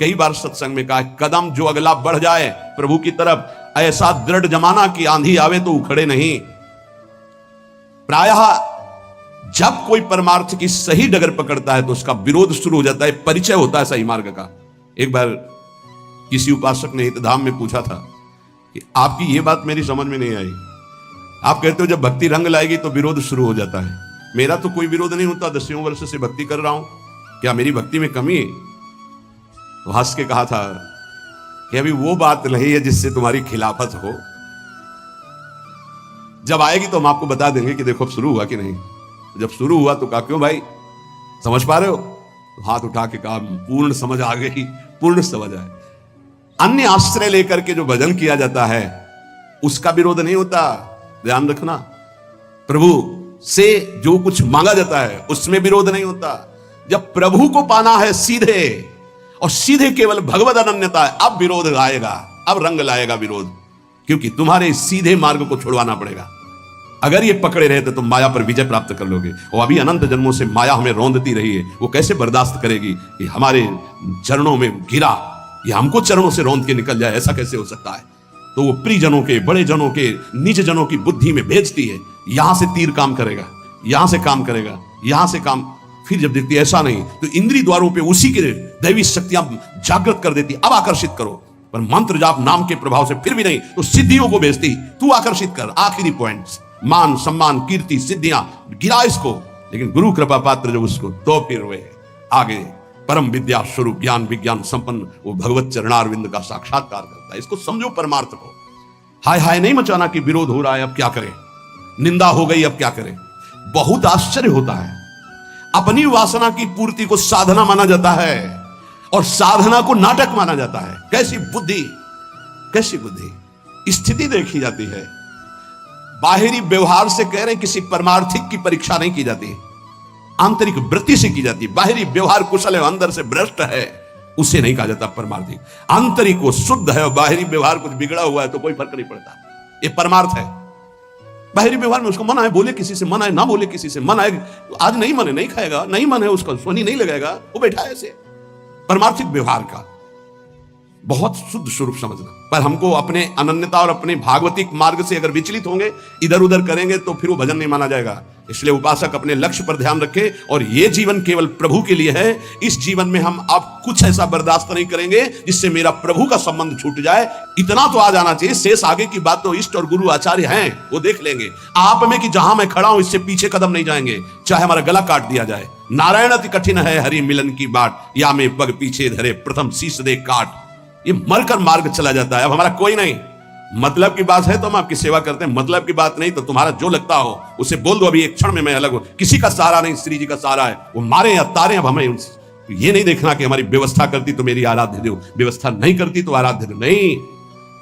कई बार सत्संग में कहा, कदम जो अगला बढ़ जाए प्रभु की तरफ, ऐसा दृढ़ जमाना कि आंधी आवे तो उखड़े नहीं। प्रायः जब कोई परमार्थ की सही डगर पकड़ता है तो उसका विरोध शुरू हो जाता है, परिचय होता है सही मार्ग का। एक बार किसी उपासक ने हितधाम में पूछा था कि आपकी ये बात मेरी समझ में नहीं आई, आप कहते हो जब भक्ति रंग लाएगी तो विरोध शुरू हो जाता है। मेरा तो कोई विरोध नहीं होता, 10 वर्ष से भक्ति कर रहा हूं, क्या मेरी भक्ति में कमी है? तो हंस के कहा था कि अभी वो बात नहीं है जिससे तुम्हारी खिलाफत हो, जब आएगी तो हम आपको बता देंगे कि देखो अब शुरू हुआ कि नहीं। जब शुरू हुआ तो कहा, क्यों भाई समझ पा रहे हो? तो हाथ उठा के कहा, पूर्ण समझ आ गई, पूर्ण समझ आए। अन्य आश्रय लेकर के जो भजन किया जाता है उसका विरोध नहीं होता, ध्यान रखना। प्रभु से जो कुछ मांगा जाता है उसमें विरोध नहीं होता। जब प्रभु को पाना है सीधे और सीधे केवल भगवद अनन्यता है, अब विरोध आएगा, अब रंग लाएगा विरोध, क्योंकि तुम्हारे सीधे मार्ग को छुड़वाना पड़ेगा। अगर ये पकड़े रहते तो माया पर विजय प्राप्त कर लोगे। और अभी अनंत जन्मों से माया हमें रौंदती रही है, वो कैसे बर्दाश्त करेगी कि हमारे चरणों में गिरा, ये हमको चरणों से रौंद के निकल जाए, ऐसा कैसे हो सकता है? तो वो प्रियजनों के, बड़े जनों के, निज जनों की बुद्धि में भेजती है, यहां से तीर काम करेगा, यहां से काम करेगा, यहां से काम। फिर जब देखती है ऐसा नहीं तो इंद्रिय द्वारों पे उसी के दैवी शक्तियां जागृत कर देती, अब आकर्षित करो। पर मंत्र जाप नाम के प्रभाव से फिर भी नहीं तो सिद्धियों को भेजती, तू आकर्षित कर। आखिरी पॉइंट्स, मान सम्मान कीर्ति सिद्धियां, गिरा इसको। लेकिन गुरु कृपा पात्र जब उसको, तो फिर वे आगे परम विद्या स्वरूप ज्ञान विज्ञान संपन्न वो भगवत चरणारविंद का साक्षात्कार करता है। इसको समझो परमार्थ को। हाय हाय नहीं मचाना कि विरोध हो रहा है अब क्या करें, निंदा हो गई अब क्या करें। बहुत आश्चर्य होता है, अपनी वासना की पूर्ति को साधना माना जाता है और साधना को नाटक माना जाता है। कैसी बुद्धि, कैसी बुद्धि। स्थिति देखी जाती है, बाहरी व्यवहार से कह रहे किसी परमार्थिक की परीक्षा नहीं की जाती, आंतरिक वृत्ति से की जाती है। बाहरी व्यवहार कुशल है, अंदर से भ्रष्ट है, उसे नहीं कहा जाता परमार्थिक। आंतरिक वो शुद्ध है और बाहरी व्यवहार कुछ बिगड़ा हुआ है तो कोई फर्क नहीं पड़ता, ये परमार्थ है। बाहरी व्यवहार में उसको मना है, बोले किसी से मना है, ना बोले किसी से मना है। आज नहीं मने नहीं खाएगा, नहीं मन है उसका सोनी नहीं लगाएगा, वो बैठा है ऐसे। परमार्थिक व्यवहार का बहुत शुद्ध स्वरूप समझना। पर हमको अपने अनन्यता और अपने भागवतिक मार्ग से अगर विचलित होंगे, इधर उधर करेंगे तो फिर वो भजन नहीं माना जाएगा। इसलिए उपासक अपने लक्ष्य पर ध्यान रखे और ये जीवन केवल प्रभु के लिए है। इस जीवन में हम अब कुछ ऐसा बर्दाश्त नहीं करेंगे जिससे मेरा प्रभु का संबंध छूट जाए। इतना तो आ जाना चाहिए, शेष आगे की बात तो इष्ट और गुरु आचार्य हैं, वो देख लेंगे। आप में कि जहां मैं खड़ा हूं इससे पीछे कदम नहीं जाएंगे, चाहे हमारा गला काट दिया जाए। नारायण अति कठिन है हरि मिलन की बाट, या में पग पीछे धरे प्रथम शीश दे काट। ये मरकर मार्ग चला जाता है। अब हमारा कोई नहीं, मतलब की बात है तो हम आपकी सेवा करते हैं, मतलब की बात नहीं तो तुम्हारा जो लगता हो उसे बोल दो, अभी एक क्षण में मैं अलग हूं। किसी का सहारा नहीं, श्री जी का सहारा है। वो मारे या तारे, अब हमें उनसे ये नहीं देखना कि हमारी व्यवस्था करती तो मेरी आराध्य दो, व्यवस्था नहीं करती तो आराध्य दो, नहीं।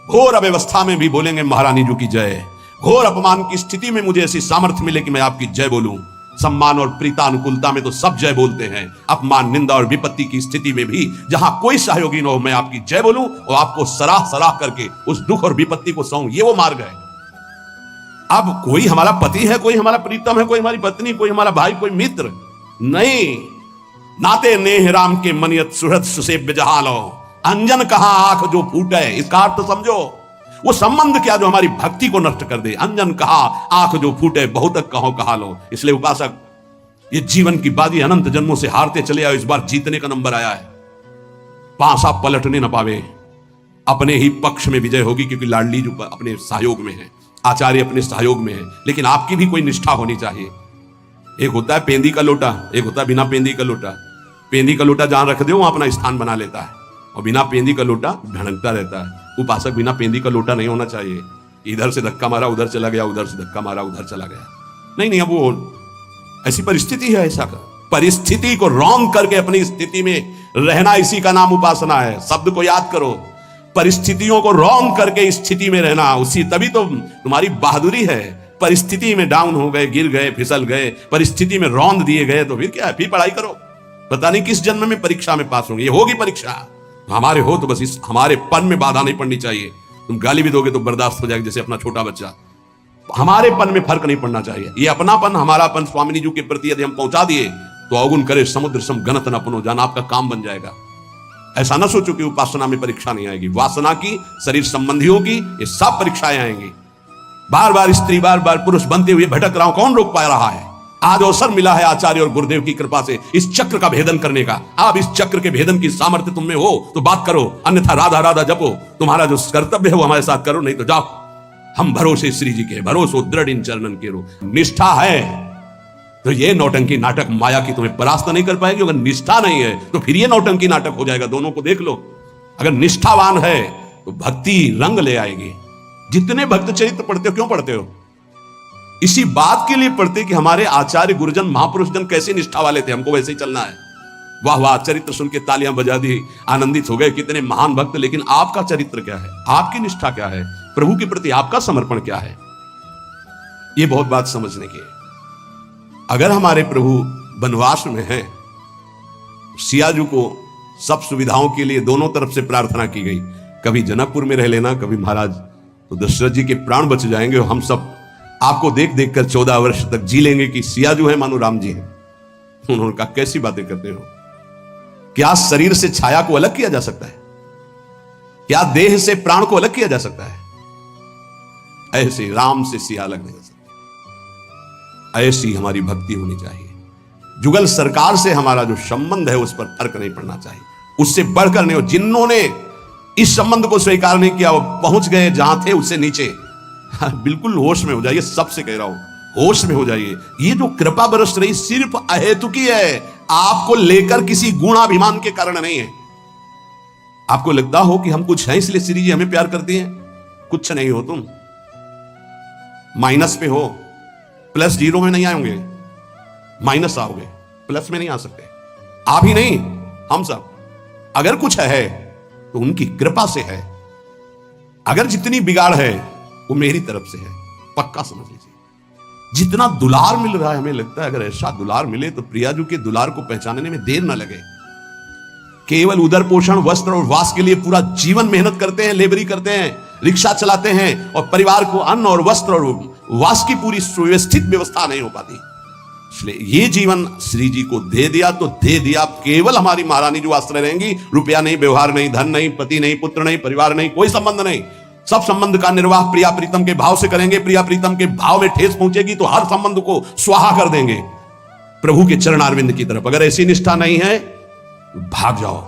घोर अव्यवस्था में भी बोलेंगे महारानी जी की जय। घोर अपमान की स्थिति में मुझे ऐसी सामर्थ्य मिले कि मैं आपकी जय बोलूं। सम्मान और प्रीतानुकूलता में तो सब जय बोलते हैं, अपमान निंदा और विपत्ति की स्थिति में भी जहां कोई सहयोगी न हो मैं आपकी जय बोलूं और आपको सराह सराह करके उस दुख और विपत्ति को सहूं, ये वो मार्ग है। अब कोई हमारा पति है, कोई हमारा प्रीतम है, कोई हमारी पत्नी, कोई हमारा भाई, कोई मित्र नहीं। नाते नेह राम के मनियत सुहृद सुसेव्य जहालो, अंजन कहां आंख जो फूटे, इसका अर्थ समझो। वो संबंध क्या जो हमारी भक्ति को नष्ट कर दे। अंजन कहा आंख जो फूटे, बहुत कहो कहा लो। इसलिए उपासक ये जीवन की बाजी अनंत जन्मों से हारते चले आओ, इस बार जीतने का नंबर आया है। पांसा पलटने न पावे, अपने ही पक्ष में विजय होगी, क्योंकि लाडली जो अपने सहयोग में है, आचार्य अपने सहयोग में है। लेकिन आपकी भी कोई निष्ठा होनी चाहिए। एक होता है पेंदी का लोटा, एक होता है बिना पेंदी का लोटा। पेंदी का लोटा जहां रख दे वहां अपना स्थान बना लेता है, और बिना पेंदी का लोटा भड़कता रहता है। उपासक बिना पेंदी का लोटा नहीं होना चाहिए। इधर से धक्का मारा उधर चला गया, उधर से धक्का मारा उधर चला गया, नहीं। अब वो ऐसी परिस्थिति है, ऐसा कर परिस्थिति को रॉन्ग करके अपनी स्थिति में रहना, इसी का नाम उपासना है। शब्द को याद करो, परिस्थितियों को रॉन्ग करके स्थिति में रहना, उसी तभी तो तुम्हारी बहादुरी है। परिस्थिति में डाउन हो गए, गिर गए, फिसल गए, परिस्थिति में रौंद दिए गए तो फिर क्या है, फिर पढ़ाई करो। पता नहीं किस जन्म में परीक्षा में पास होंगे। ये होगी परीक्षा, हमारे हो तो बस इस हमारे पन में बाधा नहीं पड़नी चाहिए। तुम गाली भी दोगे तो बर्दाश्त हो जाएगा, जैसे अपना छोटा बच्चा। हमारे पन में फर्क नहीं पड़ना चाहिए। ये अपनापन, हमारापन स्वामिनी जी के प्रति यदि हम पहुंचा दिए तो अवगुण करे समुद्र सम गणत न अपनो, जाना आपका काम बन जाएगा। ऐसा ना सोचो कि उपासना में परीक्षा नहीं आएगी। वासना की, शरीर संबंधियों की, ये सब परीक्षाएं आएंगी। बार बार स्त्री, बार बार पुरुष बनते हुए भटक रहा हूं, कौन रोक पा रहा है? आज अवसर मिला है आचार्य और गुरुदेव की कृपा से इस चक्र का भेदन करने का। आप इस चक्र के भेदन की सामर्थ्य तुम में हो तो बात करो, अन्यथा राधा राधा जपो। तुम्हारा जो कर्तव्य है वो हमारे साथ करो, नहीं तो जाओ। हम भरोसे श्री जी के, भरोसो दृढ़ इन चरणन के रो। निष्ठा है तो ये नौटंकी नाटक माया की तुम्हें परास्त नहीं कर पाएगी। अगर निष्ठा नहीं है तो फिर ये नौटंकी नाटक हो जाएगा। दोनों को देख लो। अगर निष्ठावान है तो भक्ति रंग ले आएगी। जितने भक्त चरित्र पढ़ते हो, क्यों पढ़ते हो? इसी बात के लिए पढ़ते कि हमारे आचार्य गुरुजन महापुरुष जन कैसे निष्ठा वाले थे, हमको वैसे ही चलना है। वाह वाह, चरित्र सुन के तालियां बजा दी, आनंदित हो गए, कितने महान भक्त। लेकिन आपका चरित्र क्या है? आपकी निष्ठा क्या है? प्रभु के प्रति आपका समर्पण क्या है? यह बहुत बात समझने की है। अगर हमारे प्रभु वनवास में हैं, सियाजू को सब सुविधाओं के लिए दोनों तरफ से प्रार्थना की गई, कभी जनकपुर में रह लेना, कभी महाराज, तो दशरथ जी के प्राण बच जाएंगे और हम सब आपको देख देख कर 14 वर्ष तक जी लेंगे कि सियाजू है मानो राम जी हैं। उन्होंने कहा कैसी बातें करते हो? क्या शरीर से छाया को अलग किया जा सकता है? क्या देह से प्राण को अलग किया जा सकता है? ऐसे राम से सिया अलग नहीं हो सकता। ऐसी हमारी भक्ति होनी चाहिए। जुगल सरकार से हमारा जो संबंध है उस पर फर्क नहीं पड़ना चाहिए, उससे बढ़कर नहीं हो। जिन्होंने इस संबंध को स्वीकार नहीं किया वो पहुंच गए जहां थे उससे नीचे। बिल्कुल होश में हो जाइए, सबसे कह रहा हूं, होश में हो जाइए। ये जो कृपा बरस रही सिर्फ अहेतुकी है, आपको लेकर किसी गुणाभिमान के कारण नहीं है। आपको लगता हो कि हम कुछ हैं इसलिए श्री जी हमें प्यार करती हैं, कुछ नहीं हो। तुम माइनस पे हो, प्लस जीरो में नहीं आएंगे, माइनस आओगे, प्लस में नहीं आ सकते। आप ही नहीं, हम सब। अगर कुछ है तो उनकी कृपा से है। अगर जितनी बिगाड़ है वो मेरी तरफ से है, पक्का समझ लीजिए। जितना दुलार मिल रहा है, हमें लगता है अगर ऐसा दुलार मिले तो प्रियाजू के दुलार को पहचानने में देर ना लगे। केवल उदर पोषण, वस्त्र और वास के लिए पूरा जीवन मेहनत करते हैं, लेबरी करते हैं, रिक्शा चलाते हैं और परिवार को अन्न और वस्त्र और वास की पूरी सुव्यवस्थित व्यवस्था नहीं हो पाती। इसलिए ये जीवन श्री जी को दे दिया तो दे दिया। केवल हमारी महारानी जो आश्रय रहेंगी, रुपया नहीं, व्यवहार नहीं, धन नहीं, पति नहीं, पुत्र नहीं, परिवार नहीं, कोई संबंध नहीं। सब संबंध का निर्वाह प्रिया प्रीतम के भाव से करेंगे। प्रिया प्रीतम के भाव में ठेस पहुंचेगी तो हर संबंध को स्वाहा कर देंगे प्रभु के चरणारविंद की तरफ। अगर ऐसी निष्ठा नहीं है तो भाग जाओ,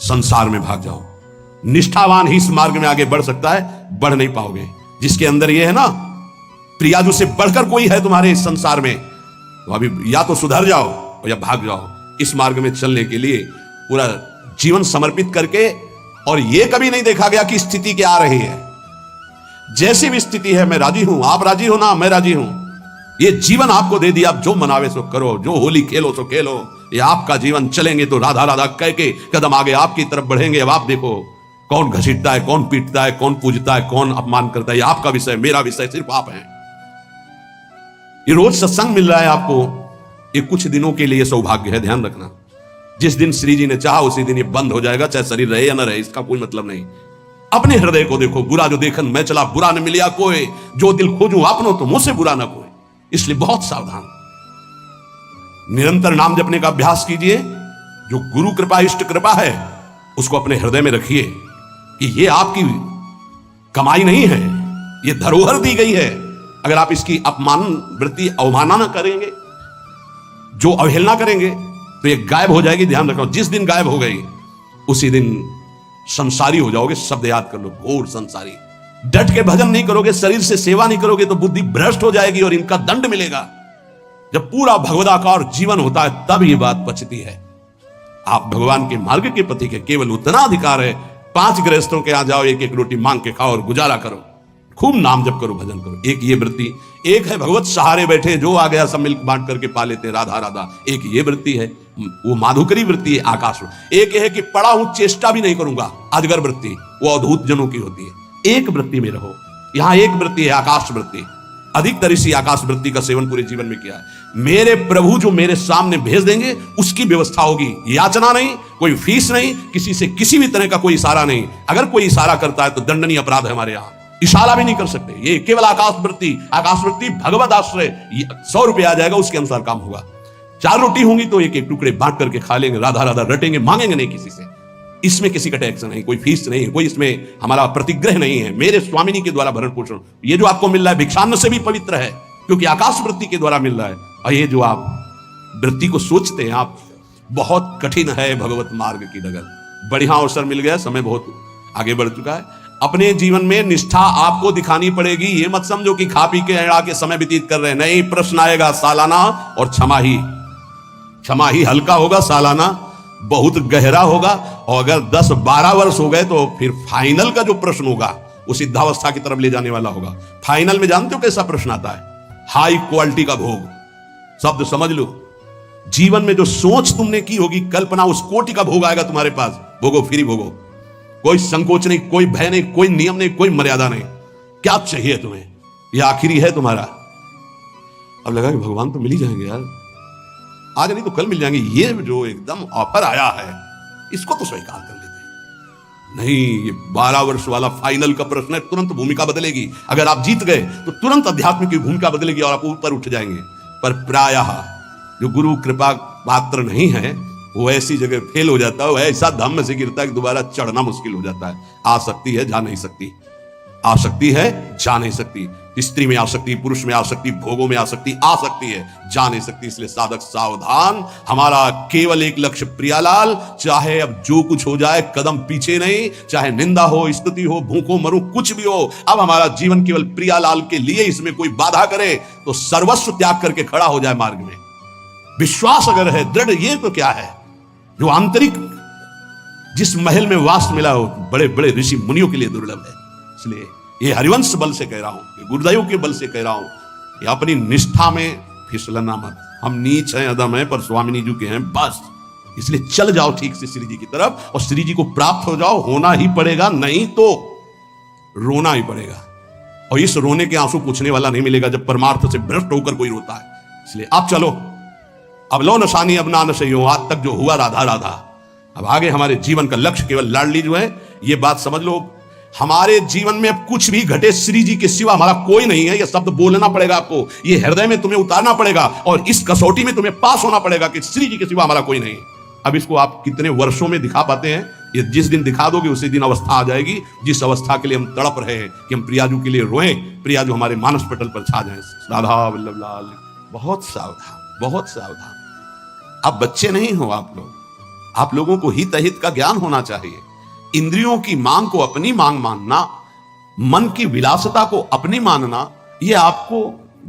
संसार में भाग जाओ। निष्ठावान ही इस मार्ग में आगे बढ़ सकता है, बढ़ नहीं पाओगे। जिसके अंदर ये है ना, प्रियाजू से बढ़कर कोई है तुम्हारे इस संसार में, तो अभी या तो सुधर जाओ या भाग जाओ। इस मार्ग में चलने के लिए पूरा जीवन समर्पित करके, और यह कभी नहीं देखा गया कि स्थिति क्या आ रही है। जैसी भी स्थिति है मैं राजी हूं, आप राजी हो ना, मैं राजी हूं। ये जीवन आपको दे दिया, आप जो मनावे सो करो, जो होली खेलो सो खेलो। ये आपका जीवन, चलेंगे तो राधा राधा कह के कदम आगे आपकी तरफ बढ़ेंगे। अब आप देखो कौन घसीटता है, कौन पीटता है, कौन पूजता है, कौन अपमान करता है। ये आपका विषय, मेरा विषय सिर्फ आप हैं। ये रोज सत्संग मिल रहा है आपको, ये कुछ दिनों के लिए सौभाग्य है, ध्यान रखना। जिस दिन श्री जी ने चाहा उसी दिन ये बंद हो जाएगा, चाहे शरीर रहे या न रहे, इसका कोई मतलब नहीं। अपने हृदय को देखो, बुरा जो देखन मैं चला, बुरा न मिलिया कोई, जो दिल खोजूं आपनो तो मुझसे बुरा ना कोई। इसलिए बहुत सावधान, निरंतर नाम जपने का अभ्यास कीजिए। जो गुरु कृपा, इष्ट कृपा है, उसको अपने हृदय में रखिए कि ये आपकी कमाई नहीं है, ये धरोहर दी गई है। अगर आप इसकी अपमान वृत्ति, अवमानना करेंगे, जो अवहेलना करेंगे, तो ये गायब हो जाएगी। ध्यान रखो, जिस दिन गायब हो गई उसी दिन संसारी हो जाओगे। शब्द याद कर लो, घोर संसारी। डट के भजन नहीं करोगे, शरीर से सेवा नहीं करोगे तो बुद्धि भ्रष्ट हो जाएगी और इनका दंड मिलेगा। जब पूरा भगवदाकार जीवन होता है तब ये बात बचती है। आप भगवान के मार्ग के पति के केवल उतना अधिकार है, 5 गृहस्थों के यहां जाओ, एक एक रोटी मांग के खाओ और गुजारा करो, खूब नाम जप करो, भजन करो। एक ये वृत्ति। एक है भगवत सहारे बैठे, जो आ गया सब मिल बांट करके पा लेते, राधा राधा। एक ये वृत्ति है, वो माधुकरी वृत्ति है, आकाश। एक है कि पड़ा हूं, चेष्टा भी नहीं करूंगा, अजगर वृत्ति, वो अद्भुत जनों की होती है। एक वृत्ति में रहो। यहां एक वृत्ति है, आकाश वृत्ति। अधिकतर इसी आकाश वृत्ति का सेवन पूरे जीवन में किया है। मेरे प्रभु जो मेरे सामने भेज देंगे उसकी व्यवस्था होगी। याचना नहीं, कोई फीस नहीं, किसी से किसी भी तरह का कोई इशारा नहीं। अगर कोई इशारा करता है तो दंडनीय अपराध है हमारे यहाँ। इशारा भी नहीं कर सकते, ये केवल आकाश वृत्ति। आकाश वृत्ति भगवत आश्रय, 100 रुपये आ जाएगा, उसके अनुसार काम होगा। 4 रोटी होंगी तो एक एक टुकड़े बांट करके खा लेंगे, राधा राधा रटेंगे, मांगेंगे नहीं किसी से। इसमें किसी का टैक्स नहीं, कोई फीस नहीं, कोई इसमें हमारा प्रतिग्रह नहीं है, मेरे स्वामिनी के द्वारा भरण पोषण। ये जो आपको मिल रहा है भिक्षान्न से भी पवित्र है, क्योंकि आकाश वृत्ति के द्वारा मिल रहा है। और ये जो आप वृत्ति को सोचते हैं आप, बहुत कठिन है भगवत मार्ग की डगर। बढ़िया अवसर मिल गया, समय बहुत आगे बढ़ चुका है। अपने जीवन में निष्ठा आपको दिखानी पड़ेगी। ये मत समझो कि खा पी के एड़ा के समय व्यतीत कर रहे हैं, नहीं। प्रश्न आएगा सालाना, और क्षमा ही हल्का होगा, सालाना बहुत गहरा होगा। और अगर 10-12 वर्ष हो गए तो फिर फाइनल का जो प्रश्न होगा वो सिद्धावस्था की तरफ ले जाने वाला होगा। फाइनल में जानते हो कैसा प्रश्न आता है? हाई क्वालिटी का भोग। शब्द समझ लो, जीवन में जो सोच तुमने की होगी, कल्पना, उस कोटि का भोग आएगा तुम्हारे पास। भोगो, फ्री भोगो, कोई संकोच नहीं, कोई भय नहीं, कोई नियम नहीं, कोई मर्यादा नहीं। क्या चाहिए तुम्हें? ये आखिरी है तुम्हारा। अब लगा कि भगवान तो मिल ही जाएंगे यार, आज नहीं तो कल मिल जाएंगे। ये जो एकदम ऑफर आया है, इसको तो स्वीकार कर लेते हैं। नहीं, ये 12 वर्ष वाला फाइनल का प्रश्न है, तुरंत भूमिका बदलेगी। अगर आप जीत गए तो तुरंत अध्यात्म की भूमिका बदलेगी और आप ऊपर उठ जाएंगे। पर प्रायः जो गुरु कृपा पात्र नहीं है, वो ऐसी जगह फेल हो जाता है, वो ऐसा धम्म से गिरता है कि दोबारा चढ़ना मुश्किल हो जाता है। आ सकती है, जा नहीं सकती, आ सकती है, जा नहीं सकती। स्त्री में आ सकती, पुरुष में आ सकती, भोगों में आ सकती, आ सकती है, जा नहीं सकती। इसलिए साधक सावधान। हमारा केवल एक लक्ष्य प्रियालाल। चाहे अब जो कुछ हो जाए, कदम पीछे नहीं। चाहे निंदा हो, स्तुति हो, भूखों मरूं, कुछ भी हो, अब हमारा जीवन केवल प्रियालाल के लिए। इसमें कोई बाधा करे तो सर्वस्व त्याग करके खड़ा हो जाए मार्ग में। विश्वास अगर है दृढ़, ये तो क्या है जो आंतरिक, जिस महल में वास मिला हो बड़े बड़े ऋषि मुनियों के लिए दुर्लभ है। इसलिए ये हरिवंश बल से कह रहा हूं, ये गुरुदेव के बल से कह रहा हूं, ये अपनी निष्ठा में फिसलना मत। हम नीच हैं, अदम हैं, पर स्वामिनी जी के हैं, बस। इसलिए चल जाओ ठीक से श्री जी की तरफ और श्री जी को प्राप्त हो जाओ। होना ही पड़ेगा, नहीं तो रोना ही पड़ेगा। और इस रोने के आंसू पूछने वाला नहीं मिलेगा जब परमार्थ से भ्रष्ट होकर कोई रोता है। इसलिए आप चलो, अब लो नशानी अब ना नशइयो। आज तक जो हुआ राधा राधा, अब आगे हमारे जीवन का लक्ष्य केवल लाडली जो है। ये बात समझ लो, हमारे जीवन में अब कुछ भी घटे, श्री जी के सिवा हमारा कोई नहीं है। यह शब्द बोलना पड़ेगा आपको, ये हृदय में तुम्हें उतारना पड़ेगा और इस कसौटी में तुम्हें पास होना पड़ेगा कि श्री जी के सिवा हमारा कोई नहीं। अब इसको आप कितने वर्षों में दिखा पाते हैं? ये जिस दिन दिखा दोगे उसी दिन अवस्था आ जाएगी, जिस अवस्था के लिए हम तड़प रहे हैं कि हम प्रियाजू के लिए रोएं, प्रियाजू हमारे मानस पटल पर छा जाए। राधा वल्लभ लाल। बहुत सावधान, बहुत सावधान। आप बच्चे नहीं हो, आप लोग, आप लोगों को हित अहित का ज्ञान होना चाहिए। इंद्रियों की मांग को अपनी मांग मानना, मन की विलासता को अपनी मानना, यह आपको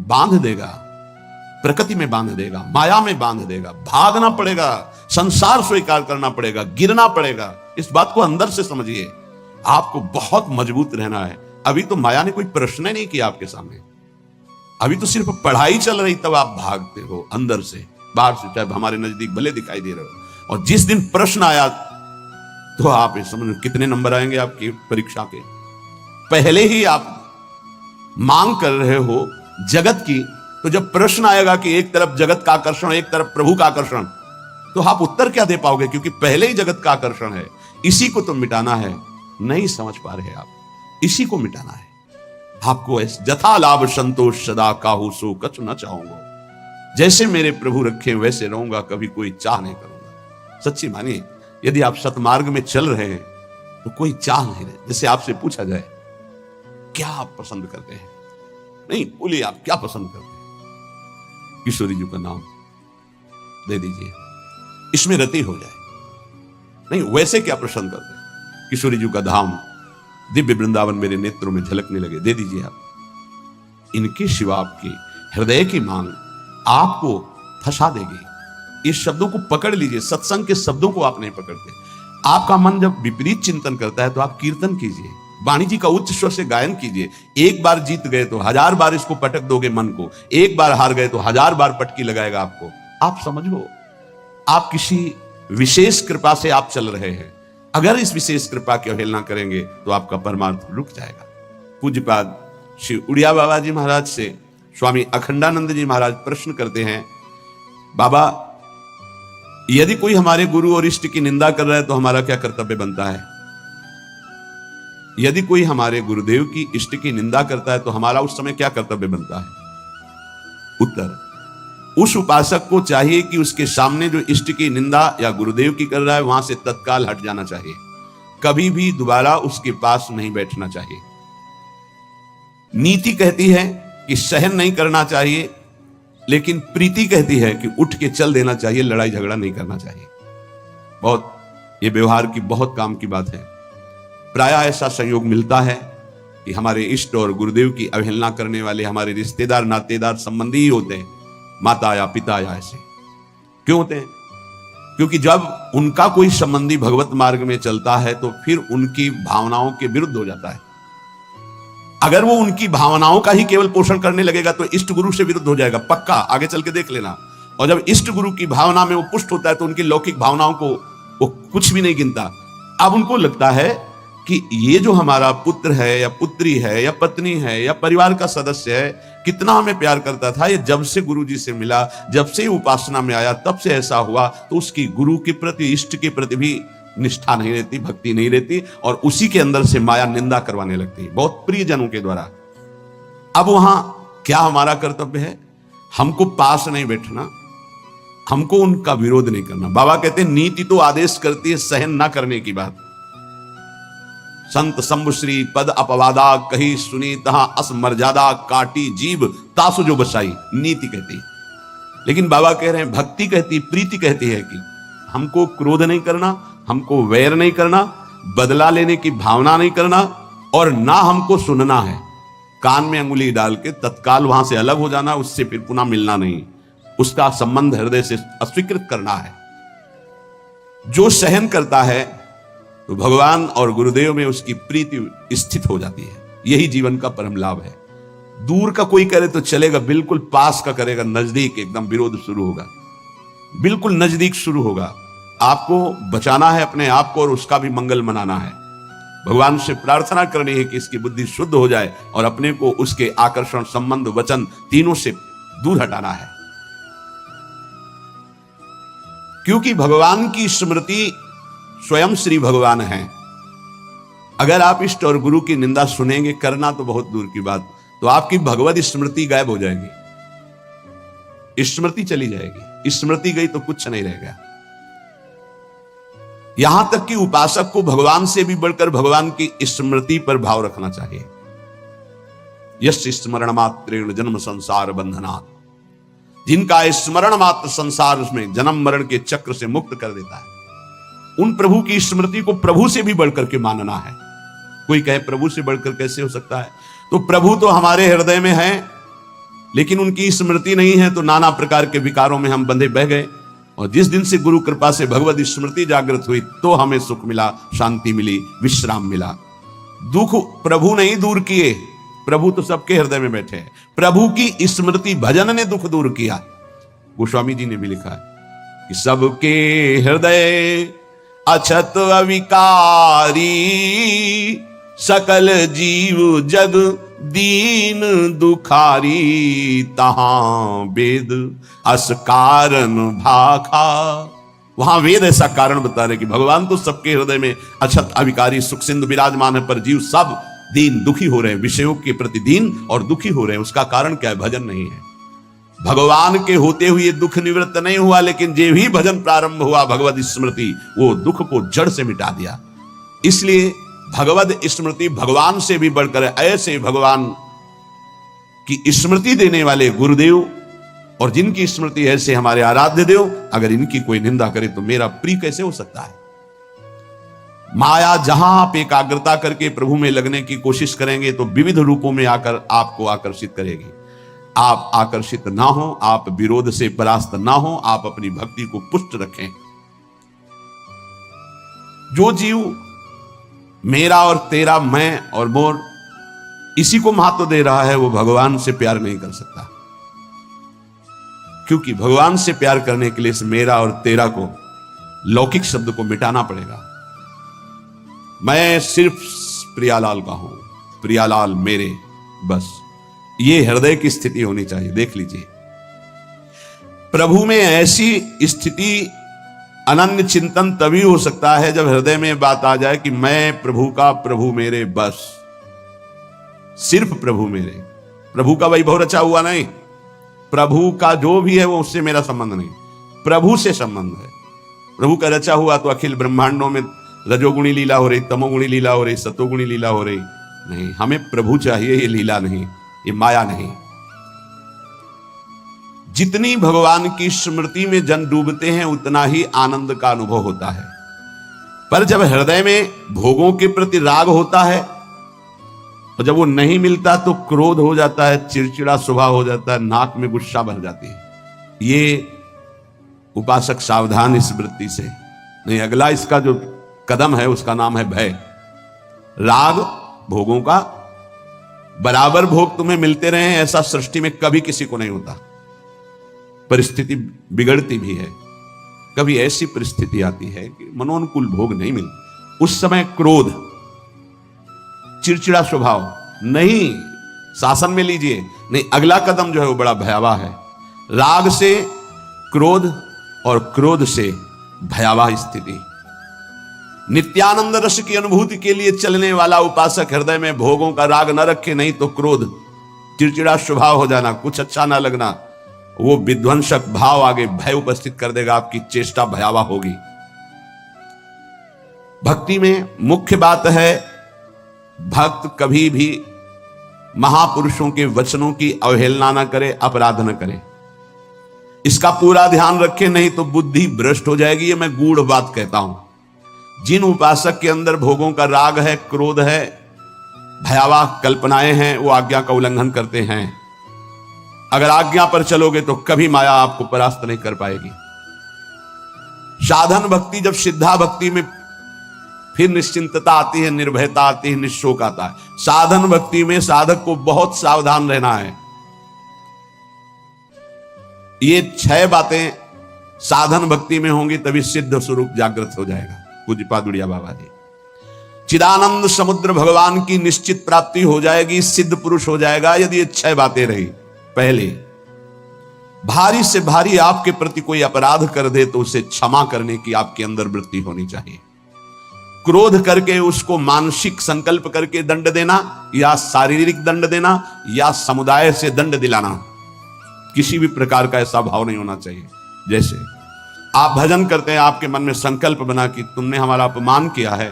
बांध देगा, प्रकृति में बांध देगा, माया में बांध देगा। भागना पड़ेगा, संसार स्वीकार करना पड़ेगा, गिरना पड़ेगा। इस बात को अंदर से समझिए। आपको बहुत मजबूत रहना है। अभी तो माया ने कोई प्रश्न नहीं किया आपके सामने, अभी तो सिर्फ पढ़ाई चल रही, तब आप भागते हो अंदर से, बाहर से चाहे हमारे नजदीक भले दिखाई दे रहे हो। और जिस दिन प्रश्न आया तो आप समझ कितने नंबर आएंगे आपकी परीक्षा के। पहले ही आप मांग कर रहे हो जगत की, तो जब प्रश्न आएगा कि एक तरफ जगत का आकर्षण, एक तरफ प्रभु का आकर्षण, तो आप उत्तर क्या दे पाओगे? क्योंकि पहले ही जगत का आकर्षण है, इसी को तो मिटाना है। नहीं समझ पा रहे आप, इसी को मिटाना है आपको। जथा लाभ संतोष सदा काहू सो कछु न चाहूंगा। जैसे मेरे प्रभु रखे वैसे रहूंगा, कभी कोई चाह नहीं करूंगा। सच्ची मानिए, यदि आप सतमार्ग में चल रहे हैं तो कोई चाह नहीं रहे। जैसे आपसे पूछा जाए क्या आप पसंद करते हैं, नहीं बोलिए आप क्या पसंद करते हैं? किशोरी जी का नाम दे दीजिए, इसमें रति हो जाए। नहीं वैसे क्या पसंद करते हैं? किशोरी जी का धाम, दिव्य वृंदावन मेरे नेत्रों में झलकने लगे, दे दीजिए आप। इनके शिवा आपकी हृदय की मांग आपको फंसा देगी। इस शब्दों को पकड़ लीजिए, सत्संग के शब्दों को आप नहीं पकड़ते। आपका मन जब विपरीत चिंतन करता है तो आप कीर्तन कीजिए, वाणी जी का उच्च स्वर से गायन कीजिए। एक बार जीत गए तो 1000 बार इसको पटक दोगे मन को, एक बार हार गए तो 1000 बार पटकी लगाएगा आपको। आप समझो, आप किसी विशेष कृपा से आप चल रहे हैं। अगर इस विशेष कृपा की अवहेलना करेंगे तो आपका परमार्थ रुक जाएगा। पूज्यपाद श्री उड़िया बाबा जी महाराज से स्वामी अखंडानंद जी महाराज प्रश्न करते हैं, बाबा यदि कोई हमारे गुरु और इष्ट की निंदा कर रहा है तो हमारा क्या कर्तव्य बनता है? यदि कोई हमारे गुरुदेव की इष्ट की निंदा करता है तो हमारा उस समय क्या कर्तव्य बनता है? उत्तर, उस उपासक को चाहिए कि उसके सामने जो इष्ट की निंदा या गुरुदेव की कर रहा है वहां से तत्काल हट जाना चाहिए, कभी भी दोबारा उसके पास नहीं बैठना चाहिए। नीति कहती है कि सहन नहीं करना चाहिए, लेकिन प्रीति कहती है कि उठ के चल देना चाहिए, लड़ाई झगड़ा नहीं करना चाहिए। बहुत ये व्यवहार की बहुत काम की बात है। प्रायः ऐसा संयोग मिलता है कि हमारे इष्ट और गुरुदेव की अवहेलना करने वाले हमारे रिश्तेदार नातेदार संबंधी ही होते हैं, माता या पिता या ऐसे। क्यों होते हैं? क्योंकि जब उनका कोई संबंधी भगवत मार्ग में चलता है तो फिर उनकी भावनाओं के विरुद्ध हो जाता है। अगर वो उनकी भावनाओं का ही केवल पोषण करने लगेगा तो इष्ट गुरु से विरुद्ध हो जाएगा, पक्का, आगे चल के देख लेना। और जब इष्ट गुरु की भावना में वो पुष्ट होता है तो उनकी लौकिक भावनाओं को वो कुछ भी नहीं गिनता। अब उनको लगता है कि ये जो हमारा पुत्र है या पुत्री है या पत्नी है या परिवार का सदस्य है, कितना हमें प्यार करता था, ये जब से गुरु जी से मिला, जब से उपासना में आया, तब से ऐसा हुआ। तो उसकी गुरु के प्रति, इष्ट के प्रति भी निष्ठा नहीं रहती, भक्ति नहीं रहती, और उसी के अंदर से माया निंदा करवाने लगती, बहुत प्रियजनों के द्वारा। अब वहां क्या हमारा कर्तव्य है? हमको पास नहीं बैठना, हमको उनका विरोध नहीं करना। बाबा कहते हैं नीति तो आदेश करती है सहन ना करने की बात। संत शंभुश्री पद अपवादा कही सुनी तहा अस मर्यादा काटी जीव तासु जो बसाई, नीति कहती। लेकिन बाबा कह रहे हैं, भक्ति कहती, प्रीति कहती है कि हमको क्रोध नहीं करना, हमको वैर नहीं करना, बदला लेने की भावना नहीं करना, और ना हमको सुनना है। कान में अंगुली डाल के तत्काल वहां से अलग हो जाना, उससे फिर पुनः मिलना नहीं, उसका संबंध हृदय से अस्वीकृत करना है। जो सहन करता है तो भगवान और गुरुदेव में उसकी प्रीति स्थित हो जाती है। यही जीवन का परम लाभ है। दूर का कोई करे तो चलेगा, बिल्कुल पास का करेगा, नजदीक एकदम विरोध शुरू होगा, बिल्कुल नजदीक शुरू होगा। आपको बचाना है अपने आप को और उसका भी मंगल मनाना है। भगवान से प्रार्थना करनी है कि इसकी बुद्धि शुद्ध हो जाए और अपने को उसके आकर्षण, संबंध, वचन तीनों से दूर हटाना है। क्योंकि भगवान की स्मृति स्वयं श्री भगवान है। अगर आप इष्ट और गुरु की निंदा सुनेंगे, करना तो बहुत दूर की बात, तो आपकी भगवत स्मृति गायब हो जाएगी, स्मृति चली जाएगी। स्मृति गई तो कुछ नहीं रहेगा। यहां तक कि उपासक को भगवान से भी बढ़कर भगवान की स्मृति पर भाव रखना चाहिए। यश स्मरण मात्रेण जन्म संसार बंधनात्, जिनका स्मरण मात्र संसार में जन्म मरण के चक्र से मुक्त कर देता है, उन प्रभु की स्मृति को प्रभु से भी बढ़कर के मानना है। कोई कहे प्रभु से बढ़कर कैसे हो सकता है? तो प्रभु तो हमारे हृदय में है, लेकिन उनकी स्मृति नहीं है, तो नाना प्रकार के विकारों में हम बंधे बह गए। और जिस दिन से गुरु कृपा से भगवत स्मृति जागृत हुई तो हमें सुख मिला, शांति मिली, विश्राम मिला। दुख प्रभु नहीं दूर किए, प्रभु तो सबके हृदय में बैठे हैं। प्रभु की स्मृति, भजन ने दुख दूर किया। गोस्वामी जी ने भी लिखा है कि सबके हृदय अछत अविकारी, सकल जीव जग दीन दुखारी, तहां वेद अस कारण भाखा। वहां वेद ऐसा कारण बता रहे कि भगवान तो सबके हृदय में अछत अविकारी सुख सिंधु विराजमान है, पर जीव सब दीन दुखी हो रहे हैं, विषयों के प्रति दीन और दुखी हो रहे हैं। उसका कारण क्या है? भजन नहीं है। भगवान के होते हुए दुख निवृत्त नहीं हुआ, लेकिन जे भी भजन प्रारंभ हुआ भगवत स्मृति, वो दुख को जड़ से मिटा दिया। इसलिए भगवत स्मृति भगवान से भी बढ़कर, ऐसे भगवान की स्मृति देने वाले गुरुदेव और जिनकी स्मृति ऐसे हमारे आराध्य देव, अगर इनकी कोई निंदा करे तो मेरा प्रिय कैसे हो सकता है? माया जहां आप एकाग्रता करके प्रभु में लगने की कोशिश करेंगे तो विविध रूपों में आकर आपको आकर्षित करेगी। आप आकर्षित ना हो, आप विरोध से परास्त ना हो, आप अपनी भक्ति को पुष्ट रखें। जो जीव मेरा और तेरा, मैं और मोर, इसी को महत्व दे रहा है, वो भगवान से प्यार नहीं कर सकता। क्योंकि भगवान से प्यार करने के लिए इस मेरा और तेरा को, लौकिक शब्द को मिटाना पड़ेगा। मैं सिर्फ प्रियालाल का हूं, प्रियालाल मेरे, बस ये हृदय की स्थिति होनी चाहिए। देख लीजिए, प्रभु में ऐसी स्थिति, अनन्य चिंतन तभी हो सकता है जब हृदय में बात आ जाए कि मैं प्रभु का, प्रभु मेरे, बस सिर्फ प्रभु मेरे। प्रभु का वैभव रचा हुआ नहीं, प्रभु का जो भी है वो उससे मेरा संबंध नहीं, प्रभु से संबंध है। प्रभु का रचा हुआ तो अखिल ब्रह्मांडों में रजोगुणी लीला हो रही, तमोगुणी लीला हो रही, सतोगुणी लीला हो रही, नहीं, हमें प्रभु चाहिए, ये लीला नहीं, ये माया नहीं। जितनी भगवान की स्मृति में जन डूबते हैं उतना ही आनंद का अनुभव होता है। पर जब हृदय में भोगों के प्रति राग होता है और जब वो नहीं मिलता तो क्रोध हो जाता है, चिड़चिड़ा स्वभाव हो जाता है, नाक में गुस्सा भर जाती है। ये उपासक सावधान इस वृत्ति से। नहीं, अगला इसका जो कदम है उसका नाम है भय। राग भोगों का, बराबर भोग तुम्हें मिलते रहे ऐसा सृष्टि में कभी किसी को नहीं होता। परिस्थिति बिगड़ती भी है, कभी ऐसी परिस्थिति आती है कि मनोनुकूल भोग नहीं मिलते, उस समय क्रोध, चिड़चिड़ा स्वभाव, नहीं शासन में लीजिए, नहीं, अगला कदम जो है वो बड़ा भयावह है। राग से क्रोध और क्रोध से भयावह स्थिति। नित्यानंद रस की अनुभूति के लिए चलने वाला उपासक हृदय में भोगों का राग न रखे, नहीं तो क्रोध, चिड़चिड़ा स्वभाव हो जाना, कुछ अच्छा ना लगना, वो विध्वंसक भाव आगे भय उपस्थित कर देगा, आपकी चेष्टा भयावह होगी। भक्ति में मुख्य बात है भक्त कभी भी महापुरुषों के वचनों की अवहेलना न करे, अपराध न करे, इसका पूरा ध्यान रखें, नहीं तो बुद्धि भ्रष्ट हो जाएगी। ये मैं गूढ़ बात कहता हूं। जिन उपासक के अंदर भोगों का राग है, क्रोध है, भयावह कल्पनाएं हैं, वो आज्ञा का उल्लंघन करते हैं। अगर आज्ञा पर चलोगे तो कभी माया आपको परास्त नहीं कर पाएगी। साधन भक्ति, जब सिद्धा भक्ति में फिर निश्चिंतता आती है, निर्भयता आती है, निशोक आता है। साधन भक्ति में साधक को बहुत सावधान रहना है। ये 6 बातें साधन भक्ति में होंगी तभी सिद्ध स्वरूप जागृत हो जाएगा। पूज्यपाद उड़िया बाबा जी, चिदानंद समुद्र भगवान की निश्चित प्राप्ति हो जाएगी, सिद्ध पुरुष हो जाएगा यदि ये 6 बातें रही। पहले, भारी से भारी आपके प्रति कोई अपराध कर दे तो उसे क्षमा करने की आपके अंदर वृत्ति होनी चाहिए। क्रोध करके उसको मानसिक संकल्प करके दंड देना या शारीरिक दंड देना या समुदाय से दंड दिलाना, किसी भी प्रकार का ऐसा भाव नहीं होना चाहिए। जैसे आप भजन करते हैं, आपके मन में संकल्प बना कि तुमने हमारा अपमान किया है,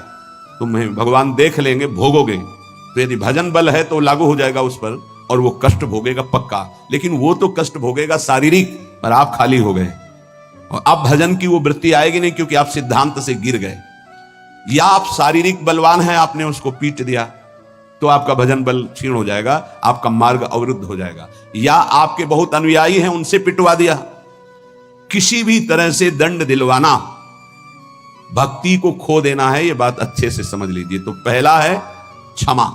तुम्हें भगवान देख लेंगे, भोगोगे, तो यदि भजन बल है तो लागू हो जाएगा उस पर और वो कष्ट भोगेगा पक्का। लेकिन वो तो कष्ट भोगेगा शारीरिक, पर आप खाली हो गए और अब भजन की वो वृत्ति आएगी नहीं, क्योंकि आप सिद्धांत से गिर गए। या आप शारीरिक बलवान हैं, आपने उसको पीट दिया तो आपका भजन बल क्षीण हो जाएगा, आपका मार्ग अवरुद्ध हो जाएगा। या आपके बहुत अनुयायी हैं, उनसे पिटवा दिया। किसी भी तरह से दंड दिलवाना भक्ति को खो देना है, यह बात अच्छे से समझ लीजिए। तो पहला है क्षमा।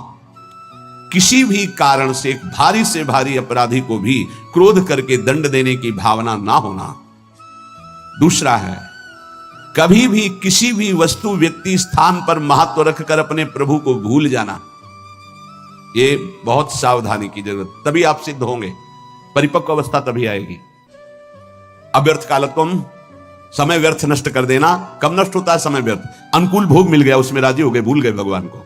किसी भी कारण से एक भारी से भारी अपराधी को भी क्रोध करके दंड देने की भावना ना होना। दूसरा है कभी भी किसी भी वस्तु, व्यक्ति, स्थान पर महत्व रखकर अपने प्रभु को भूल जाना। ये बहुत सावधानी की जरूरत, तभी आप सिद्ध होंगे, परिपक्व अवस्था तभी आएगी। अव्यर्थ कालत्वम, समय व्यर्थ नष्ट कर देना। कब नष्ट होता है समय व्यर्थ? अनुकूल भोग मिल गया, उसमें राजी हो गए, भूल गए भगवान को।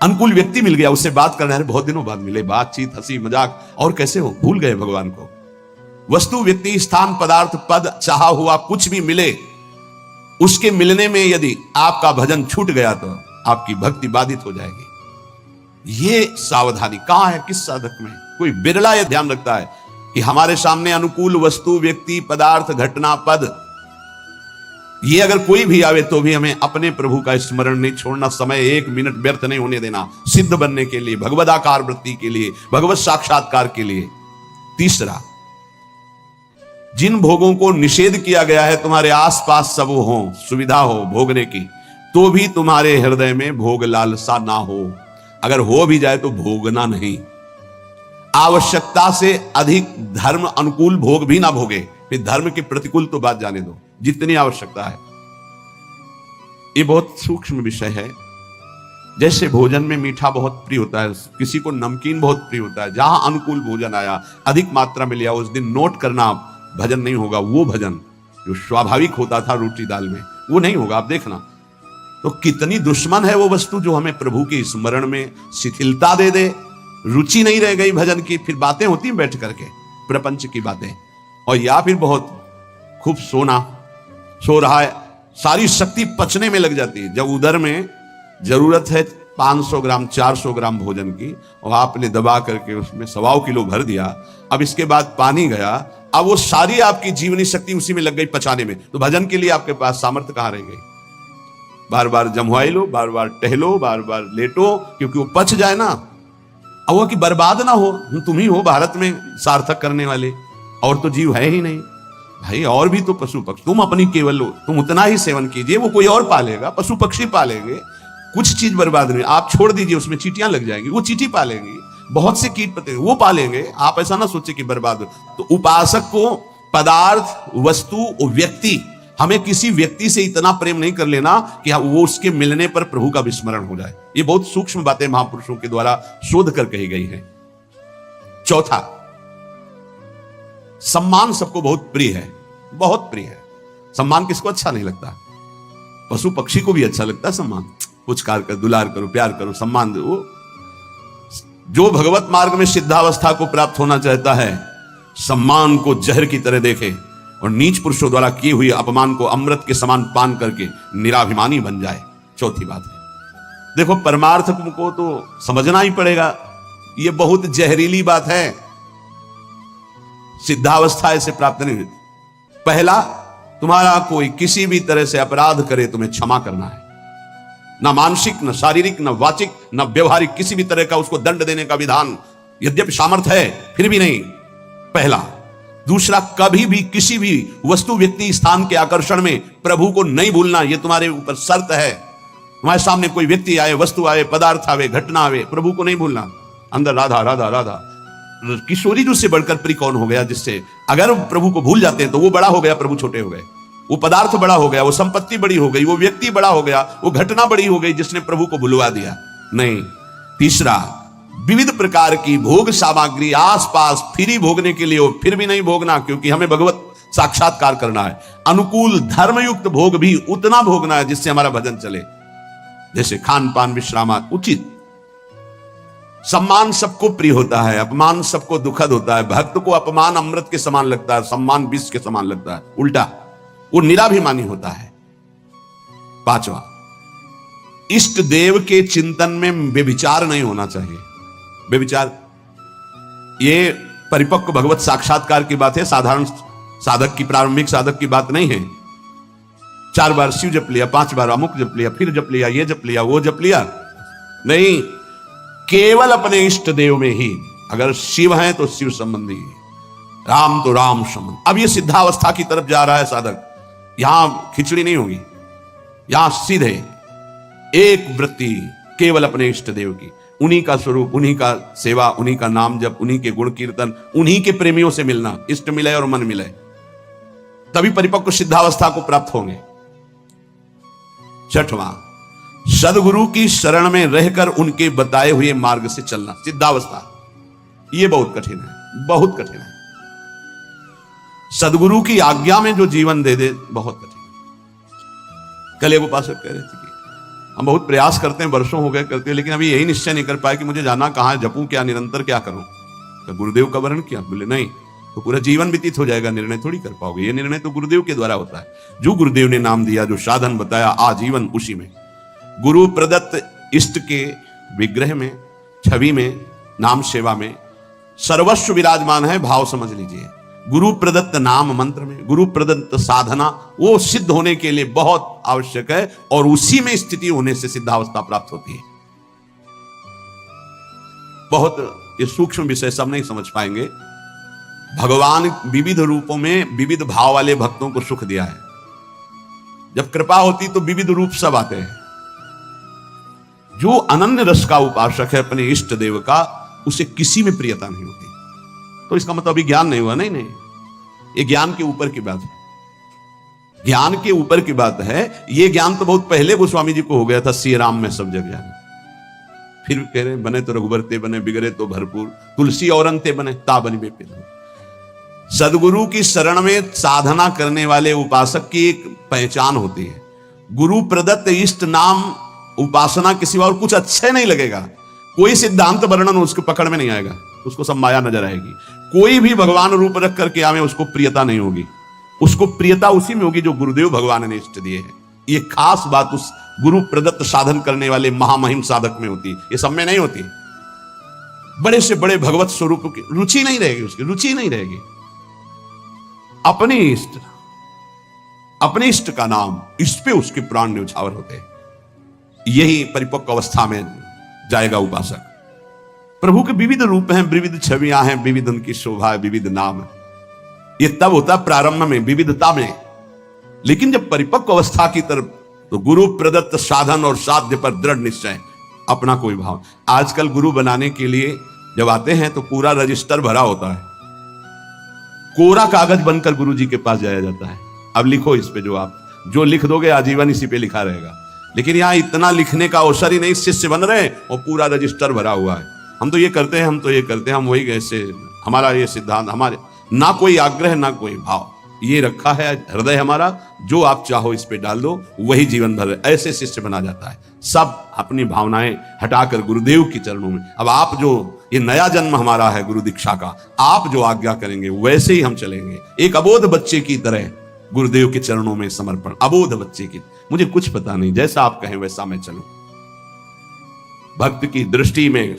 अनुकूल व्यक्ति मिल गया, उससे बात करना है, बहुत दिनों बाद मिले, बातचीत, हंसी मजाक, और कैसे हो, भूल गए भगवान को। वस्तु, व्यक्ति, स्थान, पदार्थ, पद, चाहा हुआ कुछ भी मिले, उसके मिलने में यदि आपका भजन छूट गया तो आपकी भक्ति बाधित हो जाएगी। ये सावधानी कहां है, किस साधक में? कोई बिरला यह ध्यान रखता है कि हमारे सामने अनुकूल वस्तु, व्यक्ति, पदार्थ, घटना, पद, ये अगर कोई भी आवे तो भीहमें अपने प्रभु का स्मरण नहीं छोड़ना, समय 1 मिनट व्यर्थ नहीं होने देना, सिद्ध बनने के लिए, भगवदाकार वृत्ति के लिए, भगवत साक्षात्कार के लिए। तीसरा, जिन भोगों को निषेध किया गया है, तुम्हारे आसपास सब हो, सुविधा हो भोगने की, तो भी तुम्हारे हृदय में भोग लालसा ना हो। अगर हो भी जाए तो भोगना नहीं। आवश्यकता से अधिक धर्म अनुकूल भोग भी ना भोगे, फिर धर्म के प्रतिकूल तो बात जाने दो, जितनी आवश्यकता है। ये बहुत सूक्ष्म विषय है। जैसे भोजन में मीठा बहुत प्रिय होता है, किसी को नमकीन बहुत प्रिय होता है, जहां अनुकूल भोजन आया, अधिक मात्रा में लिया, उस दिन नोट करना, भजन नहीं होगा। वो भजन जो स्वाभाविक होता था रोटी दाल में, वो नहीं होगा, आप देखना। तो कितनी दुश्मन है वो वस्तु जो हमें प्रभु के स्मरण में शिथिलता दे दे। रुचि नहीं रह गई भजन की, फिर बातें होती हैं बैठ करके, प्रपंच की बातें, और या फिर बहुत खूब सो रहा है, सारी शक्ति पचने में लग जाती है। जब उधर में जरूरत है 500 ग्राम 400 ग्राम भोजन की, और आपने दबा करके उसमें 1.25 किलो भर दिया, अब इसके बाद पानी गया, अब वो सारी आपकी जीवनी शक्ति उसी में लग गई पचाने में, तो भजन के लिए आपके पास सामर्थ्य कहां रह गई? बार बार जमवाई लो, बार बार टहलो, बार बार लेटो, क्योंकि वो पच जाए ना, अब वो कि बर्बाद ना हो। तुम ही हो भारत में सार्थक करने वाले, और तो जीव है ही नहीं भाई, और भी तो पशु पक्षी, तुम अपनी केवल लो, तुम उतना ही सेवन कीजिए, वो कोई और पालेगा, पशु पक्षी पालेंगे, कुछ चीज बर्बाद नहीं, आप छोड़ दीजिए, उसमें चींटियां लग जाएंगी, वो चींटी पालेंगी, बहुत से कीट पतंगे वो पालेंगे, आप ऐसा ना सोचे कि बर्बाद हो। तो उपासक को पदार्थ, वस्तु, व्यक्ति, हमें किसी व्यक्ति से इतना प्रेम नहीं कर लेना कि वो उसके मिलने पर प्रभु का विस्मरण हो जाए। ये बहुत सूक्ष्म बातें महापुरुषों के द्वारा शोध कर कही गई हैं। चौथा, सम्मान सबको बहुत प्रिय है, बहुत प्रिय है। सम्मान किसको अच्छा नहीं लगता? पशु पक्षी को भी अच्छा लगता है सम्मान, पुचकार कर, दुलार करो, प्यार करो, सम्मान दो। जो भगवत मार्ग में सिद्धावस्था को प्राप्त होना चाहता है, सम्मान को जहर की तरह देखे और नीच पुरुषों द्वारा किए हुए अपमान को अमृत के समान पान करके निराभिमानी बन जाए। चौथी बात है, देखो परमार्थ को तो समझना ही पड़ेगा, यह बहुत जहरीली बात है। सिद्धावस्था ऐसे प्राप्त नहीं होती। पहला, तुम्हारा कोई किसी भी तरह से अपराध करे, तुम्हें क्षमा करना है, ना मानसिक, न शारीरिक, न वाचिक, न व्यवहारिक, किसी भी तरह का उसको दंड देने का विधान, यद्यपि सामर्थ्य है फिर भी नहीं, पहला। दूसरा, कभी भी किसी भी वस्तु, व्यक्ति, स्थान के आकर्षण में प्रभु को नहीं भूलना, यह तुम्हारे ऊपर शर्त है। तुम्हारे सामने कोई व्यक्ति आए, वस्तु आए, पदार्थ आवे, घटना आवे, प्रभु को नहीं भूलना। अंदर राधा राधा राधा, किशोरी जी से बढ़कर प्रिय कौन हो गया, जिससे अगर प्रभु को भूल जाते हैं तो वो बड़ा हो गया, प्रभु छोटे हो गए, वो पदार्थ बड़ा हो गया, वो संपत्ति बड़ी हो गई, वो व्यक्ति बड़ा हो गया, वो घटना बड़ी हो गई जिसने प्रभु को भुलवा दिया। नहीं। तीसरा, विविध प्रकार की भोग सामग्री आसपास फ्री भोगने के लिए हो, फिर भी नहीं भोगना, क्योंकि हमें भगवत साक्षात्कार करना है। अनुकूल धर्मयुक्त भोग भी उतना भोगना है जिससे हमारा भजन चले, जैसे खान पान, विश्राम उचित। सम्मान सबको प्रिय होता है, अपमान सबको दुखद होता है। भक्त को अपमान अमृत के समान लगता है, सम्मान विष के समान लगता है, उल्टा, वो निराभिमानी होता है। पांचवा, इष्ट देव के चिंतन में व्यभिचार नहीं होना चाहिए। व्यभिचार ये परिपक्व भगवत साक्षात्कार की बात है, साधारण साधक की, प्रारंभिक साधक की बात नहीं है। 4 बार शिव जप लिया, 5 बार अमुक जप लिया, फिर जप लिया, ये जप लिया, वो जप लिया, नहीं, केवल अपने इष्ट देव में ही। अगर शिव है तो शिव संबंधी, राम तो राम संबंधी। अब ये सिद्धावस्था की तरफ जा रहा है साधक, यहां खिचड़ी नहीं होगी, यहां सीधे एक वृत्ति केवल अपने इष्ट देव की, उन्हीं का स्वरूप, उन्हीं का सेवा, उन्हीं का नाम जप, उन्हीं के गुण कीर्तन, उन्हीं के प्रेमियों से मिलना, इष्ट मिले और मन मिले, तभी परिपक्व सिद्धावस्था को प्राप्त होंगे। छठवां, सदगुरु की शरण में रहकर उनके बताए हुए मार्ग से चलना। सिद्धावस्था यह बहुत कठिन है, बहुत कठिन है। सदगुरु की आज्ञा में जो जीवन दे दे, बहुत कठिन। कल एक उपासक कह रहे थे कि हम बहुत प्रयास करते हैं, वर्षों हो गए करते हैं, लेकिन अभी यही निश्चय नहीं कर पाए कि मुझे जाना कहां है, जपूं क्या, निरंतर क्या करूं। तो गुरुदेव का वर्ण किया, बोले नहीं तो पूरा जीवन व्यतीत हो जाएगा, निर्णय थोड़ी कर पाओगे। ये निर्णय तो गुरुदेव के द्वारा होता है। जो गुरुदेव ने नाम दिया, जो साधन बताया, आजीवन उसी में। गुरु प्रदत्त इष्ट के विग्रह में, छवि में, नाम सेवा में सर्वस्व विराजमान है, भाव समझ लीजिए। गुरु प्रदत्त नाम मंत्र में, गुरु प्रदत्त साधना, वो सिद्ध होने के लिए बहुत आवश्यक है, और उसी में स्थिति होने से सिद्धावस्था प्राप्त होती है। बहुत ये सूक्ष्म विषय सब नहीं समझ पाएंगे। भगवान विविध रूपों में विविध भाव वाले भक्तों को सुख दिया है। जब कृपा होती तो विविध रूप सब आते हैं। जो अनन्य रस का उपासक है अपने इष्ट देव का, उसे किसी में प्रियता नहीं होती। तो इसका मतलब अभी ज्ञान नहीं हुआ, नहीं नहीं, ये ज्ञान के ऊपर की बात है, ज्ञान के ऊपर की बात है। ये ज्ञान तो बहुत पहले गोस्वामी जी को हो गया था, श्री राम में सब जग जाने। फिर कह रहे बने तो रघुबर ते बने, बिगड़े तो भरपूर, तुलसी और अंते बने, ता बनी बेपे। सदगुरु की शरण में साधना करने वाले उपासक की एक पहचान होती है। गुरु प्रदत्त इष्ट नाम उपासना किसी और कुछ अच्छे नहीं लगेगा, कोई सिद्धांत वर्णन उसके पकड़ में नहीं आएगा, उसको सब माया नजर आएगी। कोई भी भगवान रूप रख करके आवे उसको प्रियता नहीं होगी। उसको प्रियता उसी में होगी जो गुरुदेव भगवान ने इष्ट दिए हैं। ये खास बात उस गुरु प्रदत्त साधन करने वाले महामहिम साधक में होती है, ये सब में नहीं होती। बड़े से बड़े भगवत स्वरूप की रुचि नहीं रहेगी, उसकी रुचि नहीं रहेगी। अपने इष्ट का नाम, इस पे उसके प्राण न्यौछावर होते हैं। यही परिपक्व अवस्था में जाएगा उपासक। प्रभु के विविध रूप हैं, विविध छवियां हैं, विविध उनकी शोभा है, विविध नाम है। ये तब होता प्रारंभ में, विविधता में। लेकिन जब परिपक्व अवस्था की तरफ, तो गुरु प्रदत्त साधन और साध्य पर दृढ़ निश्चय, अपना कोई भाव। आजकल गुरु बनाने के लिए जब आते हैं तो पूरा रजिस्टर भरा होता है, कोरा कागज बनकर गुरु जी के पास जाया जाता है। अब लिखो इस पे, जो लिख दोगे आजीवन इसी पे लिखा रहेगा। लेकिन यहां इतना लिखने का अवसर ही नहीं, शिष्य बन रहे हैं और पूरा रजिस्टर भरा हुआ है। हम तो ये करते हैं, हम तो ये करते हैं, हम वही कैसे, हमारा ये सिद्धांत, हमारे ना कोई आग्रह ना कोई भाव, ये रखा है हृदय हमारा, जो आप चाहो इस पे डाल दो, वही जीवन भर ऐसे शिष्य बना जाता है। सब अपनी भावनाएं हटाकर गुरुदेव के चरणों में। अब आप जो, ये नया जन्म हमारा है गुरु दीक्षा का, आप जो आज्ञा करेंगे वैसे ही हम चलेंगे। एक अबोध बच्चे की तरह गुरुदेव के चरणों में समर्पण, अबोध बच्चे की, मुझे कुछ पता नहीं, जैसा आप कहें वैसा मैं चलूं। भक्त की दृष्टि में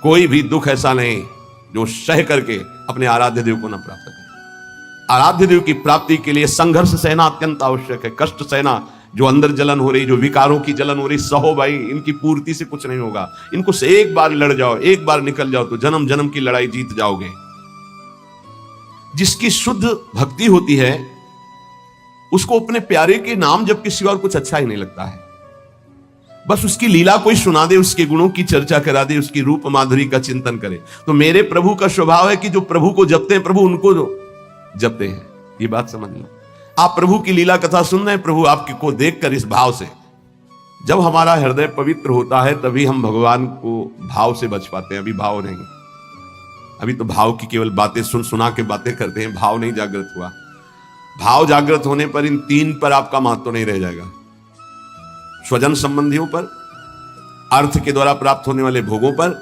कोई भी दुख ऐसा नहीं जो सह करके अपने आराध्य देव को न प्राप्त करे। आराध्य देव की प्राप्ति के लिए संघर्ष सहना अत्यंत आवश्यक है, कष्ट सहना। जो अंदर जलन हो रही, जो विकारों की जलन हो रही, सहो भाई, इनकी पूर्ति से कुछ नहीं होगा। इनको से एक बार लड़ जाओ, एक बार निकल जाओ तो जन्म जन्म की लड़ाई जीत जाओगे। जिसकी शुद्ध भक्ति होती है उसको अपने प्यारे के नाम जब किसी और कुछ अच्छा ही नहीं लगता है। बस उसकी लीला कोई सुना दे, उसके गुणों की चर्चा करा दे, उसकी रूप माधुरी का चिंतन करे। तो मेरे प्रभु का स्वभाव है कि जो प्रभु को जपते हैं, प्रभु उनको जपते हैं। ये बात समझ लो। आप प्रभु की लीला कथा सुन रहे हैं, प्रभु आपकी को देखकर इस भाव से, जब हमारा हृदय पवित्र होता है तभी हम भगवान को भाव से बच पाते हैं। अभी भाव नहीं, अभी तो भाव की केवल बातें सुना के बातें करते हैं, भाव नहीं जागृत हुआ। भाव जागृत होने पर इन तीन पर आपका महत्व नहीं रह जाएगा। स्वजन संबंधियों पर, अर्थ के द्वारा प्राप्त होने वाले भोगों पर,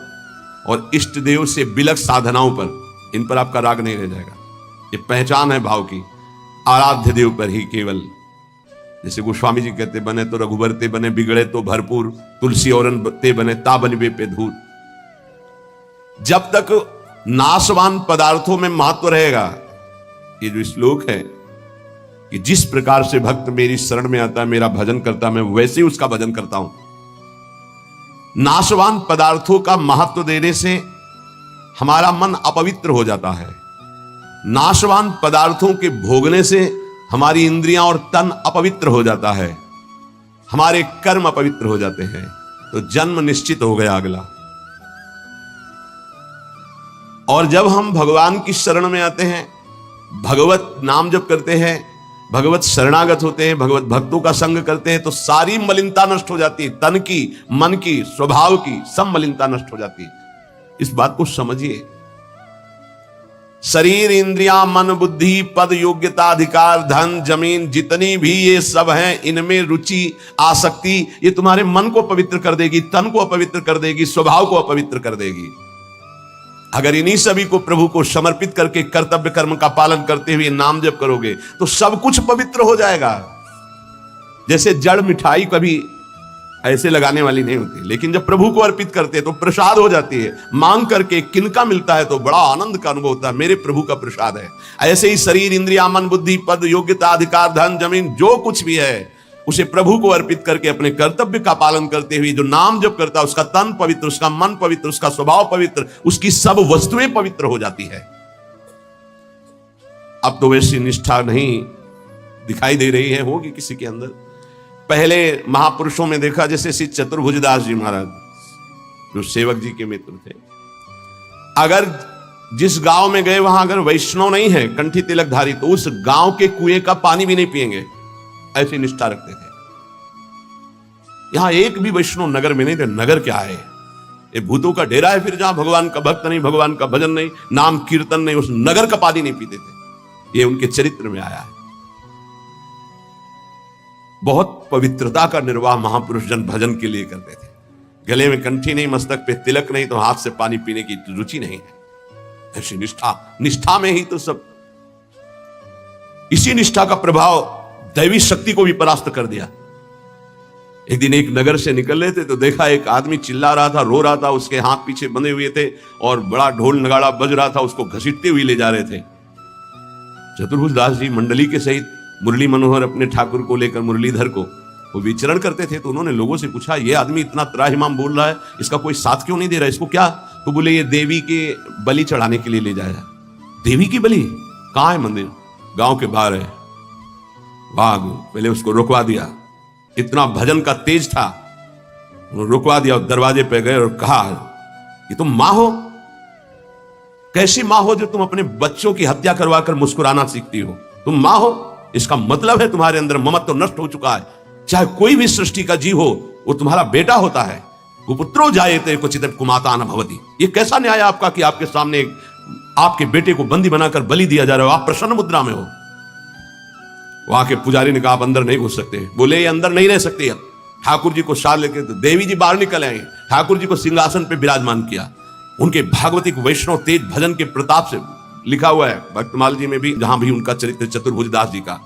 और इष्ट देव से बिलक साधनाओं पर, इन पर आपका राग नहीं रह जाएगा। ये पहचान है भाव की। आराध्य देव पर ही केवल, जैसे गोस्वामी जी कहते, बने तो रघुबर ते बने, बिगड़े तो भरपूर, तुलसी औरन ते बने, ता बनबे पे धूर। जब तक नाशवान पदार्थों में महत्व रहेगा, ये जो श्लोक है कि जिस प्रकार से भक्त मेरी शरण में आता है, मेरा भजन करता है, मैं वैसे ही उसका भजन करता हूं। नाशवान पदार्थों का महत्व देने से हमारा मन अपवित्र हो जाता है। नाशवान पदार्थों के भोगने से हमारी इंद्रियां और तन अपवित्र हो जाता है, हमारे कर्म अपवित्र हो जाते हैं। तो जन्म निश्चित हो गया अगला। और जब हम भगवान की शरण में आते हैं, भगवत नाम जप करते हैं, भगवत शरणागत होते हैं, भगवत भक्तों का संग करते हैं, तो सारी मलिनता नष्ट हो जाती है। तन की, मन की, स्वभाव की, सब मलिनता नष्ट हो जाती है। इस बात को समझिए। शरीर, इंद्रियां, मन, बुद्धि, पद, योग्यता, अधिकार, धन, जमीन, जितनी भी ये सब हैं, इनमें रुचि, आसक्ति, ये तुम्हारे मन को पवित्र कर देगी, तन को अपवित्र कर देगी, स्वभाव को अपवित्र कर देगी। अगर इन्हीं सभी को प्रभु को समर्पित करके कर्तव्य कर्म का पालन करते हुए नाम जप करोगे तो सब कुछ पवित्र हो जाएगा। जैसे जड़ मिठाई कभी ऐसे लगाने वाली नहीं होती, लेकिन जब प्रभु को अर्पित करते हैं तो प्रसाद हो जाती है। मांग करके किनका मिलता है तो बड़ा आनंद का अनुभव होता है, मेरे प्रभु का प्रसाद है। ऐसे ही शरीर, इंद्रिया, मन, बुद्धि, पद, योग्यता, अधिकार, धन, जमीन, जो कुछ भी है उसे प्रभु को अर्पित करके अपने कर्तव्य का पालन करते हुए जो नाम जप करता है, उसका तन पवित्र, उसका मन पवित्र, उसका स्वभाव पवित्र, उसकी सब वस्तुएं पवित्र हो जाती है। अब तो वैसी निष्ठा नहीं दिखाई दे रही है, होगी किसी के अंदर। पहले महापुरुषों में देखा, जैसे श्री चतुर्भुजदास जी महाराज जो सेवक जी के मित्र थे, अगर जिस गांव में गए वहां अगर वैष्णव नहीं है, कंठी तिलकधारी, तो उस गांव के कुएं का पानी भी नहीं पिएंगे, ऐसी निष्ठा रखते थे। यहां एक भी वैष्णव नगर में नहीं थे। नगर क्या है, ये भूतों का डेरा है। फिर जहां भगवान का भक्त नहीं, भगवान का भजन नहीं, नाम कीर्तन नहीं, उस नगर का पानी नहीं पीते थे। ये उनके चरित्र में आया है। बहुत पवित्रता का निर्वाह महापुरुष जन भजन के लिए करते थे। गले में कंठी नहीं, मस्तक पे तिलक नहीं, तो हाथ से पानी पीने की रुचि नहीं है। ऐसी निष्ठा, निष्ठा में ही तो सब। इसी निष्ठा का प्रभाव दैवी शक्ति को भी परास्त कर दिया। एक दिन एक नगर से निकल रहे थे तो देखा एक आदमी चिल्ला रहा था, रो रहा था, उसके हाथ पीछे बंधे हुए थे और बड़ा ढोल नगाड़ा बज रहा था, उसको घसीटते हुए ले जा रहे थे। चतुर्भुज दास जी मंडली के सहित मुरली मनोहर अपने ठाकुर को लेकर मुरलीधर को वो विचरण करते थे। तो उन्होंने लोगों से पूछा, ये आदमी इतना त्राहिमाम बोल रहा है, इसका कोई साथ क्यों नहीं दे रहा, इसको क्या? तो बोले ये देवी के बलि चढ़ाने के लिए ले जाया। देवी की बलि? कहां है मंदिर? गांव के बाहर है। वाह, पहले उसको रुकवा दिया, इतना भजन का तेज था, रुकवा दिया। दरवाजे पे गए और कहा कि तुम मां हो? कैसी मां हो जो तुम अपने बच्चों की हत्या करवा कर मुस्कुराना सीखती हो? तुम मां हो, इसका मतलब है तुम्हारे अंदर ममत्व नष्ट हो चुका है। चाहे कोई भी सृष्टि का जीव हो, वो तुम्हारा बेटा होता है। कुपुत्रो जायते क्वचित् कुमाता न भवति। ये कैसा न्याय आपका कि आपके सामने आपके बेटे को बंदी बनाकर बलि दिया जा रहा है, आप प्रसन्न मुद्रा में हो। वहां के पुजारी ने कहा, आप अंदर नहीं घुस सकते। बोले ये अंदर नहीं रह सकते। ठाकुर जी को साथ लेके तो देवी जी बाहर निकल आए, ठाकुर जी को सिंहासन पे विराजमान किया। उनके भागवतिक वैष्णव तेज भजन के प्रताप से लिखा हुआ है भक्तमाल जी में भी, जहां भी उनका चरित्र चतुर्भुज दास जी का,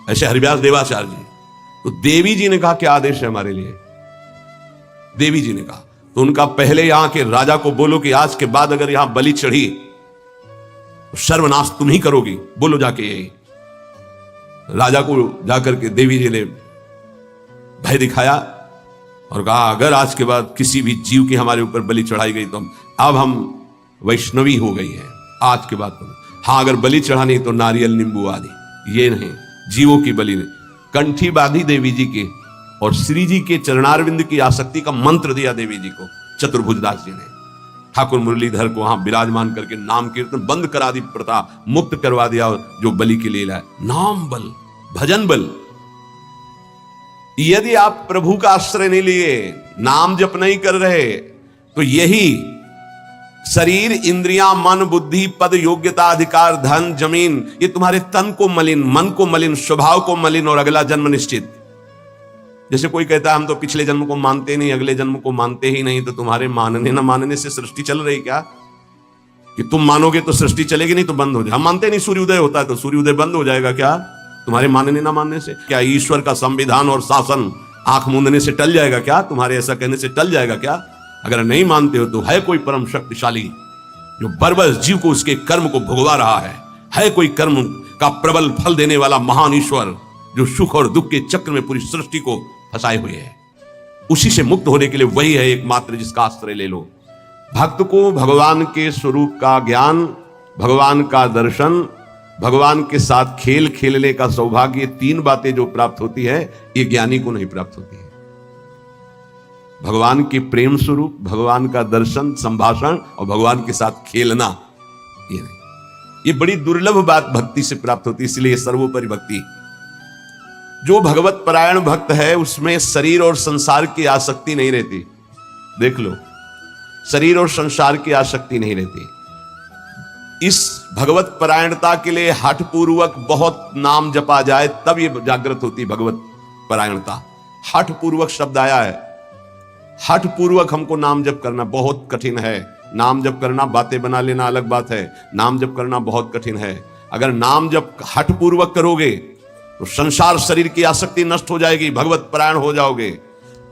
ऐसे हरिव्यास देवाचार्य जी। तो देवी जी ने कहा क्या आदेश है हमारे लिए? देवी जी ने कहा तो उनका, पहले यहां के राजा को बोलो कि आज के बाद अगर यहां बलि चढ़ी तो सर्वनाश तुम ही करोगी, बोलो जाके। यही राजा को जाकर के देवी जी ने भय दिखाया और कहा, अगर आज के बाद किसी भी जीव की हमारे ऊपर बलि चढ़ाई गई तो अब हम वैष्णवी हो गई है आज के बाद। हाँ, अगर बलि चढ़ानी तो नारियल नींबू आदि, ये नहीं, जीवों की बलि नहीं। कंठी बांधी देवी जी के और श्री जी के चरणारविंद की आसक्ति का मंत्र दिया देवी जी को चतुर्भुज दास जी ने। ठाकुर मुरलीधर को वहां विराजमान करके नाम कीर्तन बंद करा दी, प्रथा मुक्त करवा दिया, जो बलि के लिए लाए। नाम बल, भजन बल। यदि आप प्रभु का आश्रय नहीं लिए, नाम जप नहीं कर रहे, तो यही शरीर, इंद्रियां, मन, बुद्धि, पद, योग्यता, अधिकार, धन, जमीन, ये तुम्हारे तन को मलिन, मन को मलिन, स्वभाव को मलिन और अगला जन्म निश्चित। जैसे कोई कहता है हम तो पिछले जन्म को मानते नहीं, अगले जन्म को मानते ही नहीं, तो तुम्हारे मानने न मानने से सृष्टि चल रही क्या? कि तुम मानोगे तो सृष्टि चलेगी, नहीं तो बंद हो जाए। हम मानते नहीं सूर्योदय होता है तो सूर्योदय बंद हो जाएगा क्या? तुम्हारे मानने ना मानने से? क्या ईश्वर का संविधान और शासन आंख मूंदने से टल जाएगा क्या? तुम्हारे ऐसा कहने से टल जाएगा क्या? अगर नहीं मानते हो तो है कोई परम शक्तिशाली जो बरबस जीव को उसके कर्म को भुगवा रहा है कोई कर्म का प्रबल फल देने वाला महान ईश्वर जो सुख और दुख के चक्र में पूरी सृष्टि को फंसाए हुए है। उसी से मुक्त होने के लिए वही है एकमात्र जिसका आश्रय ले लो। भक्त को भगवान के स्वरूप का ज्ञान, भगवान का दर्शन, भगवान के साथ खेल खेलने का सौभाग्य, ये तीन बातें जो प्राप्त होती है, ये ज्ञानी को नहीं प्राप्त होती है। भगवान के प्रेम स्वरूप, भगवान का दर्शन, संभाषण और भगवान के साथ खेलना, ये नहीं, ये बड़ी दुर्लभ बात भक्ति से प्राप्त होती है। इसलिए सर्वोपरि भक्ति। जो भगवत परायण भक्त है उसमें शरीर और संसार की आसक्ति नहीं रहती। देख लो, शरीर और संसार की आसक्ति नहीं रहती। इस भगवत परायणता के लिए हठ पूर्वक बहुत नाम जपा जाए तब ये जागृत होती भगवत परायणता। हठ पूर्वक शब्द आया है। हठ पूर्वक हमको नाम जप करना बहुत कठिन है। नाम जप करना, बातें बना लेना अलग बात है, नाम जप करना बहुत कठिन है। अगर नाम जप हठ पूर्वक करोगे तो संसार शरीर की आसक्ति नष्ट हो जाएगी, भगवत परायण हो जाओगे,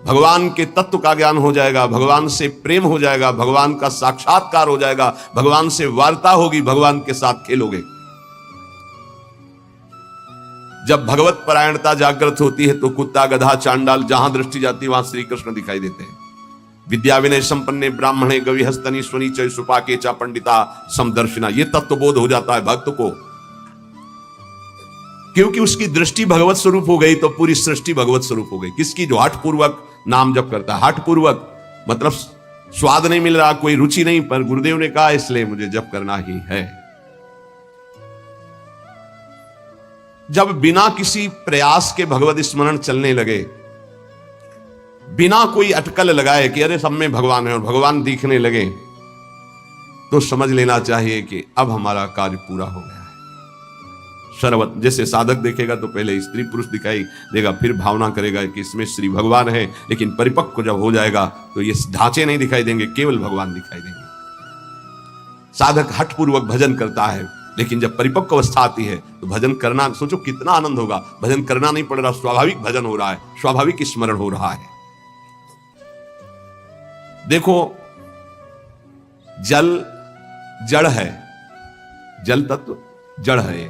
भगवान के तत्व का ज्ञान हो जाएगा, भगवान से प्रेम हो जाएगा, भगवान का साक्षात्कार हो जाएगा, भगवान से वार्ता होगी, भगवान के साथ खेलोगे। जब भगवत परायणता जागृत होती है तो कुत्ता, गधा, चांडाल जहां दृष्टि जाती है वहां श्री कृष्ण दिखाई देते हैं। विद्या विनय संपन्ने ब्राह्मणे गविहस्तनी स्वनी च सुपाके चा पंडिता समदर्शिना, ये तत्व बोध हो जाता है भक्त को, क्योंकि उसकी दृष्टि भगवत स्वरूप हो गई तो पूरी सृष्टि भगवत स्वरूप हो गई। किसकी? जो हठ पूर्वक नाम जप करता है। हठ पूर्वक मतलब स्वाद नहीं मिल रहा, कोई रुचि नहीं, पर गुरुदेव ने कहा इसलिए मुझे जप करना ही है। जब बिना किसी प्रयास के भगवत स्मरण चलने लगे, बिना कोई अटकल लगाए कि अरे सब में भगवान है और भगवान दिखने लगे, तो समझ लेना चाहिए कि अब हमारा कार्य पूरा हो गया है। सर्वत जैसे साधक देखेगा तो पहले स्त्री पुरुष दिखाई देगा, फिर भावना करेगा कि इसमें श्री भगवान है, लेकिन परिपक्व जब हो जाएगा तो ये ढांचे नहीं दिखाई देंगे, केवल भगवान दिखाई देंगे। साधक हठपूर्वक भजन करता है, लेकिन जब परिपक्व अवस्था आती है तो भजन करना, सोचो कितना आनंद होगा। भजन करना नहीं पड़ रहा, स्वाभाविक भजन हो रहा है, स्वाभाविक स्मरण हो रहा है। देखो, जल जड़ है, जल तत्व जड़ है,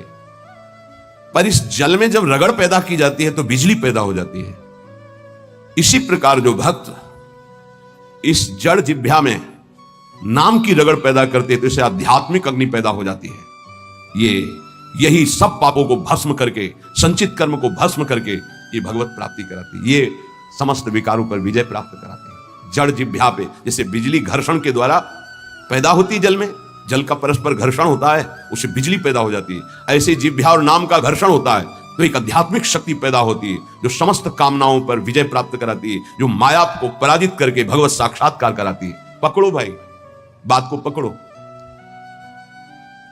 पर इस जल में जब रगड़ पैदा की जाती है तो बिजली पैदा हो जाती है। इसी प्रकार जो भक्त इस जड़ जिह्वा में नाम की रगड़ पैदा करते हैं तो इसे आध्यात्मिक अग्नि पैदा हो जाती है। यही सब पापों को भस्म करके, संचित कर्म को भस्म करके ये भगवत प्राप्ति कराती है, ये समस्त विकारों पर विजय प्राप्त कराते हैं। जड़ जिह्वा पे जैसे बिजली घर्षण के द्वारा पैदा होती है, जल में जल का परस्पर घर्षण होता है, उससे बिजली पैदा हो जाती है। ऐसे जिह्वा और नाम का घर्षण होता है तो एक आध्यात्मिक शक्ति पैदा होती है जो समस्त कामनाओं पर विजय प्राप्त कराती है, जो माया को पराजित करके भगवत साक्षात्कार कराती है। पकड़ो भाई, बात को पकड़ो।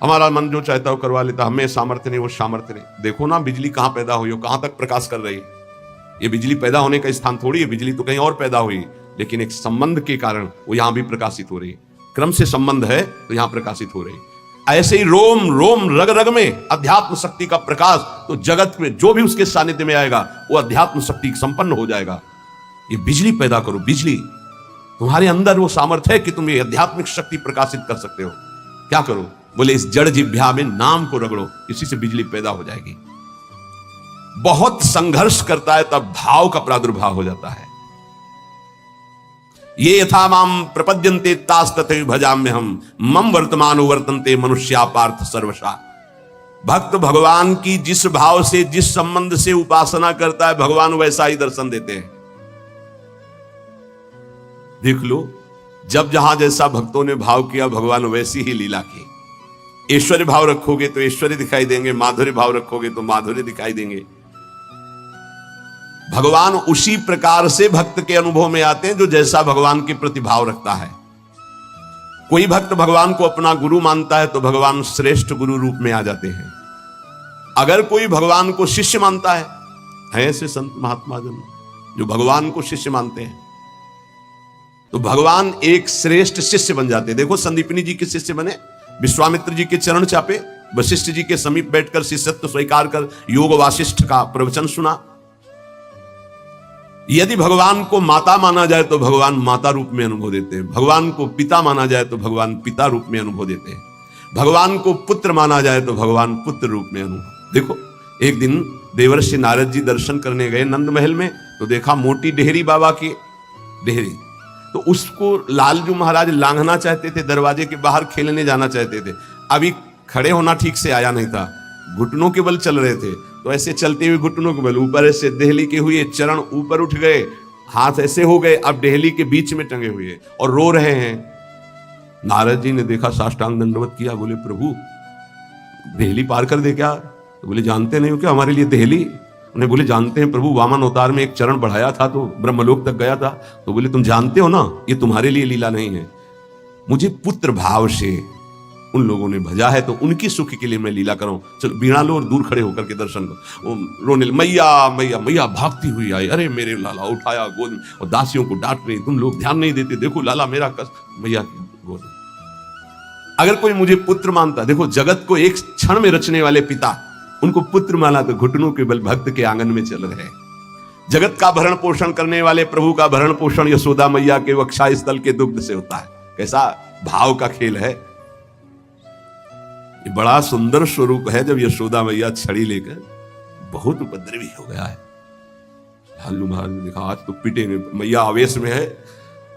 हमारा मन जो चाहता है वो करवा लेता, हमें सामर्थ्य नहीं, वो सामर्थ्य नहीं। देखो ना बिजली कहां पैदा हुई हो, कहां तक प्रकाश कर रही है। ये बिजली पैदा होने का स्थान थोड़ी है, बिजली तो कहीं और पैदा हुई, लेकिन एक संबंध के कारण वो यहां भी प्रकाशित हो रही है। क्रम से संबंध है तो यहां प्रकाशित हो रही है। ऐसे ही रोम रोम रग रग में अध्यात्म शक्ति का प्रकाश, तो जगत में जो भी उसके सानिध्य में आएगा वो अध्यात्म शक्ति संपन्न हो जाएगा। ये बिजली पैदा करो, बिजली तुम्हारे अंदर वो सामर्थ्य है कि तुम ये आध्यात्मिक शक्ति प्रकाशित कर सकते हो। क्या करो? बोले इस जड़ जिह्वा में नाम को रगड़ो, इसी से बिजली पैदा हो जाएगी। बहुत संघर्ष करता है तब भाव का प्रादुर्भाव हो जाता है। ये यथा माम प्रपद्यन्ते तास तथैव भजाम्यहम मम वर्तमानो वर्तन्ते मनुष्या पार्थ सर्वशा। भक्त भगवान की जिस भाव से, जिस संबंध से उपासना करता है, भगवान वैसा ही दर्शन देते हैं। देख लो, जब जहां जैसा भक्तों ने भाव किया, भगवान वैसी ही लीला की। ऐश्वर्य भाव रखोगे तो ऐश्वर्य दिखाई देंगे, माधुर्य भाव रखोगे तो माधुर्य दिखाई देंगे। भगवान उसी प्रकार से भक्त के अनुभव में आते हैं जो जैसा भगवान के प्रति भाव रखता है। कोई भक्त भगवान को अपना गुरु मानता है तो भगवान श्रेष्ठ गुरु रूप में आ जाते हैं। अगर कोई भगवान को शिष्य मानता है ऐसे संत महात्मा जन जो भगवान को शिष्य मानते हैं, तो भगवान एक श्रेष्ठ शिष्य बन जाते हैं। देखो, संदीपनी जी के शिष्य बने, विश्वामित्र जी के चरण चापे, वशिष्ठ जी के समीप बैठकर शिष्यत्व स्वीकार कर योग वासिष्ठ का प्रवचन सुना। यदि भगवान को माता माना जाए तो भगवान माता रूप में अनुभव देते हैं, भगवान को पिता माना जाए तो भगवान पिता रूप में अनुभव देते हैं, भगवान को पुत्र माना जाए तो भगवान पुत्र रूप में अनुभव। देखो, एक दिन देवर्षि नारद जी दर्शन करने गए नंद महल में, तो देखा मोटी डेहरी बाबा की डेहरी, तो उसको लालजू महाराज लांघना चाहते थे, दरवाजे के बाहर खेलने जाना चाहते थे। अभी खड़े होना ठीक से आया नहीं था, घुटनों के बल चल रहे थे, तो ऐसे चलते हुए घुटनों के बल ऊपर ऐसे देहली के हुए, चरण ऊपर उठ गए, हाथ ऐसे हो गए, अब देहली के बीच में टंगे हुए और रो रहे हैं। नारद जी ने देखा, साष्टांग दंडवत किया, बोले प्रभु देहली पार कर दे क्या? तो बोले जानते नहीं हो क्या हमारे लिए देहली? उन्हें बोले जानते हैं प्रभु, वामन अवतार में एक चरण बढ़ाया था तो ब्रह्मलोक तक गया था। तो बोले तुम जानते हो ना, ये तुम्हारे लिए लीला नहीं है, मुझे पुत्र भाव से उन लोगों ने भजा है तो उनकी सुख के लिए मैं लीला करूं। चलो बीणा लो और दूर खड़े होकर के दर्शन करो। रोने मैया मैया मैया भागती हुई आई, अरे मेरे लाला, उठाया गोद में और दासियों को डांट रही, तुम लोग ध्यान नहीं देते, देखो लाला मेरा मैया की गोद में। अगर कोई मुझे पुत्र मानता, देखो जगत को एक क्षण में रचने वाले पिता उनको पुत्र माना तो घुटनों के बल भक्त के आंगन में चल रहे। जगत का भरण पोषण करने वाले प्रभु का भरण पोषण यशोदा मैया के वक्षाय स्थल के दुग्ध से होता है। कैसा भाव का खेल है ये, बड़ा सुंदर स्वरूप है। जब यशोदा मैया छड़ी लेकर, बहुत उपद्रवी हो गया है, लालू महाराज ने देखा आज तो पिटेंगे, मैया आवेश में है,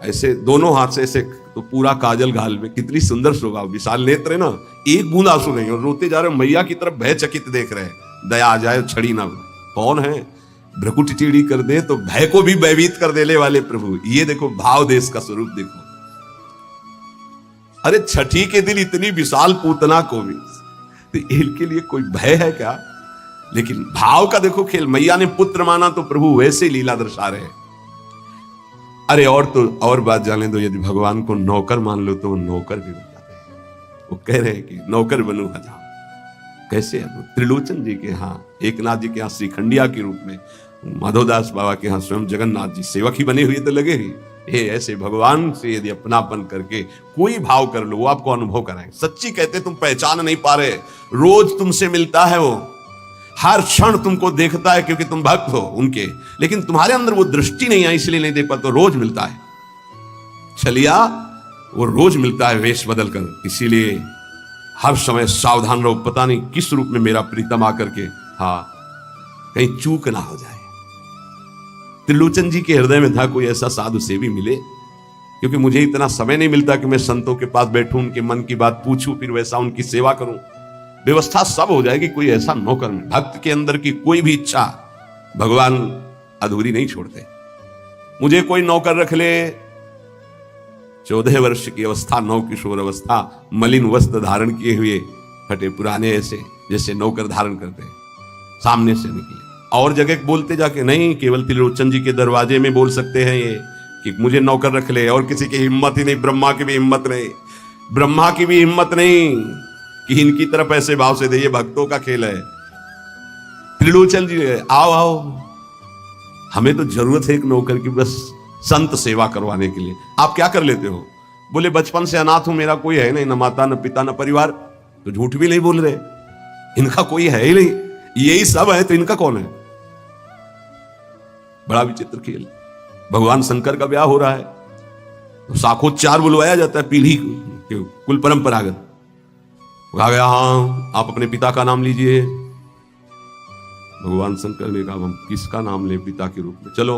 ऐसे दोनों हाथ से ऐसे, तो पूरा काजल गाल में, कितनी सुंदर शोभा, विशाल नेत्र है ना, एक बूंद आंसू नहीं, और रोते जा रहे, मैया की तरफ भयचकित देख रहे हैं, दया आ जाए छड़ी ना। कौन है? भ्रकुट टीढ़ी कर दे तो भय को भी भयभीत कर देने वाले प्रभु। ये देखो भाव देश का स्वरूप देखो। अरे छठी के दिन इतनी विशाल पूतना को भी, तो इनके लिए कोई भय है क्या? लेकिन भाव का देखो खेल। मैया ने पुत्र माना तो प्रभु वैसे लीला दर्शा रहे। अरे और तो और बात जाने दो, यदि भगवान को नौकर मान लो तो वो नौकर भी बन जाते हैं। वो कह रहे हैं कि नौकर बनूं हजार। कैसे? त्रिलोचन जी के यहाँ, एकनाथ जी के यहाँ श्रीखंडिया के रूप में, माधवदास बाबा के यहाँ स्वयं जगन्नाथ जी सेवक ही बने हुए तो लगे ही, ये ऐसे भगवान से यदि अपनापन करके कोई भाव कर लो, वो आपको अनुभव कराएंगे। सच्ची कहते तुम पहचान नहीं पा रहे, रोज तुमसे मिलता है वो, हर क्षण तुमको देखता है क्योंकि तुम भक्त हो उनके, लेकिन तुम्हारे अंदर वो दृष्टि नहीं है इसलिए नहीं देख पाते। रोज मिलता है, चलिया वो रोज मिलता है वेश बदल कर, इसीलिए हर समय सावधान रहो, पता नहीं किस रूप में मेरा प्रीतम आकर के कहीं चूक ना हो जाए। त्रिलोचन जी के हृदय में था कोई ऐसा साधु सेवी मिले, क्योंकि मुझे इतना समय नहीं मिलता कि मैं संतों के पास बैठूं, उनके मन की बात पूछूं, फिर वैसा उनकी सेवा करूं। व्यवस्था सब हो जाएगी, कोई ऐसा नौकर नहीं। भक्त के अंदर की कोई भी इच्छा भगवान अधूरी नहीं छोड़ते। मुझे कोई नौकर रख ले, 14 वर्ष की अवस्था, नौ किशोर अवस्था, मलिन वस्त्र धारण किए हुए, फटे पुराने, ऐसे जैसे नौकर धारण करते हैं, सामने से निकले। और जगह बोलते जाके नहीं, केवल त्रिलोचन जी के दरवाजे में बोल सकते हैं ये कि मुझे नौकर रख ले, और किसी की हिम्मत ही नहीं। ब्रह्मा की भी हिम्मत नहीं, ब्रह्मा की भी हिम्मत नहीं कि इनकी तरफ ऐसे भाव से दे, ये भक्तों का खेल है। त्रिलोचन जी आओ आओ, हमें तो जरूरत है एक नौकर की, बस संत सेवा करवाने के लिए। आप क्या कर लेते हो? बोले बचपन से अनाथ हूं, मेरा कोई है नहीं, न माता न पिता न परिवार। तो झूठ भी नहीं बोल रहे, इनका कोई है ही नहीं, यही सब है तो इनका कौन है? बड़ा विचित्र खेल। भगवान शंकर का ब्याह हो रहा है तो साखोच्चार बुलवाया जाता है, पीढ़ी कुल परंपरागत। कहा गया हाँ आप अपने पिता का नाम लीजिए। भगवान शंकर ने कहा हम किसका नाम ले पिता के रूप में? चलो,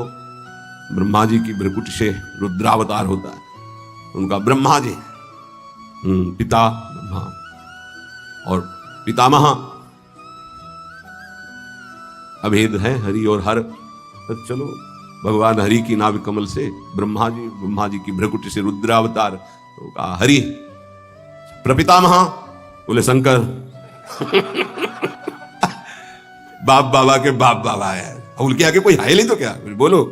ब्रह्मा जी की भ्रकुटी से रुद्रावतार होता है, उनका ब्रह्मा जी पिता ब्रह्मा और पितामह अभेद है हरि और हर। तो चलो भगवान हरि की नाभि कमल से ब्रह्मा जी की भ्रकुटी से रुद्रावतार, तो कहा हरि। प्रपितामह बोले शंकर। बाप बाबा के बाप बाबा है, उनके आगे कोई है नहीं तो क्या? बोलो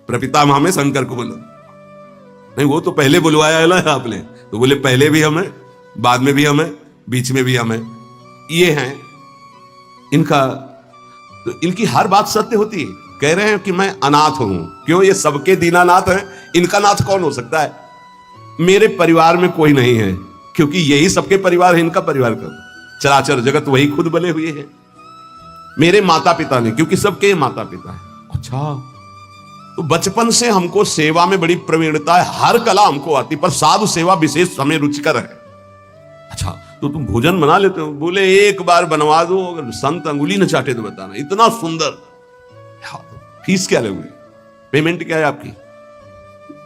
प्रपितामह में शंकर को बोलो। नहीं वो तो पहले बुलवाया है ना आपने, तो बोले पहले भी हमें, बाद में भी हमें, बीच में भी हमें। ये हैं इनका, तो इनकी हर बात सत्य होती है। कह रहे हैं कि मैं अनाथ हूं, क्यों? ये सबके दीनानाथ हैं, इनका नाथ कौन हो सकता है? मेरे परिवार में कोई नहीं है, क्योंकि यही सबके परिवार है, इनका परिवार कौन? चराचर जगत वही खुद बने हुए हैं। मेरे माता पिता नहीं, क्योंकि सबके माता पिता है। अच्छा, तो बचपन से हमको सेवा में बड़ी प्रवीणता है, हर कला हमको आती, पर साधु सेवा विशेष हमें रुचिकर है। अच्छा, तो तुम भोजन बना लेते हो? बोले एक बार बनवा दो, अगर संत अंगुली न चाटे तो बताना, इतना सुंदर। फीस क्या लोगे? पेमेंट क्या है आपकी?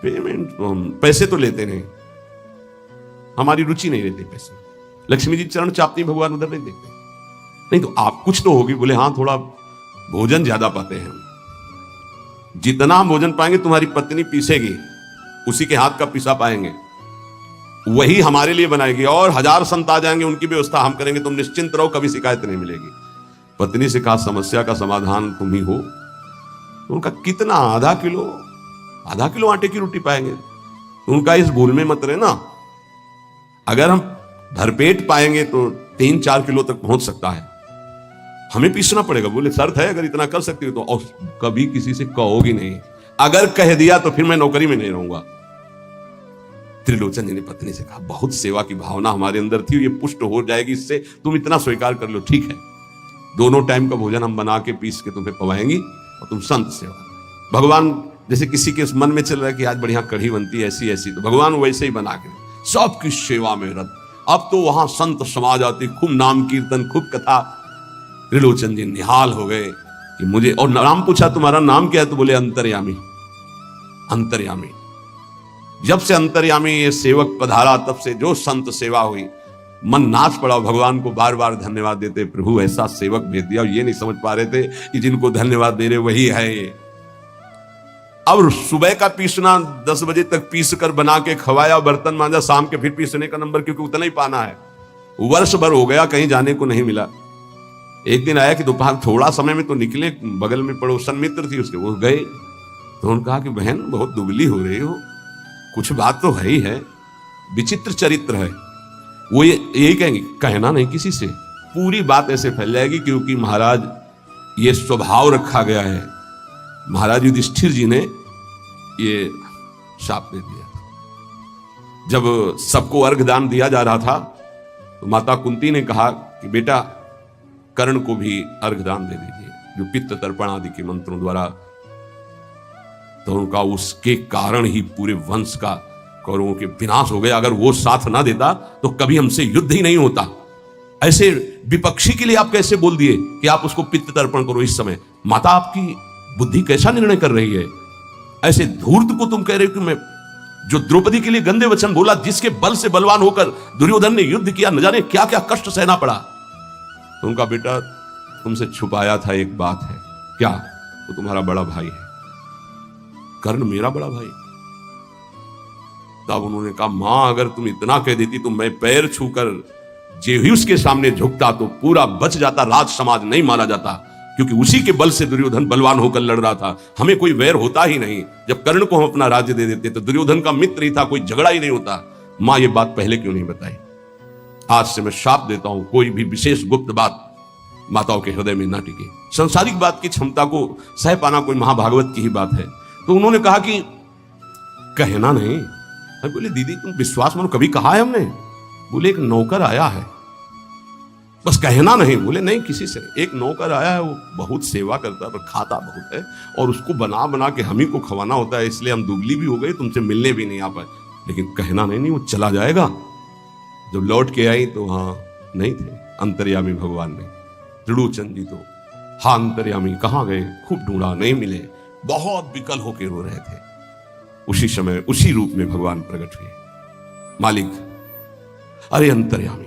पेमेंट तो हम पैसे तो लेते नहीं, हमारी रुचि नहीं रहती पैसे। लक्ष्मी जी चरण चापती, भगवान उधर नहीं देखते। नहीं तो आप कुछ तो होगी। बोले हाँ थोड़ा भोजन ज्यादा पाते हैं, जितना हम भोजन पाएंगे तुम्हारी पत्नी पीसेगी, उसी के हाथ का पिसा पाएंगे, वही हमारे लिए बनाएगी। और 1000 संत आ जाएंगे, उनकी व्यवस्था हम करेंगे, तुम निश्चिंत रहो, कभी शिकायत नहीं मिलेगी। पत्नी से कहा समस्या का समाधान तुम ही हो। तो उनका कितना, आधा किलो आटे की रोटी पाएंगे। तो उनका इस भूल में मत रहना, अगर हम भरपेट पाएंगे तो 3-4 किलो तक पहुंच सकता है, हमें पीसना पड़ेगा। बोले शर्त है, अगर इतना कर सकती हो तो। और कभी किसी से कहोगी नहीं, अगर कह दिया तो फिर मैं नौकरी में नहीं रहूंगा। त्रिलोचन जी ने पत्नी से कहा बहुत सेवा की भावना हमारे अंदर थी, ये पुष्ट हो जाएगी इससे, तुम इतना स्वीकार कर लो। ठीक है, दोनों टाइम का भोजन हम बना के पीस के तुम्हें पवाएंगी और तुम संत सेवा। भगवान जैसे किसी के मन में चल रहा है कि आज बढ़िया कढ़ी बनती है ऐसी ऐसी, तो भगवान वैसे ही बना के सबकी सेवा में रत। अब तो वहां संत समाज आती, खूब नाम कीर्तन, खूब कथा। त्रिलोचन जी निहाल हो गए कि मुझे, और नाम पूछा तुम्हारा नाम क्या है? तो बोले अंतर्यामी। अंतर्यामी, जब से अंतर्यामी ये सेवक पधारा तब से जो संत सेवा हुई, मन नाच पड़ा। भगवान को बार बार धन्यवाद देते, प्रभु ऐसा सेवक भेज दिया। ये नहीं समझ पा रहे थे कि जिनको धन्यवाद दे रहे वही है ये। अब सुबह का पीसना 10 बजे तक पीस कर बना के खवाया, बर्तन मांजा, शाम के फिर पीसने का नंबर, क्योंकि उतना ही पाना है। वर्ष भर हो गया, कहीं जाने को नहीं मिला। एक दिन आया कि दोपहर थोड़ा समय में तो निकले, बगल में पड़ोसन मित्र थी उसके, वो गए तो उन्होंने कहा कि बहन बहुत दुबली हो रही हो, कुछ बात तो है ही है, विचित्र चरित्र है। वो यही कहेंगे, कहना नहीं किसी से, पूरी बात ऐसे फैल जाएगी, क्योंकि महाराज ये स्वभाव रखा गया है। महाराज युधिष्ठिर जी ने ये शाप दे दिया। जब सबको अर्घ दान दिया जा रहा था तो माता कुंती ने कहा कि बेटा कर्ण को भी अर्घ दान दे दीजिए, जो पित्त तर्पण आदि के मंत्रों द्वारा, तो उनका उसके कारण ही पूरे वंश का कौरवों के विनाश हो गया। अगर वो साथ ना देता तो कभी हमसे युद्ध ही नहीं होता। ऐसे विपक्षी के लिए आप कैसे बोल दिए कि आप उसको पित्त तर्पण करो इस समय? माता आपकी बुद्धि कैसा निर्णय कर रही है? ऐसे धूर्त को तुम कह रहे हो कि मैं, जो द्रौपदी के लिए गंदे वचन बोला, जिसके बल से बलवान होकर दुर्योधन ने युद्ध किया, न जाने क्या क्या कष्ट सहना पड़ा। तो उनका बेटा तुमसे छुपाया था एक बात है। क्या? वो तुम्हारा बड़ा भाई है। कर्ण मेरा बड़ा भाई? तब उन्होंने कहा मां अगर तुम इतना कह देती तो मैं पैर छूकर जेह्यूस के सामने झुकता तो पूरा बच जाता, राज समाज नहीं मारा जाता, क्योंकि उसी के बल से दुर्योधन बलवान होकर लड़ रहा था। हमें कोई वैर होता ही नहीं। जब कर्ण को हम अपना राज्य दे देते तो दुर्योधन का मित्र ही था, कोई झगड़ा ही नहीं होता। मां ये बात पहले क्यों नहीं बताई? आज से मैं शाप देता हूं, कोई भी विशेष गुप्त बात माताओं के हृदय में ना टिके। संसारिक बात की क्षमता को सह पाना कोई महाभागवत की ही बात है। तो उन्होंने कहा कि कहना नहीं। मैं बोले दीदी तुम विश्वास मानो, कभी कहा है हमने? बोले एक नौकर आया है, बस कहना नहीं। बोले नहीं, किसी से एक नौकर आया है, वो बहुत सेवा करता है पर खाता बहुत है, और उसको बना बना के हम ही को खवाना होता है, इसलिए हम दुबली भी हो गए, तुमसे मिलने भी नहीं आ पाए। लेकिन कहना नहीं, वो चला जाएगा। जब लौट के आई तो हाँ नहीं थे, अंतर्यामी भगवान ने। त्रिलोचन जी तो हाँ अंतर्यामी कहाँ गए? खूब ढूंढा, नहीं मिले, बहुत विकल होके रो रहे थे। उसी समय उसी रूप में भगवान प्रकट हुए। मालिक, अरे अंतर्यामी,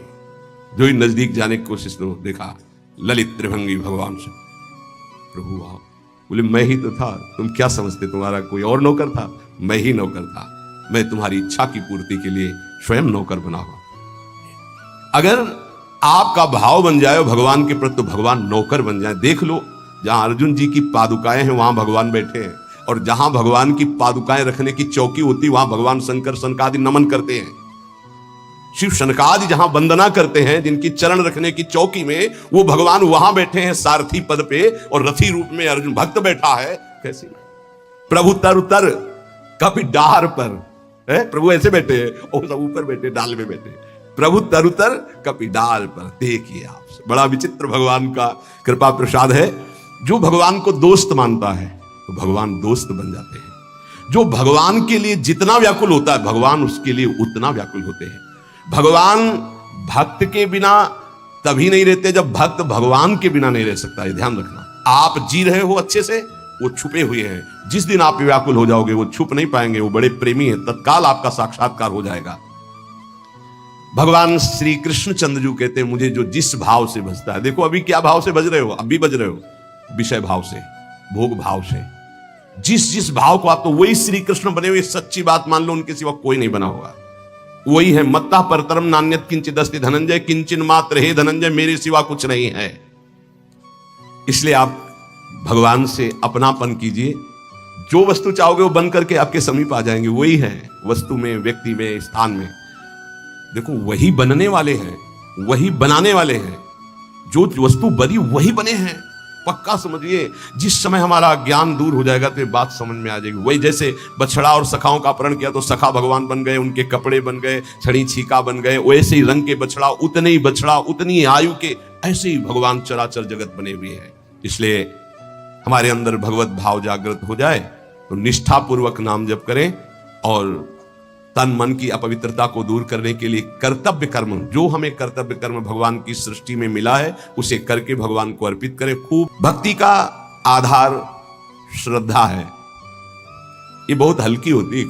जो ही नजदीक जाने की कोशिश तो देखा ललित त्रिभंगी भगवान से। प्रभु आप? बोले मैं ही तो था, तुम क्या समझते तुम्हारा कोई और नौकर था? मैं ही नौकर था। मैं तुम्हारी इच्छा की पूर्ति के लिए स्वयं नौकर बना हुआ। अगर आपका भाव बन जाए भगवान के प्रति तो भगवान नौकर बन जाए। देख लो, जहां अर्जुन जी की पादुकाएं हैं वहां भगवान बैठे हैं, और जहां भगवान की पादुकाएं रखने की चौकी होती वहां भगवान शंकर सनकादि नमन करते हैं। शिव शनकादि जहां वंदना करते हैं, जिनकी चरण रखने की चौकी में, वो भगवान वहां बैठे हैं सारथी पद पे, और रथी रूप में अर्जुन भक्त बैठा है। कैसे? प्रभु तर उतर कभी डार पर है, प्रभु ऐसे बैठे हैं, और सब ऊपर बैठे डाल में बैठे। प्रभु तरुतर कपि डाल पर। देखिए आप, बड़ा विचित्र भगवान का कृपा प्रसाद है। जो भगवान को दोस्त मानता है तो भगवान दोस्त बन जाते हैं। जो भगवान के लिए जितना व्याकुल होता है भगवान उसके लिए उतना व्याकुल होते हैं। भगवान भक्त के बिना तभी नहीं रहते जब भक्त भगवान के बिना नहीं रह सकता। ये ध्यान रखना। आप जी रहे हो अच्छे से, वो छुपे हुए हैं। जिस दिन आप व्याकुल हो जाओगे वो छुप नहीं पाएंगे, वो बड़े प्रेमी हैं, तत्काल आपका साक्षात्कार हो जाएगा। भगवान श्री कृष्ण चंद्र जी कहते हैं मुझे जो जिस भाव से भजता है। देखो अभी क्या भाव से भज रहे हो? अभी भज रहे हो विषय भाव से, भोग भाव से। जिस भाव को आप, तो वही श्री कृष्ण बने हुए। सच्ची बात मान लो, उनके सिवा कोई नहीं बना होगा। वही है, मत्ता परतरम नान्यत किंचित अस्ति धनंजय, किंचन मात्र हे धनंजय, मेरे सिवा कुछ नहीं है। इसलिए आप भगवान से अपनापन कीजिए। जो वस्तु चाहोगे वो बन करके आपके समीप आ जाएंगे। वही है, वस्तु में, व्यक्ति में, स्थान में। देखो वही बनने वाले हैं, वही बनाने वाले हैं। जो वस्तु बनी वही बने हैं, पक्का समझिए। जिस समय हमारा ज्ञान दूर हो जाएगा तो ये बात समझ में आ जाएगी। वही जैसे बछड़ा और सखाओं का अपहरण किया तो सखा भगवान बन गए, उनके कपड़े बन गए, छड़ी छीका बन गए। वैसे ही रंग के बछड़ा, उतने ही बछड़ा, उतनी ही आयु के, ऐसे ही भगवान चराचर जगत बने हुए हैं। इसलिए हमारे अंदर भगवत भाव जागृत हो जाए तो निष्ठापूर्वक नाम जप करें, और तन मन की अपवित्रता को दूर करने के लिए कर्तव्य कर्म, जो हमें कर्तव्य कर्म भगवान की सृष्टि में मिला है उसे करके भगवान को अर्पित करें। खूब भक्ति का आधार श्रद्धा है। ये बहुत हल्की होती है।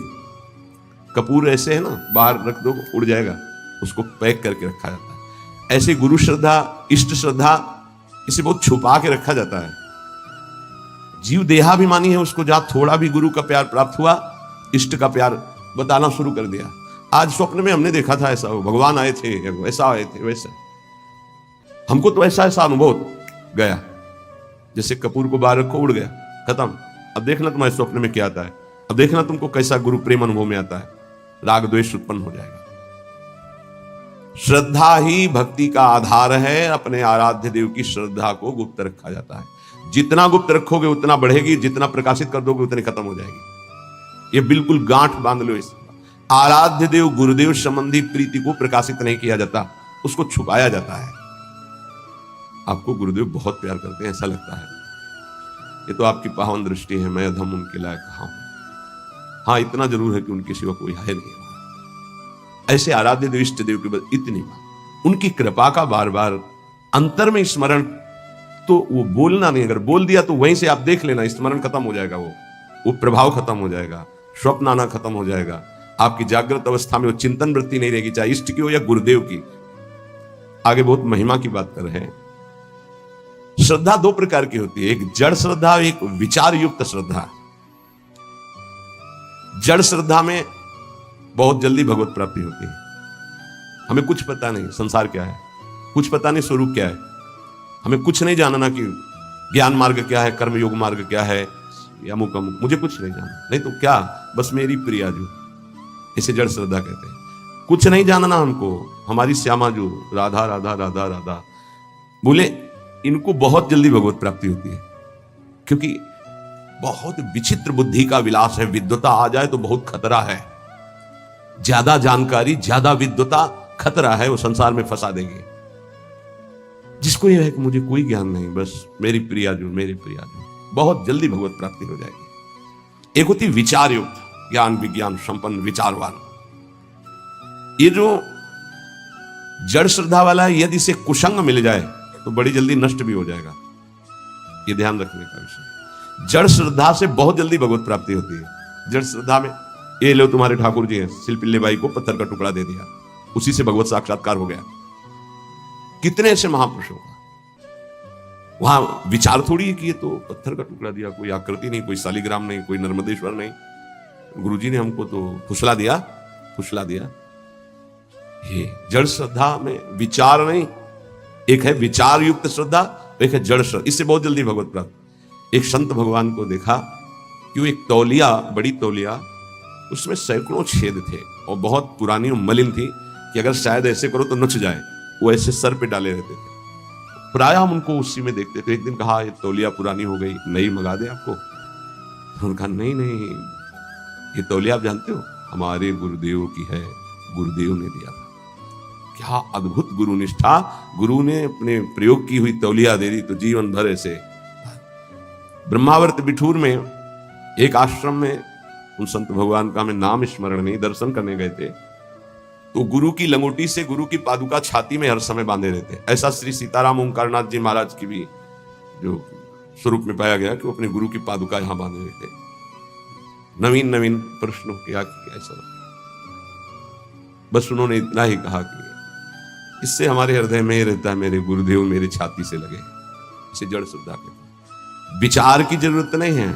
कपूर ऐसे है ना, बाहर रख दो उड़ जाएगा, उसको पैक करके रखा जाता है। ऐसे गुरु श्रद्धा, इष्ट श्रद्धा, इसे बहुत छुपा के रखा जाता है। जीव देहाभिमानी है, उसको जहां थोड़ा भी गुरु का प्यार प्राप्त हुआ, इष्ट का प्यार बताना शुरू कर दिया। आज स्वप्न में हमने देखा था ऐसा, भगवान आए थे, ऐसा आए थे, वैसा। हमको तो ऐसा अनुभव गया, जैसे कपूर को बाहर रखो उड़ गया, खत्म। अब देखना तुम्हारे स्वप्न में क्या आता है। अब देखना तुमको कैसा गुरु प्रेम अनुभव में आता है। राग द्वेष उत्पन्न हो जाएगा। श्रद्धा ही भक्ति का आधार है। अपने आराध्य देव की श्रद्धा को गुप्त रखा जाता है। जितना गुप्त रखोगे उतना बढ़ेगी, जितना प्रकाशित कर दोगे उतनी खत्म हो जाएगी। ये बिल्कुल गांठ बांध लो। इस आराध्य देव गुरुदेव संबंधी प्रीति को प्रकाशित नहीं किया जाता, उसको छुपाया जाता है। आपको गुरुदेव बहुत प्यार करते हैं ऐसा लगता है, ये तो आपकी पावन दृष्टि है, मैं अधम उनके लायक कहां हूं। हाँ, इतना जरूर है कि उनके सिवा कोई है नहीं। ऐसे आराध्य देव इष्ट देव के बाद इतनी उनकी कृपा का बार बार अंतर में स्मरण, तो वो बोलना नहीं, अगर बोल दिया तो वहीं से आप देख लेना, स्मरण खत्म हो जाएगा, वो प्रभाव खत्म हो जाएगा, स्वप्न आना खत्म हो जाएगा। आपकी जागृत अवस्था में वो चिंतन वृत्ति नहीं रहेगी, चाहे इष्ट की हो या गुरुदेव की। आगे बहुत महिमा की बात कर रहे हैं। श्रद्धा दो प्रकार की होती है, एक जड़ श्रद्धा, एक विचार युक्त श्रद्धा। जड़ श्रद्धा में बहुत जल्दी भगवत प्राप्ति होती है। हमें कुछ पता नहीं संसार क्या है, कुछ पता नहीं स्वरूप क्या है, हमें कुछ नहीं जानना कि ज्ञान मार्ग क्या है, कर्म योग मार्ग क्या है, या अमुक अमुक, मुझे कुछ नहीं जानना। नहीं तो क्या, बस मेरी प्रिया जो, इसे जड़ श्रद्धा कहते हैं। कुछ नहीं जानना हमको, हमारी श्यामा जो, राधा राधा राधा राधा बोले, इनको बहुत जल्दी भगवत प्राप्ति होती है, क्योंकि बहुत विचित्र बुद्धि का विलास है। विद्वता आ जाए तो बहुत खतरा है, ज्यादा जानकारी, ज्यादा विद्वता खतरा है, वो संसार में फंसा देंगे। जिसको यह है कि मुझे कोई ज्ञान नहीं, बस मेरी प्रिया जो, मेरी प्रिया जो, बहुत जल्दी भगवत प्राप्ति हो जाएगी। एक होती विचार युक्त, ज्ञान विज्ञान संपन्न विचारवान। ये जो जड़ श्रद्धा वाला है, यदि इसे कुसंग मिल जाए तो बड़ी जल्दी नष्ट भी हो जाएगा। ये ध्यान रखने का विषय। जड़ श्रद्धा से बहुत जल्दी भगवत प्राप्ति होती है। जड़ श्रद्धा में ये लो तुम्हारे ठाकुर जी हैं, सिलपिल्ले बाई को पत्थर का टुकड़ा दे दिया, उसी से भगवत साक्षात्कार हो गया। कितने ऐसे महापुरुषों का वहां विचार थोड़ी है कि ये तो पत्थर का टुकड़ा दिया, कोई आकृति नहीं, कोई शालिग्राम नहीं, कोई नर्मदेश्वर नहीं, गुरुजी ने हमको तो फुसला दिया। ये जड़ श्रद्धा में विचार नहीं, एक है विचार युक्त श्रद्धा, एक है जड़ श्रद्धा। इससे बहुत जल्दी भगवत प्राप्त। एक संत भगवान को देखा कि वो एक तौलिया, बड़ी तौलिया, उसमें सैकड़ों छेद थे और बहुत पुरानी और मलिन थी कि अगर शायद ऐसे करो तो नच जाए, वो ऐसे सर पे डाले रहते थे। प्राय हम उनको उसी में देखते थे। एक दिन कहा, ये तौलिया पुरानी हो गई, नई मंगा दे आपको। उन्होंने कहा नहीं, ये तौलिया आप जानते हो, हमारे गुरुदेव की है, गुरुदेव ने दिया था। क्या अद्भुत गुरु निष्ठा, गुरु ने अपने प्रयोग की हुई तौलिया दे दी तो जीवन भर ऐसे। ब्रह्मावर्त बिठूर में एक आश्रम में उन संत भगवान का हमें नाम स्मरण नहीं, दर्शन करने गए थे, तो गुरु की लंगोटी से गुरु की पादुका छाती में हर समय बांधे रहते। ऐसा श्री सीताराम ओंकारनाथ जी महाराज की भी जो स्वरूप में पाया गया कि वो अपने गुरु की पादुका यहां बांधे रहते। नवीन प्रश्न किया कि ऐसा, बस उन्होंने इतना ही कहा कि इससे हमारे हृदय में ही रहता है, मेरे गुरुदेव मेरे छाती से लगे। इसे जड़ श्रद्धा कहते हैं। विचार की जरूरत नहीं है।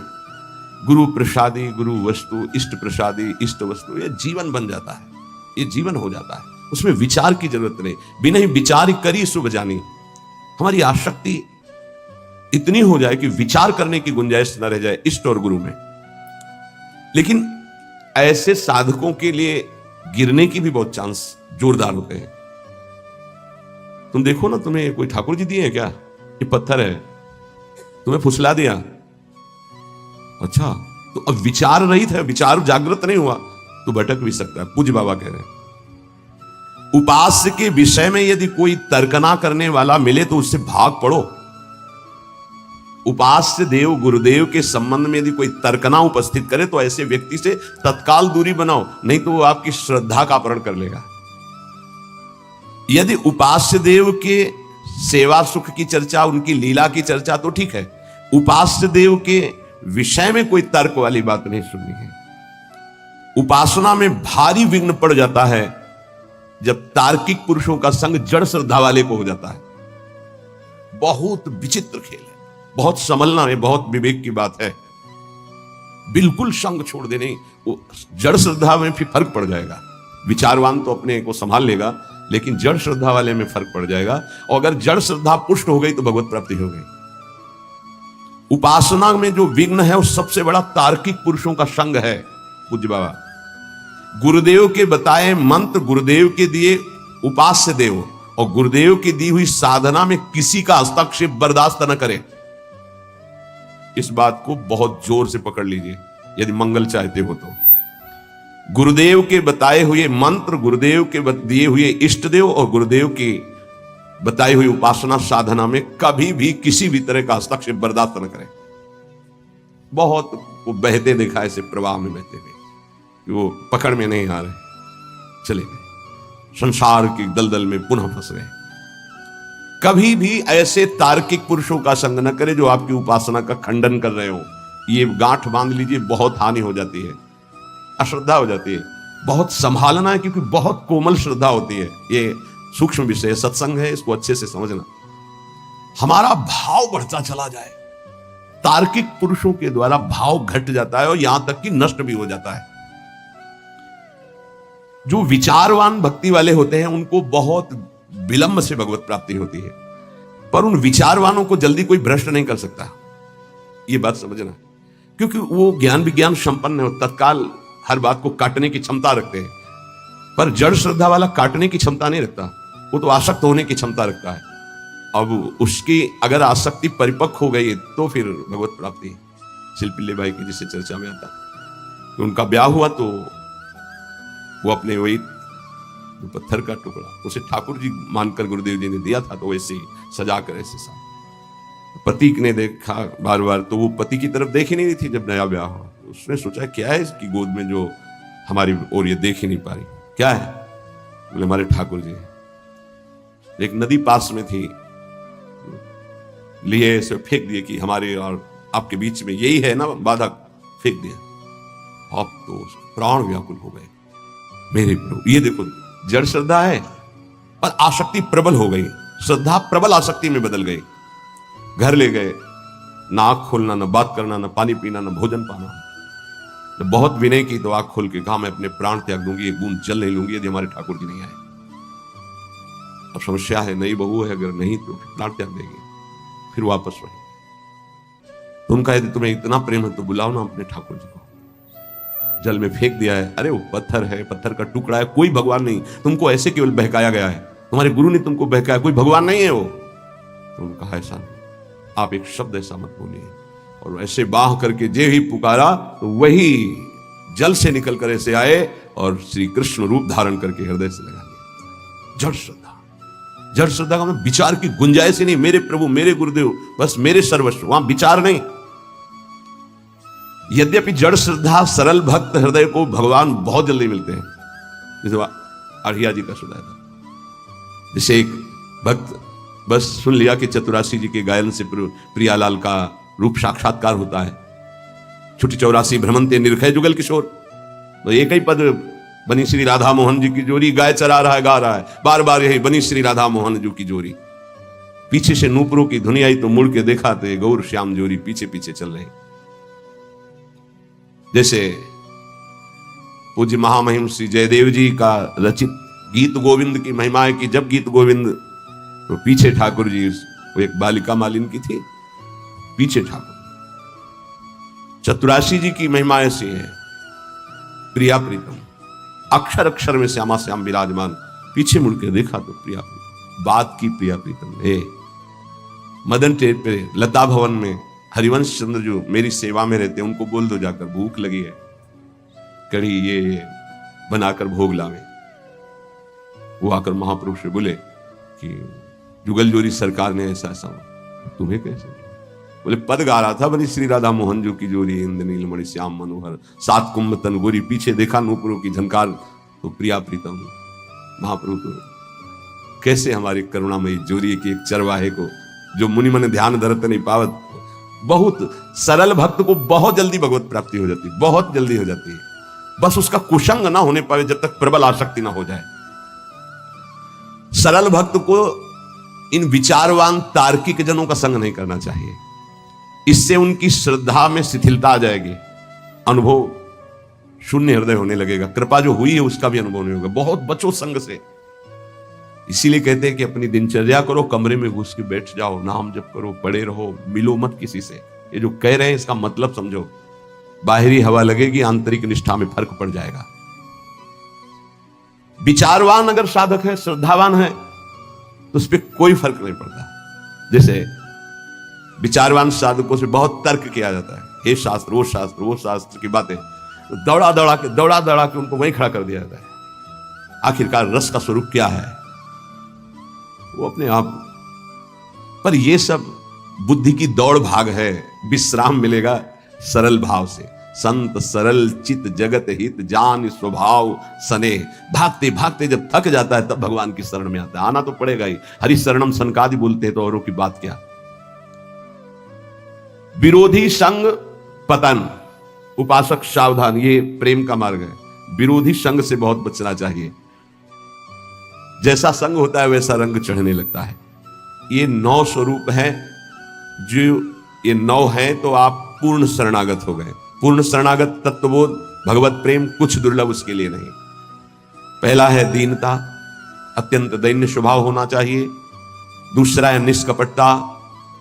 गुरु प्रसादी, गुरु वस्तु, इष्ट प्रसादी, इष्ट वस्तु, ये जीवन बन जाता है, ये जीवन हो जाता है, उसमें विचार की जरूरत नहीं। बिना ही विचार करी शुभ जानी। हमारी आसक्ति इतनी हो जाए कि विचार करने की गुंजाइश न रह जाए इष्ट और गुरु में। लेकिन ऐसे साधकों के लिए गिरने की भी बहुत चांस जोरदार होते हैं। तुम देखो ना, तुम्हें कोई ठाकुर जी दिए हैं क्या? ये पत्थर है, तुम्हें फुसला दिया, अच्छा तो अब विचार रहित है, विचार जागृत नहीं हुआ तो भटक भी सकता है। पूज्य बाबा कह रहे हैं, उपास्य के विषय में यदि कोई तर्कना करने वाला मिले तो उससे भाग पड़ो। उपास्य देव गुरुदेव के संबंध में यदि कोई तर्कना उपस्थित करे तो ऐसे व्यक्ति से तत्काल दूरी बनाओ, नहीं तो वो आपकी श्रद्धा का अपहरण कर लेगा। यदि उपास्य देव के सेवा सुख की चर्चा, उनकी लीला की चर्चा तो ठीक है, उपास्य देव के विषय में कोई तर्क वाली बात नहीं सुननी है। उपासना में भारी विघ्न पड़ जाता है जब तार्किक पुरुषों का संग जड़ श्रद्धा वाले को हो जाता है। बहुत विचित्र खेल है, बहुत संभलना है, बहुत विवेक की बात है। बिल्कुल संग छोड़ देने, वो जड़ श्रद्धा में फिर फर्क पड़ जाएगा। विचारवान तो अपने को संभाल लेगा, लेकिन जड़ श्रद्धा वाले में फर्क पड़ जाएगा। और अगर जड़ श्रद्धा पुष्ट हो गई तो भगवत प्राप्ति हो गई। उपासना में जो विघ्न है वो सबसे बड़ा तार्किक पुरुषों का संग है। पूज्य बाबा गुरुदेव के बताए मंत्र, गुरुदेव के दिए उपास्य देव और गुरुदेव की दी हुई साधना में किसी का हस्तक्षेप बर्दाश्त न करे। इस बात को बहुत जोर से पकड़ लीजिए यदि मंगल चाहते हो तो। गुरुदेव के बताए हुए मंत्र, गुरुदेव के दिए हुए इष्ट देव और गुरुदेव के बताई हुई उपासना साधना में कभी भी किसी भी तरह का हस्तक्षेप बर्दाश्त न करें। बहुत वो बहते देखा ऐसे प्रवाह में बहते हुए, वो पकड़ में नहीं आ रहे, चले गए संसार की दलदल में पुनः फंस गए। कभी भी ऐसे तार्किक पुरुषों का संग न करें जो आपकी उपासना का खंडन कर रहे हो। ये गांठ बांध लीजिए, बहुत हानि हो जाती है, अश्रद्धा हो जाती है। बहुत संभालना है क्योंकि बहुत कोमल श्रद्धा होती है। ये सूक्ष्म विषय सत्संग है, इसको अच्छे से समझना। हमारा भाव बढ़ता चला जाए, तार्किक पुरुषों के द्वारा भाव घट जाता है और यहां तक कि नष्ट भी हो जाता है। जो विचारवान भक्ति वाले होते हैं उनको बहुत विलंब से भगवत प्राप्ति होती है, पर उन विचारवानों को जल्दी कोई भ्रष्ट नहीं कर सकता। यह बात समझना, क्योंकि वो ज्ञान विज्ञान संपन्न है, तत्काल हर बात को काटने की क्षमता रखते हैं। पर जड़ श्रद्धा वाला काटने की क्षमता नहीं रखता, वो तो आसक्त होने की क्षमता रखता है। अब उसकी अगर आसक्ति परिपक्व हो गई तो फिर भगवत प्राप्ति। शिल्पिल्ले भाई की जिससे चर्चा में आता, तो उनका ब्याह हुआ तो वो अपने वही पत्थर का टुकड़ा उसे ठाकुर जी मानकर गुरुदेव जी ने दिया था, तो वैसे ही सजा कर ऐसे सा पति ने देखा बार बार, तो वो पति की तरफ देख ही नहीं रही थी जब नया ब्याह हुआ। तो उसने सोचा क्या है इसकी गोद में जो हमारी और ये देख ही नहीं पा रही, क्या है? बोले हमारे ठाकुर जी। एक नदी पास में थी, लिए ऐसे फेंक दिए कि हमारे और आपके बीच में यही है ना बाधक, फेंक दिया। अब तो प्राण व्याकुल हो गए, मेरे प्रभु। ये देखो जड़ श्रद्धा है और आसक्ति प्रबल हो गई, श्रद्धा प्रबल आसक्ति में बदल गई। घर ले गए, ना आंख खोलना, ना बात करना, ना पानी पीना, ना भोजन पाना। तो बहुत विनय की तो आंख खोल के कहा मैं अपने प्राण त्याग दूंगी, एक बूंद जल नहीं लूंगी यदि हमारे ठाकुर जी नहीं आए। अब समस्या है, नई बहू है, अगर नहीं तो प्राण त्याग देगी, फिर वापस वही। तो उनका यदि तुम्हें इतना प्रेम है तो बुलाओ ना अपने ठाकुर जी को। जल में फेंक दिया है, अरे वो पत्थर है, पत्थर का टुकड़ा है, कोई भगवान नहीं, तुमको ऐसे केवल बहकाया गया है, तुम्हारे गुरु ने तुमको बहकाया, कोई भगवान नहीं है वो। तो उन्होंने कहा ऐसा नहीं, आप एक शब्द ऐसा मत बोलिए। और ऐसे बाह करके जे ही पुकारा तो वही जल से निकल कर ऐसे आए और श्री कृष्ण रूप धारण करके हृदय से लगा लिया। जड़ श्रद्धा, जड़ श्रद्धा का मतलब विचार की गुंजाइश ही नहीं, मेरे प्रभु मेरे गुरुदेव बस मेरे सर्वस्व, वहां विचार नहीं। यद्यपि जड़ श्रद्धा सरल भक्त हृदय को भगवान बहुत जल्दी मिलते हैं, जैसे अढ़िया जी का सुनाया था। जैसे एक भक्त बस सुन लिया कि चतुरासी जी के गायन से प्रियालाल का रूप साक्षात्कार होता है, छुट्टी 84 भ्रमंते निरखय जुगल किशोर, तो एक ही पद बनी श्री राधा मोहन जी की जोरी, गाय चरा रहा है गा रहा है, बार बार यही बनी श्री राधा मोहन जी की जोरी। पीछे से नूपुरों की धुनी आई तो मुड़ के देखा तो गौर श्याम जोरी पीछे पीछे चल रहे। जैसे पूज्य महामहिम श्री जयदेव जी का रचित गीत गोविंद की महिमा है कि जब गीत गोविंद तो पीछे ठाकुर जी, वो एक बालिका मालिन की थी, पीछे ठाकुर। चतुरासी जी की महिमा ऐसी है, प्रिया प्रीतम, अक्षर अक्षर में श्यामा श्याम विराजमान, पीछे मुड़ के देखा तो प्रिया प्रीतम, बात की प्रिया प्रीतम है। मदन टेप पे लता भवन में हरिवंश चंद्र जो मेरी सेवा में रहते हैं उनको बोल दो जाकर भूख लगी है, कढ़ी ये बनाकर भोग लावे। वो आकर महापुरुष से बोले कि जुगल जोरी सरकार ने ऐसा ऐसा, तुम्हें कैसे? बोले पद गा रहा था बनी श्री राधा मोहन जो की जोरी, इंद्र नीलमणि श्याम मनोहर, सात कुंभ तन गोरी, पीछे देखा नूपुरों की झनकार तो प्रिया प्रीतम। महाप्रभु को कैसे हमारी करुणामयी जोरी की एक चरवाहे को जो मुनि मन ध्यान धरत नहीं पावत, बहुत सरल भक्त को बहुत जल्दी भगवत प्राप्ति हो जाती है, बहुत जल्दी हो जाती है। बस उसका कुसंग ना होने पाए जब तक प्रबल आसक्ति ना हो जाए। सरल भक्त को इन विचारवान तार्किक जनों का संग नहीं करना चाहिए, इससे उनकी श्रद्धा में शिथिलता आ जाएगी, अनुभव शून्य हृदय होने लगेगा, कृपा जो हुई है उसका भी अनुभव नहीं होगा। बहुत बचो संग से। इसीलिए कहते हैं कि अपनी दिनचर्या करो, कमरे में घुस के बैठ जाओ, नाम जप करो, पड़े रहो, मिलो मत किसी से। ये जो कह रहे हैं इसका मतलब समझो, बाहरी हवा लगेगी, आंतरिक निष्ठा में फर्क पड़ जाएगा। विचारवान अगर साधक है, श्रद्धावान है, तो उस पर कोई फर्क नहीं पड़ता। जैसे विचारवान साधकों से बहुत तर्क किया जाता है, हे शास्त्र वो शास्त्र वो शास्त्र की बातें, दौड़ा दौड़ा के उनको वहीं खड़ा कर दिया जाता है। आखिरकार रस का स्वरूप क्या है? वो अपने आप। पर ये सब बुद्धि की दौड़ भाग है। विश्राम मिलेगा सरल भाव से। संत सरल चित जगत हित जान स्वभाव सने। भागते भागते जब थक जाता है तब भगवान की शरण में आता है। आना तो पड़ेगा ही। हरि शरणम सनकादि बोलते हैं तो औरों की बात क्या। विरोधी संग पतन। उपासक सावधान, ये प्रेम का मार्ग है। विरोधी संग से बहुत बचना चाहिए। जैसा संग होता है वैसा रंग चढ़ने लगता है। ये 9 स्वरूप है। जो ये 9 है तो आप पूर्ण शरणागत हो गए। पूर्ण शरणागत तत्वबोध भगवत प्रेम कुछ दुर्लभ उसके लिए नहीं। पहला है दीनता, अत्यंत दैन्य स्वभाव होना चाहिए। दूसरा है निष्कपटता,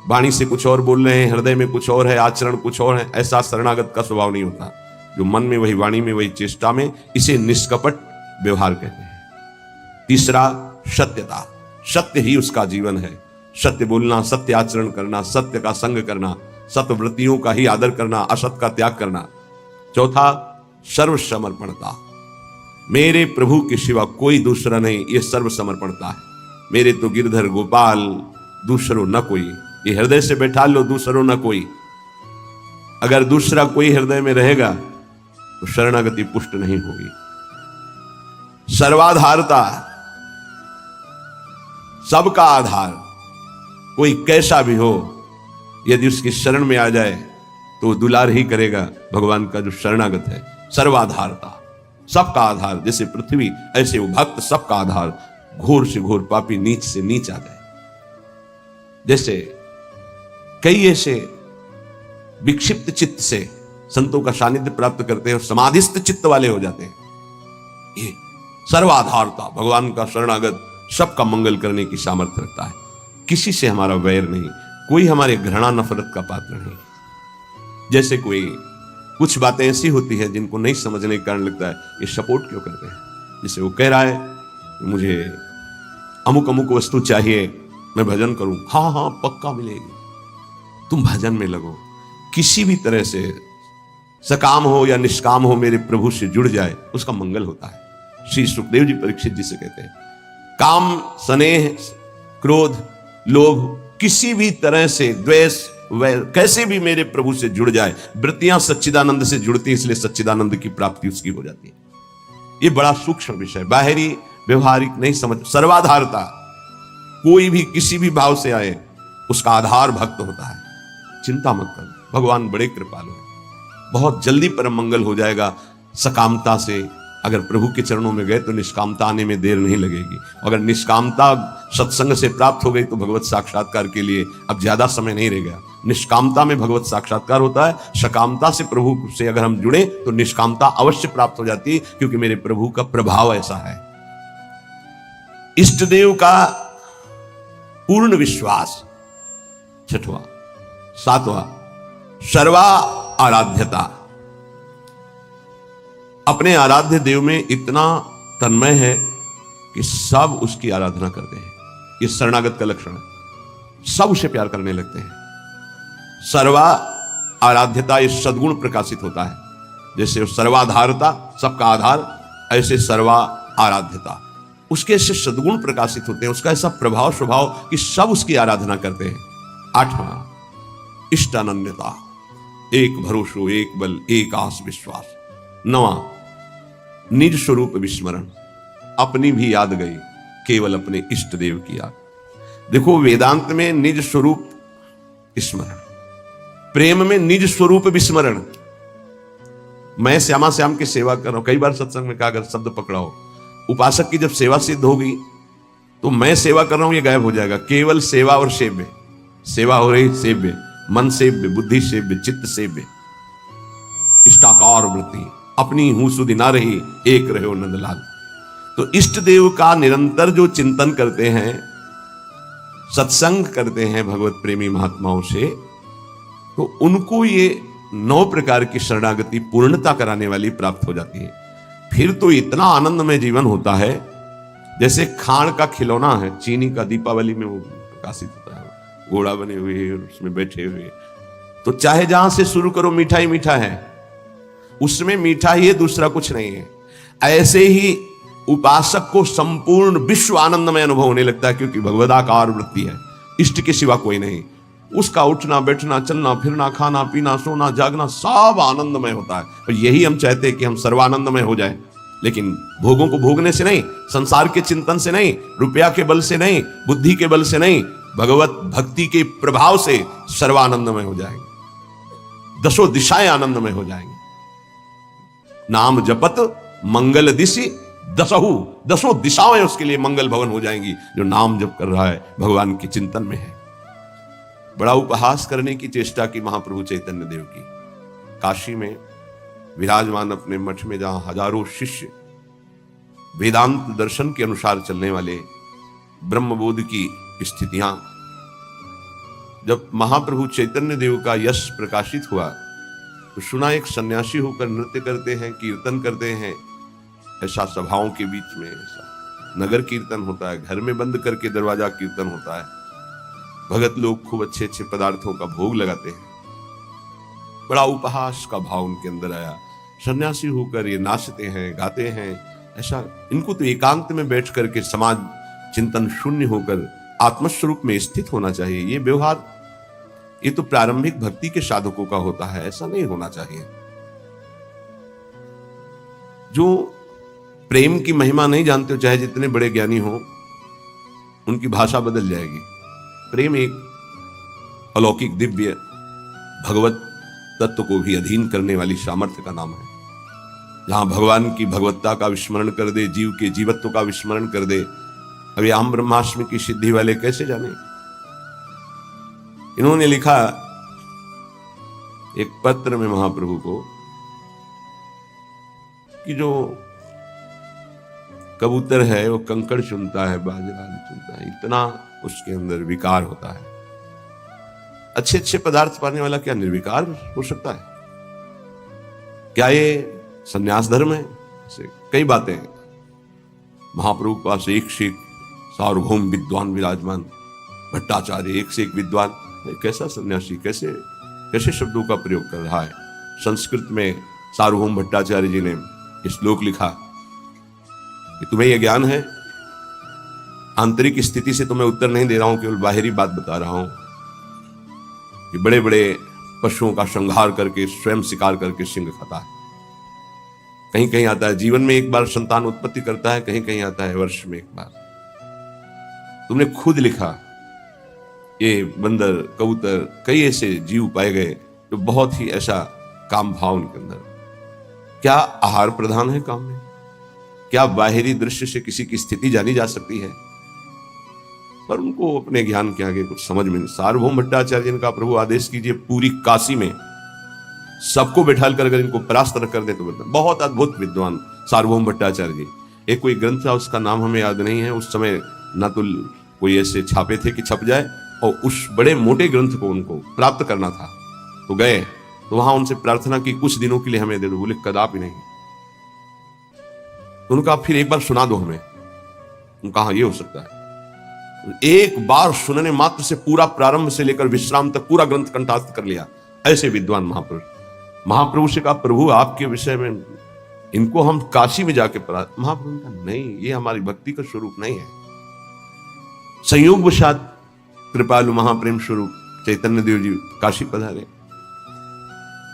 वाणी से कुछ और बोल रहे हैं, हृदय में कुछ और है, आचरण कुछ और है। ऐसा शरणागत का स्वभाव नहीं होता। जो मन में वही वाणी में वही चेष्टा में, इसे निष्कपट व्यवहार कहते हैं। तीसरा सत्यता, सत्य ही उसका जीवन है। सत्य बोलना, सत्य आचरण करना, सत्य का संग करना, सत्वृत्तियों का ही आदर करना, असत का त्याग करना। चौथा सर्वसमर्पणता, मेरे प्रभु के सिवा कोई दूसरा नहीं, ये सर्वसमर्पणता है। मेरे तो गिरधर गोपाल दूसरो न कोई, ये हृदय से बैठा लो, दूसरो न कोई। अगर दूसरा कोई हृदय में रहेगा तो शरणागति पुष्ट नहीं होगी। सर्वाधारता, सबका आधार, कोई कैसा भी हो यदि उसकी शरण में आ जाए तो दुलार ही करेगा। भगवान का जो शरणागत है। सर्वाधारता, सबका आधार। जैसे पृथ्वी ऐसे वो भक्त सबका आधार। घोर से घोर पापी नीच से नीच आ जाए। जैसे कई ऐसे विक्षिप्त चित्त से संतों का सानिध्य प्राप्त करते हैं और समाधिस्थ चित्त वाले हो जाते हैं। ये सर्वाधारता, भगवान का शरणागत सबका मंगल करने की सामर्थ्य रखता है। किसी से हमारा वैर नहीं, कोई हमारे घृणा नफरत का पात्र नहीं। जैसे कोई कुछ बातें ऐसी होती हैं जिनको नहीं समझने के कारण लगता है ये सपोर्ट क्यों करते हैं। जैसे वो कह रहा है मुझे अमुक अमुक वस्तु चाहिए, मैं भजन करूं। हाँ हाँ पक्का मिलेगी, तुम भजन में लगो। किसी भी तरह से सकाम हो या निष्काम हो मेरे प्रभु से जुड़ जाए उसका मंगल होता है। श्री सुखदेव जी परीक्षित जी से कहते हैं काम, स्नेह, क्रोध, लोभ, किसी भी तरह से द्वेष, वैर, कैसे भी मेरे प्रभु से जुड़ जाए। वृत्तियां सच्चिदानंद से जुड़ती हैं, इसलिए सच्चिदानंद की प्राप्ति उसकी हो जाती है। ये बड़ा सूक्ष्म विषय, बाहरी व्यवहारिक नहीं समझ। सर्वाधारता, कोई भी किसी भी भाव से आए उसका आधार भक्त होता है। चिंता मत कर, भगवान बड़े कृपालु हैं, बहुत जल्दी परम मंगल हो जाएगा। सकामता से अगर प्रभु के चरणों में गए तो निष्कामता आने में देर नहीं लगेगी। अगर निष्कामता सत्संग से प्राप्त हो गई तो भगवत साक्षात्कार के लिए अब ज्यादा समय नहीं रह गया। निष्कामता में भगवत साक्षात्कार होता है। सकामता से प्रभु से अगर हम जुड़े तो निष्कामता अवश्य प्राप्त हो जाती है, क्योंकि मेरे प्रभु का प्रभाव ऐसा है। इष्ट देव का पूर्ण विश्वास। छठवां, सातवां, सर्वा आराध्यता। अपने आराध्य देव में इतना तन्मय है कि सब उसकी आराधना करते हैं। ये शरणागत का लक्षण है। सब उसे प्यार करने लगते हैं। सर्वा आराध्यता, ये सद्गुण प्रकाशित होता है। जैसे सर्वाधारता, सबका आधार, ऐसे सर्वा आराध्यता, उसके ऐसे सद्गुण प्रकाशित होते हैं। उसका ऐसा प्रभाव स्वभाव कि सब उसकी आराधना करते हैं। आठवां, इष्टानन्यता, एक भरोसो, एक बल, एक आस विश्वास। नवां, निज स्वरूप विस्मरण, अपनी भी याद गई, केवल अपने इष्ट देव की याद। देखो वेदांत में निज स्वरूप स्मरण, प्रेम में निज स्वरूप विस्मरण। मैं श्यामा श्याम की सेवा कर रहा हूं, कई बार सत्संग में कहा अगर शब्द पकड़ाओ, उपासक की जब सेवा सिद्ध होगी तो मैं सेवा कर रहा हूं ये गायब हो जाएगा। केवल सेवा और सेव्य, सेवा हो रही सेव्य, मन सेव्य, बुद्धि सेव्य, चित्त सेव्य, इष्टाकार वृत्ति, अपनी हूं सुधि ना रही, एक रहे हो नंदलाल। तो इष्ट देव का निरंतर जो चिंतन करते हैं, सत्संग करते हैं भगवत प्रेमी महात्माओं से, तो उनको ये 9 प्रकार की शरणागति पूर्णता कराने वाली प्राप्त हो जाती है। फिर तो इतना आनंदमय जीवन होता है जैसे खाण का खिलौना है, चीनी का, दीपावली में वो प्रकाशित होता है, घोड़ा बने हुए और उसमें बैठे हुए। तो चाहे जहां से शुरू करो मीठा ही मीठा है, उसमें मीठा ही है, दूसरा कुछ नहीं है। ऐसे ही उपासक को संपूर्ण विश्व आनंदमय अनुभव होने लगता है, क्योंकि भगवदाकार वृत्ति है, इष्ट के सिवा कोई नहीं। उसका उठना बैठना, चलना फिरना, खाना पीना, सोना जागना सब आनंदमय होता है। और यही हम चाहते हैं कि हम सर्वानंदमय हो जाए, लेकिन भोगों को भोगने से नहीं, संसार के चिंतन से नहीं, रुपया के बल से नहीं, बुद्धि के बल से नहीं, भगवत भक्ति के प्रभाव से सर्वानंदमय हो जाएंगे, दसों दिशाएं आनंदमय हो जाएंगे। नाम जपत मंगल दिशि दसहु, दसों दिशाएं उसके लिए मंगल भवन हो जाएंगी, जो नाम जप कर रहा है, भगवान के चिंतन में है। बड़ा उपहास करने की चेष्टा की महाप्रभु चैतन्य देव की। काशी में विराजमान अपने मठ में, जहां हजारों शिष्य वेदांत दर्शन के अनुसार चलने वाले, ब्रह्मबोध की स्थितियां, जब महाप्रभु चैतन्य देव का यश प्रकाशित हुआ तो सुना एक सन्यासी होकर नृत्य करते हैं, कीर्तन करते हैं। ऐसा सभाओं के बीच में ऐसा नगर कीर्तन होता है, घर में बंद करके दरवाजा कीर्तन होता है, भगत लोग खूब अच्छे अच्छे पदार्थों का भोग लगाते हैं। बड़ा उपहास का भाव उनके अंदर आया। सन्यासी होकर ये नाचते हैं, गाते हैं, ऐसा इनको तो एकांत में बैठ करके समाज चिंतन शून्य होकर आत्मस्वरूप में स्थित होना चाहिए। ये व्यवहार, ये तो प्रारंभिक भक्ति के साधकों का होता है, ऐसा नहीं होना चाहिए। जो प्रेम की महिमा नहीं जानते हो, चाहे जितने बड़े ज्ञानी हो, उनकी भाषा बदल जाएगी। प्रेम एक अलौकिक दिव्य भगवत तत्व को भी अधीन करने वाली सामर्थ्य का नाम है। जहां भगवान की भगवत्ता का विस्मरण कर दे, जीव के जीवत्व का विस्मरण कर दे। अभी आम ब्रह्माष्टमी की सिद्धि वाले कैसे जाने? इन्होंने लिखा एक पत्र में महाप्रभु को कि जो कबूतर है वो कंकड़ चुनता है, बाजरा नहीं चुनता है, इतना उसके अंदर विकार होता है। अच्छे अच्छे पदार्थ पाने वाला क्या निर्विकार हो सकता है? क्या ये संन्यास धर्म है? ऐसे कई बातें हैं। महाप्रभु के पास एक से एक सार्वभौम विद्वान विराजमान, भट्टाचार्य एक से एक विद्वान। कैसा सन्यासी, कैसे कैसे शब्दों का प्रयोग कर रहा है। संस्कृत में सार्वभौम भट्टाचार्य जी ने श्लोक लिखा कि तुम्हें यह ज्ञान है, आंतरिक स्थिति से तो मैं उत्तर नहीं दे रहा हूं, केवल बाहरी बात बता रहा हूं कि बड़े बड़े पशुओं का संहार करके स्वयं शिकार करके सिंह खाता है। कहीं कहीं आता है जीवन में एक बार संतान उत्पत्ति करता है, कहीं कहीं आता है वर्ष में एक बार। तुमने खुद लिखा ये बंदर, कबूतर, कई ऐसे जीव पाए गए जो बहुत ही ऐसा काम भाव उनके अंदर। क्या आहार प्रधान है काम में? क्या बाहरी दृश्य से किसी की स्थिति जानी जा सकती है? पर उनको अपने ज्ञान के आगे कुछ समझ में नहीं। सार्वभौम भट्टाचार्य जी का प्रभु आदेश कीजिए पूरी काशी में सबको बैठाल कर अगर इनको परास्त कर दे तो बहुत अद्भुत विद्वान सार्वभौम भट्टाचार्य जी। एक कोई ग्रंथ था, उसका नाम हमें याद नहीं है। उस समय ना तो कोई ऐसे छापे थे कि छप जाए, और उस बड़े मोटे ग्रंथ को उनको प्राप्त करना था। तो गए तो वहां उनसे प्रार्थना की कुछ दिनों के लिए हमें दे दो। बोले कदापि नहीं। तो उनका फिर एक बार सुना दो हमें। उनका हाँ ये हो सकता है। एक बार सुनने मात्र से पूरा प्रारंभ से लेकर विश्राम तक पूरा ग्रंथ कंठास्थ कर लिया। ऐसे विद्वान महाप्रभु से कहा प्रभु आपके विषय में इनको हम काशी में जाके पढ़ा। महाप्रभु का नहीं, ये हमारी भक्ति का स्वरूप नहीं है। संयोगवशात कृपालु महाप्रेम स्वरूप चैतन्य देव जी काशी पधारे।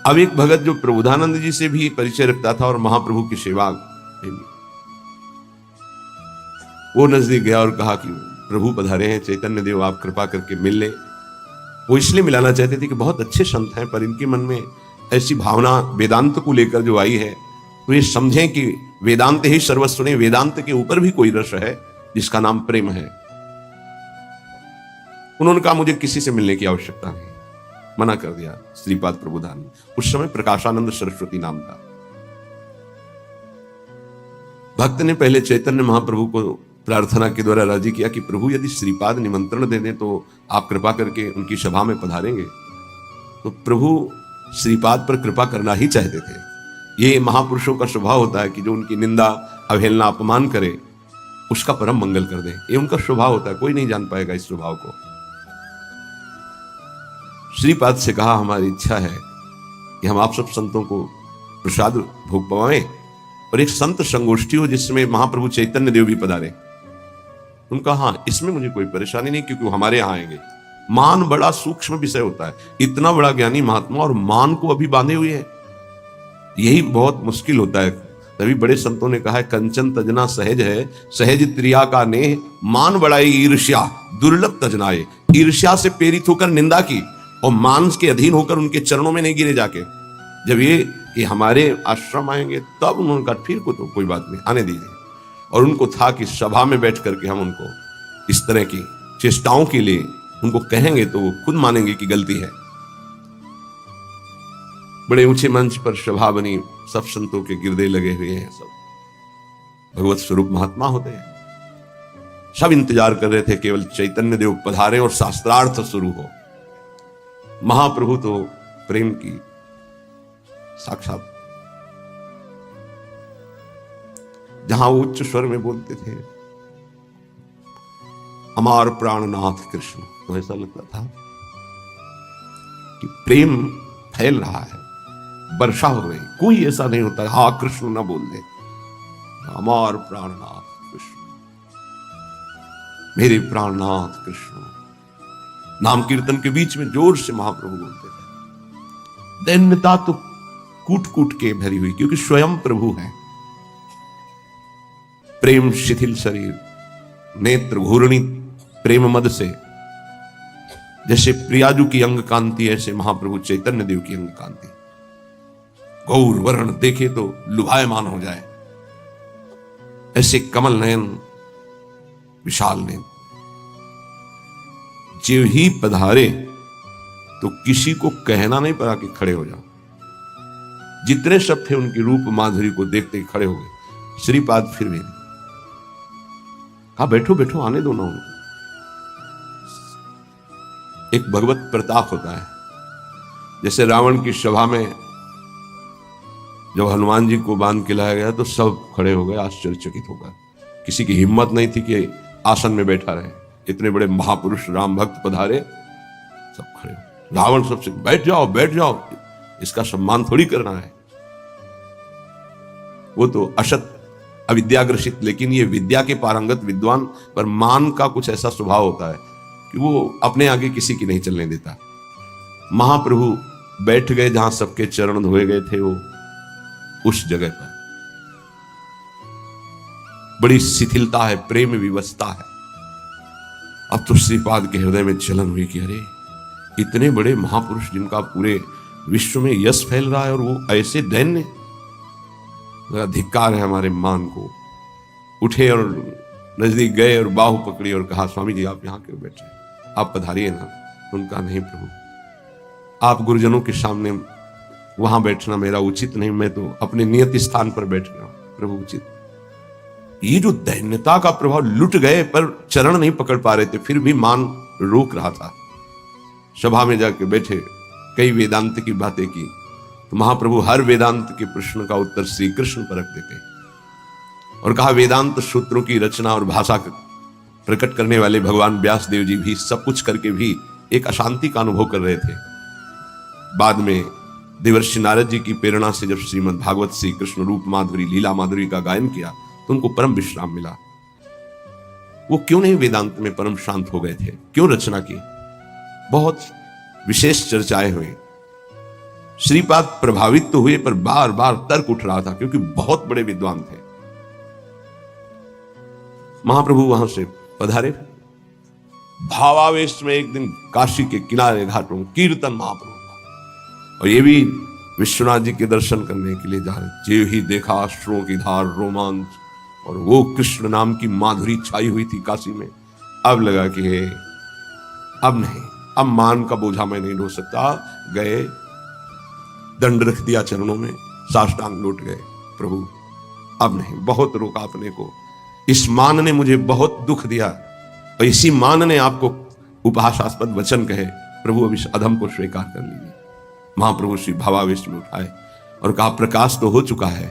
अब एक भगत जो प्रबोधानंद जी से भी परिचय रखता था और महाप्रभु की सेवा, वो नजदीक गया और कहा कि प्रभु पधारे हैं, चैतन्य देव आप कृपा करके मिल ले। वो इसलिए मिलाना चाहते थे कि बहुत अच्छे संत हैं, पर इनके मन में ऐसी भावना वेदांत को लेकर जो आई है, तो ये समझें कि वेदांत ही सर्वस्व नहीं, वेदांत के ऊपर भी कोई रस है जिसका नाम प्रेम है। उन्होंने कहा मुझे किसी से मिलने की आवश्यकता नहीं, मना कर दिया श्रीपाद प्रबोधानंद। उस समय प्रकाशानंद सरस्वती नाम था। भक्त ने पहले चैतन्य महाप्रभु को प्रार्थना के द्वारा राजी किया कि प्रभु यदि श्रीपाद निमंत्रण दे दें तो आप कृपा करके उनकी सभा में पधारेंगे। तो प्रभु श्रीपाद पर कृपा करना ही चाहते थे। ये महापुरुषों का स्वभाव होता है कि जो उनकी निंदा, अवहेलना, अपमान करे उसका परम मंगल कर दे। ये उनका स्वभाव होता है, कोई नहीं जान पाएगा इस स्वभाव को। श्रीपाद से कहा हमारी इच्छा है कि हम आप सब संतों को प्रसाद भोग पवाएं और एक संत संगोष्ठी हो जिसमें महाप्रभु चैतन्य देव भी पधारे। उनका हाँ, इसमें मुझे कोई परेशानी नहीं, क्योंकि वो हमारे यहाँ आएंगे। मान बड़ा सूक्ष्म विषय होता है, इतना बड़ा ज्ञानी महात्मा और मान को अभी बांधे हुए है, यही बहुत मुश्किल होता है। तभी बड़े संतों ने कहा है, कंचन तजना सहज है, सहज त्रिया का नेह, मान बढ़ाई ईर्ष्या दुर्लभ तजनाए। ईर्ष्या से प्रेरित होकर निंदा की और मान के अधीन होकर उनके चरणों में नहीं गिरे जाके। जब ये कि हमारे आश्रम आएंगे तब उन्होंने कहा ठीक हो तो कोई बात नहीं, आने दीजिए। और उनको था कि सभा में बैठ करके हम उनको इस तरह की चेष्टाओं के लिए उनको कहेंगे तो वो खुद मानेंगे कि गलती है। बड़े ऊंचे मंच पर सभा बनी, सब संतों के गिरदे लगे हुए हैं, सब भगवत स्वरूप महात्मा होते हैं। सब इंतजार कर रहे थे केवल चैतन्य देव पधारे और शास्त्रार्थ शुरू हो। महाप्रभु तो प्रेम की साक्षात, जहां वो उच्च स्वर में बोलते थे, अमार प्राणनाथ कृष्ण, तो ऐसा लगता था कि प्रेम फैल रहा है, वर्षा हो रही। कोई ऐसा नहीं होता हाँ कृष्ण ना बोल दे, अमार प्राणनाथ कृष्ण, मेरे प्राणनाथ कृष्ण। नाम कीर्तन के बीच में जोर से महाप्रभु बोलते थे। दैन्यता तो कूट कूट के भरी हुई, क्योंकि स्वयं प्रभु है। प्रेम शिथिल शरीर, नेत्र घूर्णी प्रेम मद से, जैसे प्रियाजू की अंग कांति, ऐसे महाप्रभु चैतन्य देव की अंग कांति। गौर वर्ण देखे तो लुभायमान हो जाए, ऐसे कमल नयन, विशाल नयन। जो ही पधारे तो किसी को कहना नहीं पड़ा कि खड़े हो जाओ। जितने सब थे उनकी रूप माधुरी को देखते ही खड़े हो गए। श्रीपाद फिर भी कहा बैठो बैठो, आने दो ना उनको। एक भगवत प्रताप होता है, जैसे रावण की सभा में जब हनुमान जी को बांध के लाया गया तो सब खड़े हो गए आश्चर्यचकित होकर। किसी की हिम्मत नहीं थी कि आसन में बैठा रहे। इतने बड़े महापुरुष राम भक्त पधारे, सब खड़े हो। रावण सबसे बैठ जाओ बैठ जाओ, इसका सम्मान थोड़ी करना है। वो तो असत अविद्याग्रसित, लेकिन ये विद्या के पारंगत विद्वान पर मान का कुछ ऐसा स्वभाव होता है कि वो अपने आगे किसी की नहीं चलने देता। महाप्रभु बैठ गए जहां सबके चरण धोए गए थे, वो उस जगह पर बड़ी शिथिलता है, प्रेम विवशता है। अब तो श्रीपाद के हृदय में जलन हुई कि अरे इतने बड़े महापुरुष जिनका पूरे विश्व में यश फैल रहा है और वो ऐसे दैन्य, धिक्कार है हमारे मान को। उठे और नजदीक गए और बाहु पकड़ी और कहा स्वामी जी आप यहाँ क्यों बैठे, आप पधारिए ना। उनका नहीं प्रभु, आप गुरुजनों के सामने वहां बैठना मेरा उचित नहीं, मैं तो अपने नियत स्थान पर बैठ गया प्रभु उचित। ये जो दैन्यता का प्रभाव, लुट गए पर चरण नहीं पकड़ पा रहे थे, फिर भी मान रोक रहा था। सभा में जाके बैठे, कई वेदांत की बातें की तो महाप्रभु हर वेदांत के प्रश्न का उत्तर श्री कृष्ण पर रखते थे और कहा वेदांत सूत्रों की रचना और भाषा प्रकट करने वाले भगवान व्यास देव जी भी सब कुछ करके भी एक अशांति का अनुभव कर रहे थे। बाद में देवर्षि नारद जी की प्रेरणा से जब श्रीमद् भागवत श्री कृष्ण रूप माधुरी लीला माधुरी का गायन किया तो उनको परम विश्राम मिला। वो क्यों नहीं वेदांत में परम शांत हो गए थे, क्यों रचना की, बहुत विशेष चर्चाएं हुई। श्रीपाद प्रभावित तो हुए पर बार बार तर्क उठ रहा था, क्योंकि बहुत बड़े विद्वान थे। महाप्रभु वहां से पधारे, भावावेश में एक दिन काशी के किनारे घाटों कीर्तन महाप्रभु का, और ये भी विश्वनाथ जी के दर्शन करने के लिए जा रहे। जो ही देखा अश्रुओं की धार, रोमांच, और वो कृष्ण नाम की माधुरी छाई हुई थी काशी में। अब लगा कि अब नहीं, अब मान का बोझा मैं नहीं ढो सकता। गए, दंड रख दिया चरणों में, साष्टांग लौट गए, प्रभु अब नहीं, बहुत रोका अपने को। इस मान ने मुझे बहुत दुख दिया और इसी मान ने आपको उपहासास्पद वचन कहे, प्रभु अब इस अधम को स्वीकार कर लीजिए। महाप्रभु श्री भावावेश में उठाए और कहा प्रकाश तो हो चुका है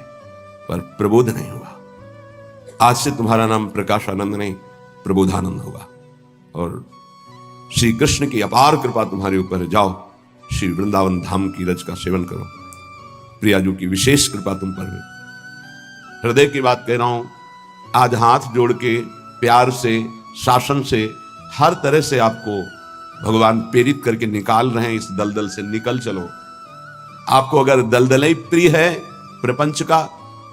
पर प्रबोध नहीं हुआ। आज से तुम्हारा नाम प्रकाशानंद नहीं प्रबोधानंद होगा, और श्री कृष्ण की अपार कृपा तुम्हारे ऊपर। जाओ श्री वृंदावन धाम की रज का सेवन करो। प्रियाजू की विशेष कृपा तुम पर हुई। हृदय की बात कह रहा हूं, आज हाथ जोड़ के प्यार से, शासन से, हर तरह से आपको भगवान प्रेरित करके निकाल रहे हैं। इस दलदल से निकल चलो। आपको अगर दलदल ही प्रिय है प्रपंच का,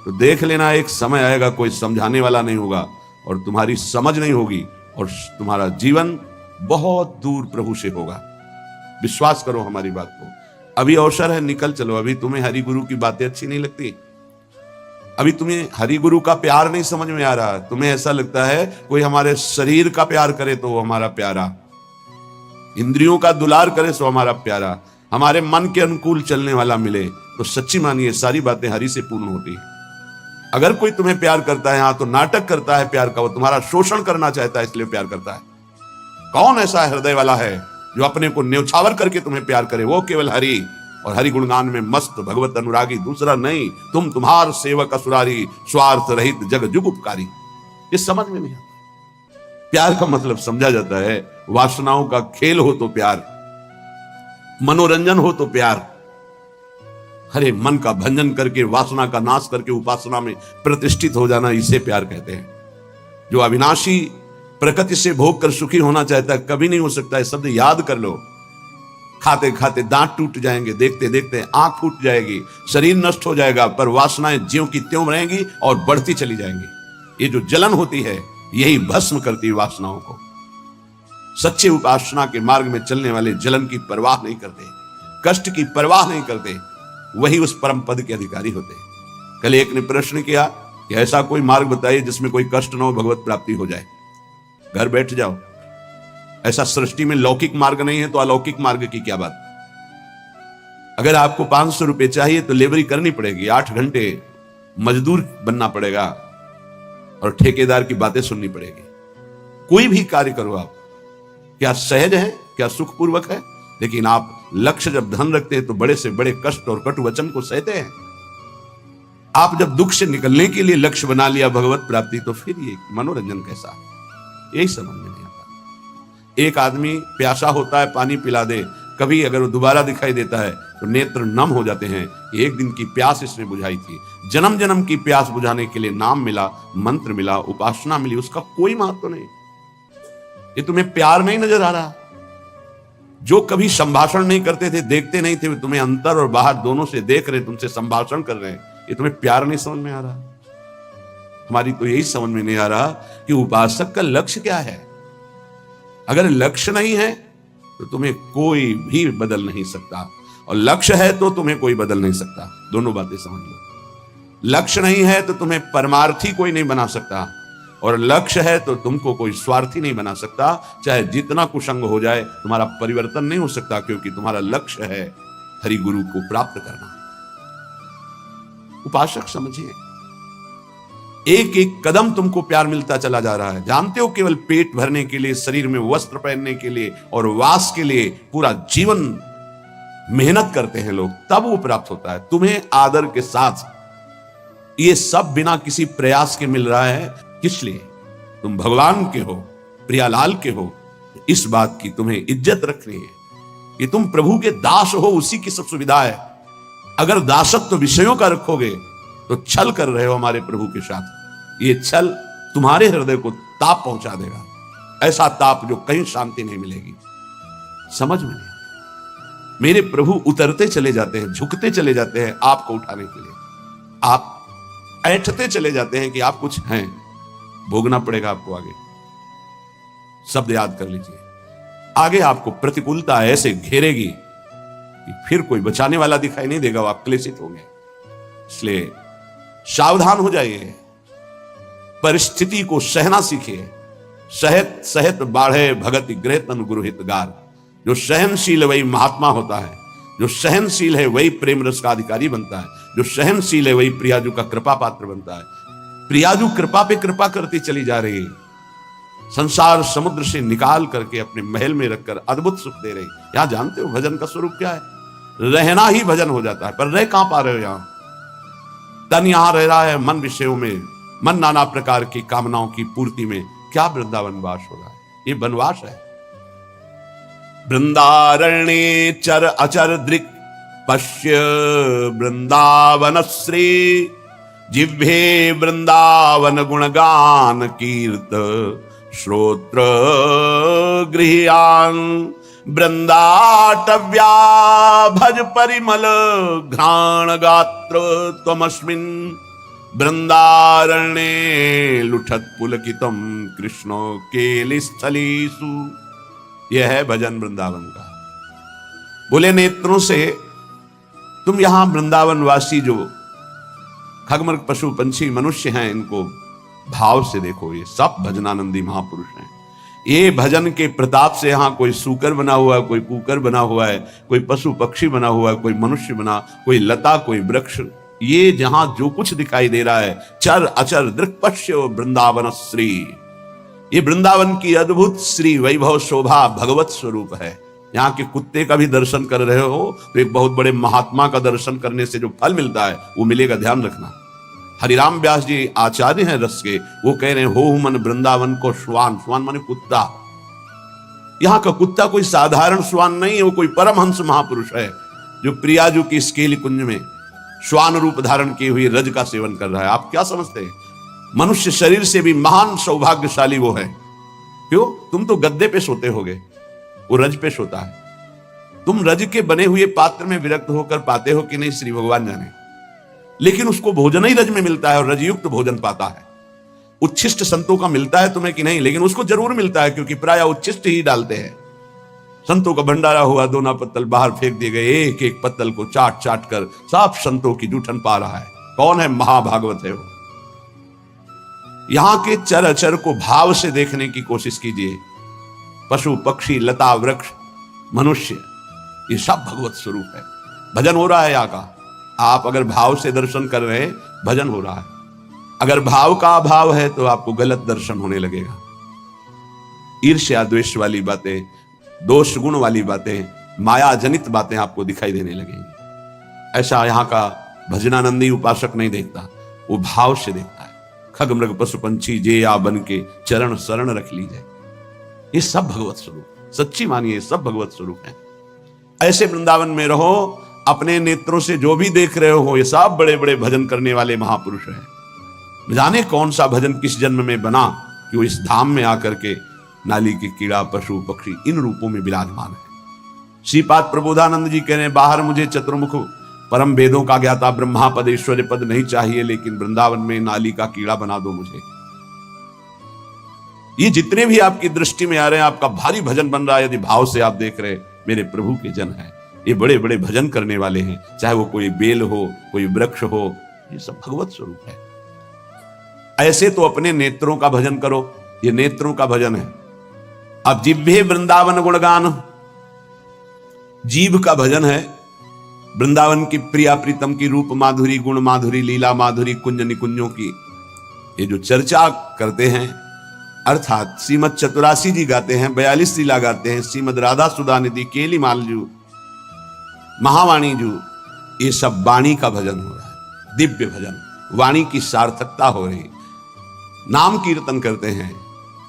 तो देख लेना एक समय आएगा कोई समझाने वाला नहीं होगा और तुम्हारी समझ नहीं होगी और तुम्हारा जीवन बहुत दूर प्रभु से होगा। विश्वास करो हमारी बात को। अभी अवसर है, निकल चलो। अभी तुम्हें हरि गुरु की बातें अच्छी नहीं लगती, अभी तुम्हें हरि गुरु का प्यार नहीं समझ में आ रहा, तुम्हें ऐसा लगता है कोई हमारे शरीर का प्यार करे तो वो हमारा प्यारा, इंद्रियों का दुलार करे तो हमारा प्यारा, हमारे मन के अनुकूल चलने वाला मिले तो सच्ची मानिए सारी बातें हरि से पूर्ण होती है। अगर कोई तुम्हें प्यार करता है, तो नाटक करता है प्यार का, वो तुम्हारा शोषण करना चाहता है इसलिए प्यार करता है। कौन ऐसा हृदय वाला है जो अपने को न्यौछावर करके तुम्हें प्यार करे? वो केवल हरि, और हरि गुणगान में मस्त भगवत अनुरागी, दूसरा नहीं। तुम तुम्हार सेवक असुरारी, स्वार्थ रहित जग जुग उपकारी। ये समझ में नहीं आता। प्यार का मतलब समझा जाता है वासनाओं का खेल हो तो प्यार, मनोरंजन हो तो प्यार, हरे मन का भंजन करके, वासना का नाश करके उपासना में प्रतिष्ठित हो जाना, इसे प्यार कहते हैं। जो अविनाशी प्रकृति से भोग कर सुखी होना चाहता है, कभी नहीं हो सकता है। शब्द याद कर लो। खाते खाते दांत टूट जाएंगे, देखते देखते आंख फूट जाएगी, शरीर नष्ट हो जाएगा, पर वासनाएं ज्यों की त्यों रहेंगी और बढ़ती चली जाएंगी। ये जो जलन होती है यही भस्म करती है वासनाओं को। सच्चे उपासना के मार्ग में चलने वाले जलन की परवाह नहीं करते, कष्ट की परवाह नहीं करते, वही उस परम पद के अधिकारी होते हैं। कल एक ने प्रश्न किया कि ऐसा कोई मार्ग बताइए जिसमें कोई कष्ट न हो, भगवत प्राप्ति हो जाए। घर बैठ जाओ। ऐसा सृष्टि में लौकिक मार्ग नहीं है तो अलौकिक मार्ग की क्या बात? अगर आपको 500 रुपए चाहिए तो लेबरी करनी पड़ेगी, 8 घंटे मजदूर बनना पड़ेगा और ठेकेदार की बातें सुननी पड़ेगी। कोई भी कार्य करो आप, क्या सहज है, क्या सुखपूर्वक है? लेकिन आप लक्ष्य जब धन रखते हैं तो बड़े से बड़े कष्ट और कटु वचन को सहते हैं। आप जब दुख से निकलने के लिए लक्ष्य बना लिया भगवत प्राप्ति, तो फिर ये मनोरंजन कैसा? यही समझ में नहीं आता। एक आदमी प्यासा होता है, पानी पिला दे, कभी अगर वो दोबारा दिखाई देता है तो नेत्र नम हो जाते हैं। एक दिन की प्यास इसने बुझाई थी, जन्म जन्म की प्यास बुझाने के लिए नाम मिला, मंत्र मिला, उपासना मिली, उसका कोई महत्व नहीं। ये तुम्हें प्यार नहीं नजर आ रहा? जो कभी संभाषण नहीं करते थे, देखते नहीं थे, तुम्हें अंतर और बाहर दोनों से देख रहे, तुमसे संभाषण कर रहे हैं, ये तुम्हें प्यार नहीं समझ में आ रहा? हमारी तो यही समझ में नहीं आ रहा कि उपासक का लक्ष्य क्या है। अगर लक्ष्य नहीं है तो तुम्हें कोई भी बदल नहीं सकता, और लक्ष्य है तो तुम्हें कोई बदल नहीं सकता। दोनों बातें समझ लो। लक्ष्य नहीं है तो तुम्हें परमार्थी कोई नहीं बना सकता, और लक्ष्य है तो तुमको कोई स्वार्थी नहीं बना सकता। चाहे जितना कुसंग हो जाए, तुम्हारा परिवर्तन नहीं हो सकता, क्योंकि तुम्हारा लक्ष्य है हरि गुरु को प्राप्त करना। उपासक समझिए, एक एक कदम तुमको प्यार मिलता चला जा रहा है। जानते हो, केवल पेट भरने के लिए, शरीर में वस्त्र पहनने के लिए और वास के लिए पूरा जीवन मेहनत करते हैं लोग, तब वो प्राप्त होता है तुम्हें आदर के साथ। ये सब बिना किसी प्रयास के मिल रहा है। किस लिए? तुम भगवान के हो, प्रियालाल के हो, इस बात की तुम्हें इज्जत रखनी है कि तुम प्रभु के दास हो, उसी की सब सुविधा है। अगर दासत्व विषयों का रखोगे तो छल कर रहे हो हमारे प्रभु के साथ। ये छल तुम्हारे हृदय को ताप पहुंचा देगा, ऐसा ताप जो कहीं शांति नहीं मिलेगी। समझ में नहीं? मेरे प्रभु उतरते चले जाते हैं, झुकते चले जाते हैं आपको उठाने के लिए। आप ऐंठते चले जाते हैं कि आप कुछ हैं, भोगना पड़ेगा आपको आगे। शब्द याद कर लीजिए। आगे आपको प्रतिकूलता ऐसे घेरेगी कि फिर कोई बचाने वाला दिखाई नहीं देगा, आप क्लेशित होंगे। इसलिए सावधान हो जाइए, परिस्थिति को सहना सीखिए। सहत सहत बाढ़े भगत गृह तन गुरु हितगार। जो सहनशील है वही महात्मा होता है, जो सहनशील है वही प्रेम रस का अधिकारी बनता है, जो सहनशील है वही प्रियाजू का कृपा पात्र बनता है। प्रियाजू कृपा पे कृपा करती चली जा रही है, संसार समुद्र से निकाल करके अपने महल में रखकर अद्भुत सुख दे रही। यहां जानते हो भजन का स्वरूप क्या है? रहना ही भजन हो जाता है, पर रह कहां पा रहे हो? यहां तन यहां रह रहा है मन विषयों में, मन नाना प्रकार की कामनाओं की पूर्ति में। क्या वृंदावन वास हो रहा है? ये वनवास है। वृंदारण्ये चर अचर दृक् पश्य वृंदावन श्री जिह्वे वृंदावन गुणगान कीर्त श्रोत्र गृह्यान वृंदाटव्या भज परिमल घ्राण गात्र त्वमस्मिन् वृंदारण्ये लुठत पुलकितम कृष्णो केलिस्थलीसु। यह है भजन वृंदावन का। बोले नेत्रों से तुम यहां वृंदावन वासी जो खगमृग पशु पंछी मनुष्य हैं, इनको भाव से देखो। ये सब भजनानंदी महापुरुष हैं। ये भजन के प्रताप से यहाँ कोई सूकर बना हुआ है, कोई कुकर बना हुआ है, कोई पशु पक्षी बना हुआ है, कोई मनुष्य बना, कोई लता, कोई वृक्ष, ये जहां जो कुछ दिखाई दे रहा है चर अचर दृक्पश्यो वृंदावन श्री, ये वृंदावन की अद्भुत श्री वैभव शोभा भगवत स्वरूप है। यहाँ के कुत्ते का भी दर्शन कर रहे हो तो एक बहुत बड़े महात्मा का दर्शन करने से जो फल मिलता है वो मिलेगा, ध्यान रखना। हरिराम व्यास जी आचार्य हैं रस के, वो कह रहे हैं हो मन वृंदावन को श्वान, श्वान माने कुत्ता। यहाँ का कुत्ता कोई साधारण श्वान नहीं है, वो कोई परमहंस महापुरुष है जो प्रियाजू की स्केली कुंज में श्वान रूप धारण किए हुए रज का सेवन कर रहा है। आप क्या समझते हैं? मनुष्य शरीर से भी महान सौभाग्यशाली वो है। क्यों? तुम तो गद्दे पे सोते होगे, वो रज पे सोता है। तुम रज के बने हुए पात्र में विरक्त होकर पाते हो कि नहीं, श्री भगवान जाने। लेकिन उसको भोजन ही रज में मिलता है और रजयुक्त भोजन पाता है। उच्छिष्ट संतों का मिलता है तुम्हें कि नहीं, लेकिन उसको जरूर मिलता है क्योंकि प्राय उच्छिष्ट ही डालते हैं। संतों का भंडारा हुआ, दोना पत्तल बाहर फेंक दिए गए, एक एक पत्तल को चाट चाट कर साफ संतों की जूठन पा रहा है। कौन है? महाभागवत है वो। यहां के चर अचर को भाव से देखने की कोशिश कीजिए। पशु पक्षी लता वृक्ष मनुष्य, ये सब भगवत स्वरूप है। भजन हो रहा है यहाँ का। आप अगर भाव से दर्शन कर रहे हैं, भजन हो रहा है। अगर भाव का अभाव है तो आपको गलत दर्शन होने लगेगा। ईर्ष्या द्वेष वाली बातें, दोष गुण वाली बातें, माया जनित बातें आपको दिखाई देने लगेंगी। ऐसा यहाँ का भजनानंदी उपासक नहीं देखता, वो भाव से देखता है। खग मृग पशु पंछी जे या बन के चरण शरण रख लीजिए, ये सब भगवत स्वरूप, सच्ची मानिए सब भगवत स्वरूप है। ऐसे वृंदावन में रहो, अपने नेत्रों से जो भी देख रहे हो ये सब बड़े बड़े भजन करने वाले महापुरुष हैं। जाने कौन सा भजन किस जन्म में बना कि वो इस धाम में आकर के नाली के कीड़ा पशु पक्षी इन रूपों में विराजमान है। श्रीपाद प्रबोधानंद जी कह रहे हैं, बाहर मुझे चतुर्मुख परम वेदों का ज्ञाता ब्रह्मा पद ऐश्वर्य पद नहीं चाहिए, लेकिन वृंदावन में नाली का कीड़ा बना दो मुझे। ये जितने भी आपकी दृष्टि में आ रहे हैं, आपका भारी भजन बन रहा है यदि भाव से आप देख रहे, मेरे प्रभु के जन हैं। ये बड़े बड़े भजन करने वाले हैं, चाहे वो कोई बेल हो, कोई वृक्ष हो, ये सब भगवत स्वरूप है। ऐसे तो अपने नेत्रों का भजन करो, ये नेत्रों का भजन है। अब जिह्वे वृंदावन गुणगान, जीभ का भजन है वृंदावन की प्रिया प्रीतम की रूप माधुरी, गुण माधुरी, लीला माधुरी, कुंज निकुंजों की ये जो चर्चा करते हैं, अर्थात श्रीमद चतुरासी जी गाते हैं, 42 लीला गाते हैं, श्रीमद राधा सुधा निधि, केली मालजू, महावाणी जू, ये सब वाणी का भजन हो रहा है। दिव्य भजन, वाणी की सार्थकता हो रही। नाम कीर्तन करते हैं,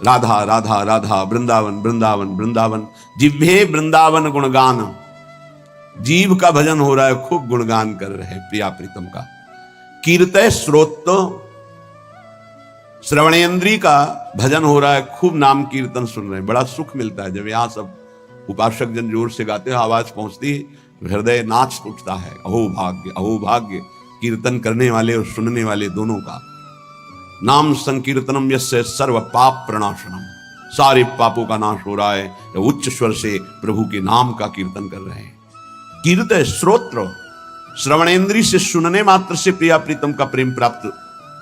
राधा राधा राधा, वृंदावन वृंदावन वृंदावन, जिह्वे वृंदावन गुणगान, जीव का भजन हो रहा है, खूब गुणगान कर रहे हैं प्रिया प्रीतम का। कीर्तय श्रोत, श्रवणेन्द्री का भजन हो रहा है, खूब नाम कीर्तन सुन रहे हैं। बड़ा सुख मिलता है जब यहाँ सब उपासक जन जोर से गाते हैं, आवाज पहुंचती है, हृदय नाच उठता है। अहो भाग्य कीर्तन करने वाले और सुनने वाले दोनों का। नाम संकीर्तनम यस्य सर्व पाप प्रणाशनम, सारे पापों का नाश हो रहा है। उच्च स्वर से प्रभु के नाम का कीर्तन कर रहे हैं। कीर्तन श्रोत्र, श्रवणेन्द्री से सुनने मात्र से प्रिया प्रीतम का प्रेम प्राप्त,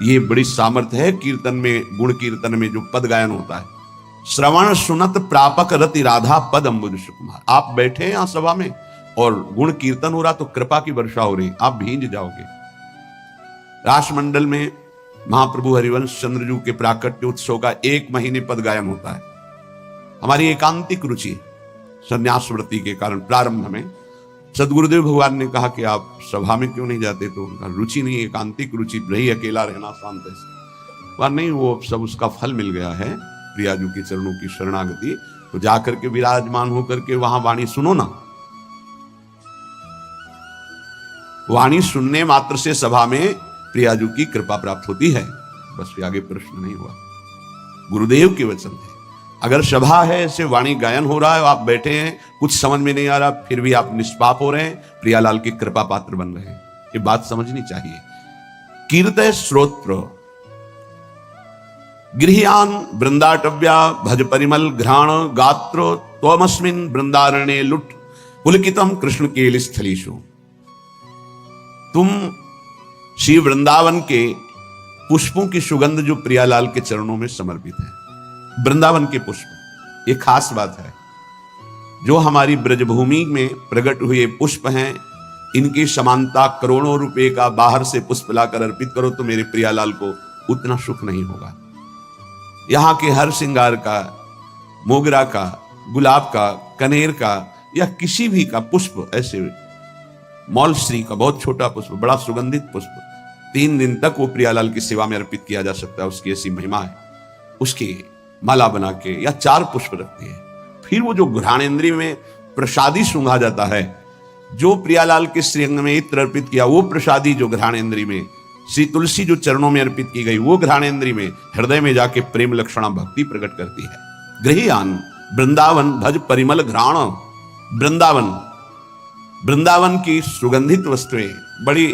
ये बड़ी सामर्थ्य है कीर्तन में। गुण कीर्तन में जो पद गायन होता है, श्रवण सुनत प्रापक रति राधा पद अम्बुज सुकुमार। आप बैठे हैं यहाँ सभा में और गुण कीर्तन हो रहा तो कृपा की वर्षा हो रही, आप भींज जाओगे। रासमंडल में महाप्रभु हरिवंश चंद्रजू के प्राकट्य उत्सव का 1 महीने पद गायन होता है। हमारी एकांतिक रुचि संन्यास व्रति के कारण प्रारंभ में सदगुरुदेव भगवान ने कहा कि आप सभा में क्यों नहीं जाते, तो उनका रुचि नहीं, एकांतिक रुचि, रही अकेला रहना शांत से। वह नहीं, वो सब उसका फल मिल गया है, प्रियाजू के चरणों की शरणागति। तो जाकर के विराजमान होकर के वहां वाणी सुनो ना। वाणी सुनने मात्र से सभा में प्रियाजू की कृपा प्राप्त होती है। बस फिर आगे प्रश्न नहीं हुआ। गुरुदेव के वचन थे। अगर सभा है, ऐसे वाणी गायन हो रहा है, आप बैठे हैं, कुछ समझ में नहीं आ रहा, फिर भी आप निष्पाप हो रहे हैं, प्रियालाल की कृपा पात्र बन रहे हैं, ये बात समझनी चाहिए। कीर्तय श्रोत्र गृह्यान वृंदाटव्या भज परिमल घ्राण गात्र त्वमस्मिन् वृंदारण्ये लुट पुलकितम कृष्ण केल स्थलीषु। तुम श्री वृंदावन के पुष्पों की सुगंध जो प्रियालाल के चरणों में समर्पित है, वृंदावन के पुष्प, ये खास बात है। जो हमारी ब्रजभूमि में प्रकट हुए पुष्प हैं, इनकी समानता करोड़ों रुपए का बाहर से पुष्प लाकर अर्पित करो तो मेरे प्रियालाल को उतना सुख नहीं होगा। यहां के हर श्रृंगार का, मोगरा का, गुलाब का, कनेर का या किसी भी का पुष्प, ऐसे मौलश्री का बहुत छोटा पुष्प, बड़ा सुगंधित पुष्प, 3 दिन तक वो प्रियालाल की सेवा में अर्पित किया जा सकता है। उसकी ऐसी महिमा है। उसकी माला बना के या 4 पुष्प रखती है। फिर वो जो घ्राणेन्द्रिय में प्रसादी सूंघा जाता है, जो प्रियालाल के श्रीअंग में इत्र अर्पित किया, वो प्रसादी जो घ्राणेन्द्रिय में, श्री तुलसी जो चरणों में अर्पित की गई, वो घ्राणेन्द्रिय में, हृदय में जाके प्रेम लक्षणा भक्ति प्रकट करती है। गृह्यान वृंदावन भज परिमल घ्राण। वृंदावन, वृंदावन की सुगंधित वस्तुएं बड़ी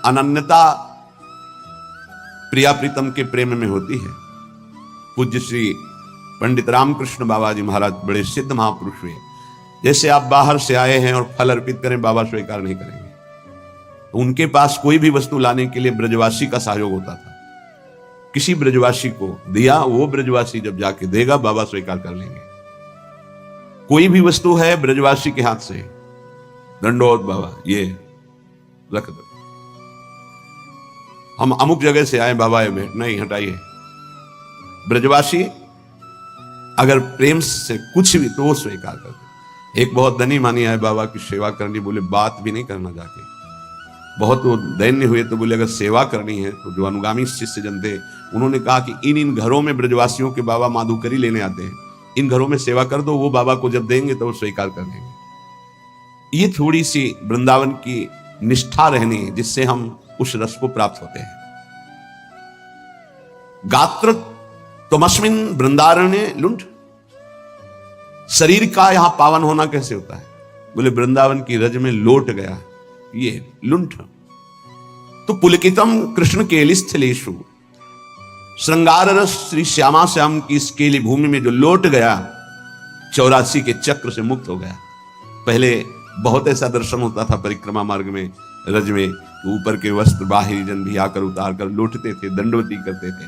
अनन्यता प्रिया प्रीतम के प्रेम में होती है। पूज्य श्री पंडित रामकृष्ण बाबा जी महाराज बड़े सिद्ध महापुरुष हुए। जैसे आप बाहर से आए हैं और फल अर्पित करें, बाबा स्वीकार नहीं करेंगे। तो उनके पास कोई भी वस्तु लाने के लिए ब्रजवासी का सहयोग होता था। किसी ब्रजवासी को दिया, वो ब्रजवासी जब जाके देगा, बाबा स्वीकार कर लेंगे। कोई भी वस्तु है ब्रजवासी के हाथ से, दंडोत बाबा, ये रख दो। हम अमुक जगह से आए बाबा, ये भेंट नहीं, हटाइए। ब्रजवासी अगर प्रेम से कुछ भी तो वो स्वीकार करते। एक बहुत धनी मानी आए बाबा की सेवा करनी, बोले बात भी नहीं करना जाके। बहुत वो दैन्य हुए तो बोले अगर सेवा करनी है तो जो अनुगामी शिष्य जन थे, उन्होंने कहा कि इन घरों में ब्रजवासियों के बाबा माधुकरी लेने आते हैं, इन घरों में सेवा कर दो, वो बाबा को जब देंगे तो वो स्वीकार कर लेंगे। ये थोड़ी सी वृंदावन की निष्ठा रहनी है, जिससे हम उस रस को प्राप्त होते हैं। गात्र त्वमस्मिन् वृंदारण्ये लुंठ। शरीर का यहां पावन होना कैसे होता है? बोले वृंदावन की रज में लोट गया, ये लुंठ। तो पुलकितम कृष्ण केलि स्थलेषु। श्रृंगार रस श्री श्यामा श्याम की इस केली भूमि में जो लोट गया, 84 के चक्र से मुक्त हो गया। पहले बहुत ऐसा दर्शन होता था परिक्रमा मार्ग में, रज में, ऊपर के वस्त्र बाहरी जन भी आकर उतार कर लौटते थे, दंडवती करते थे।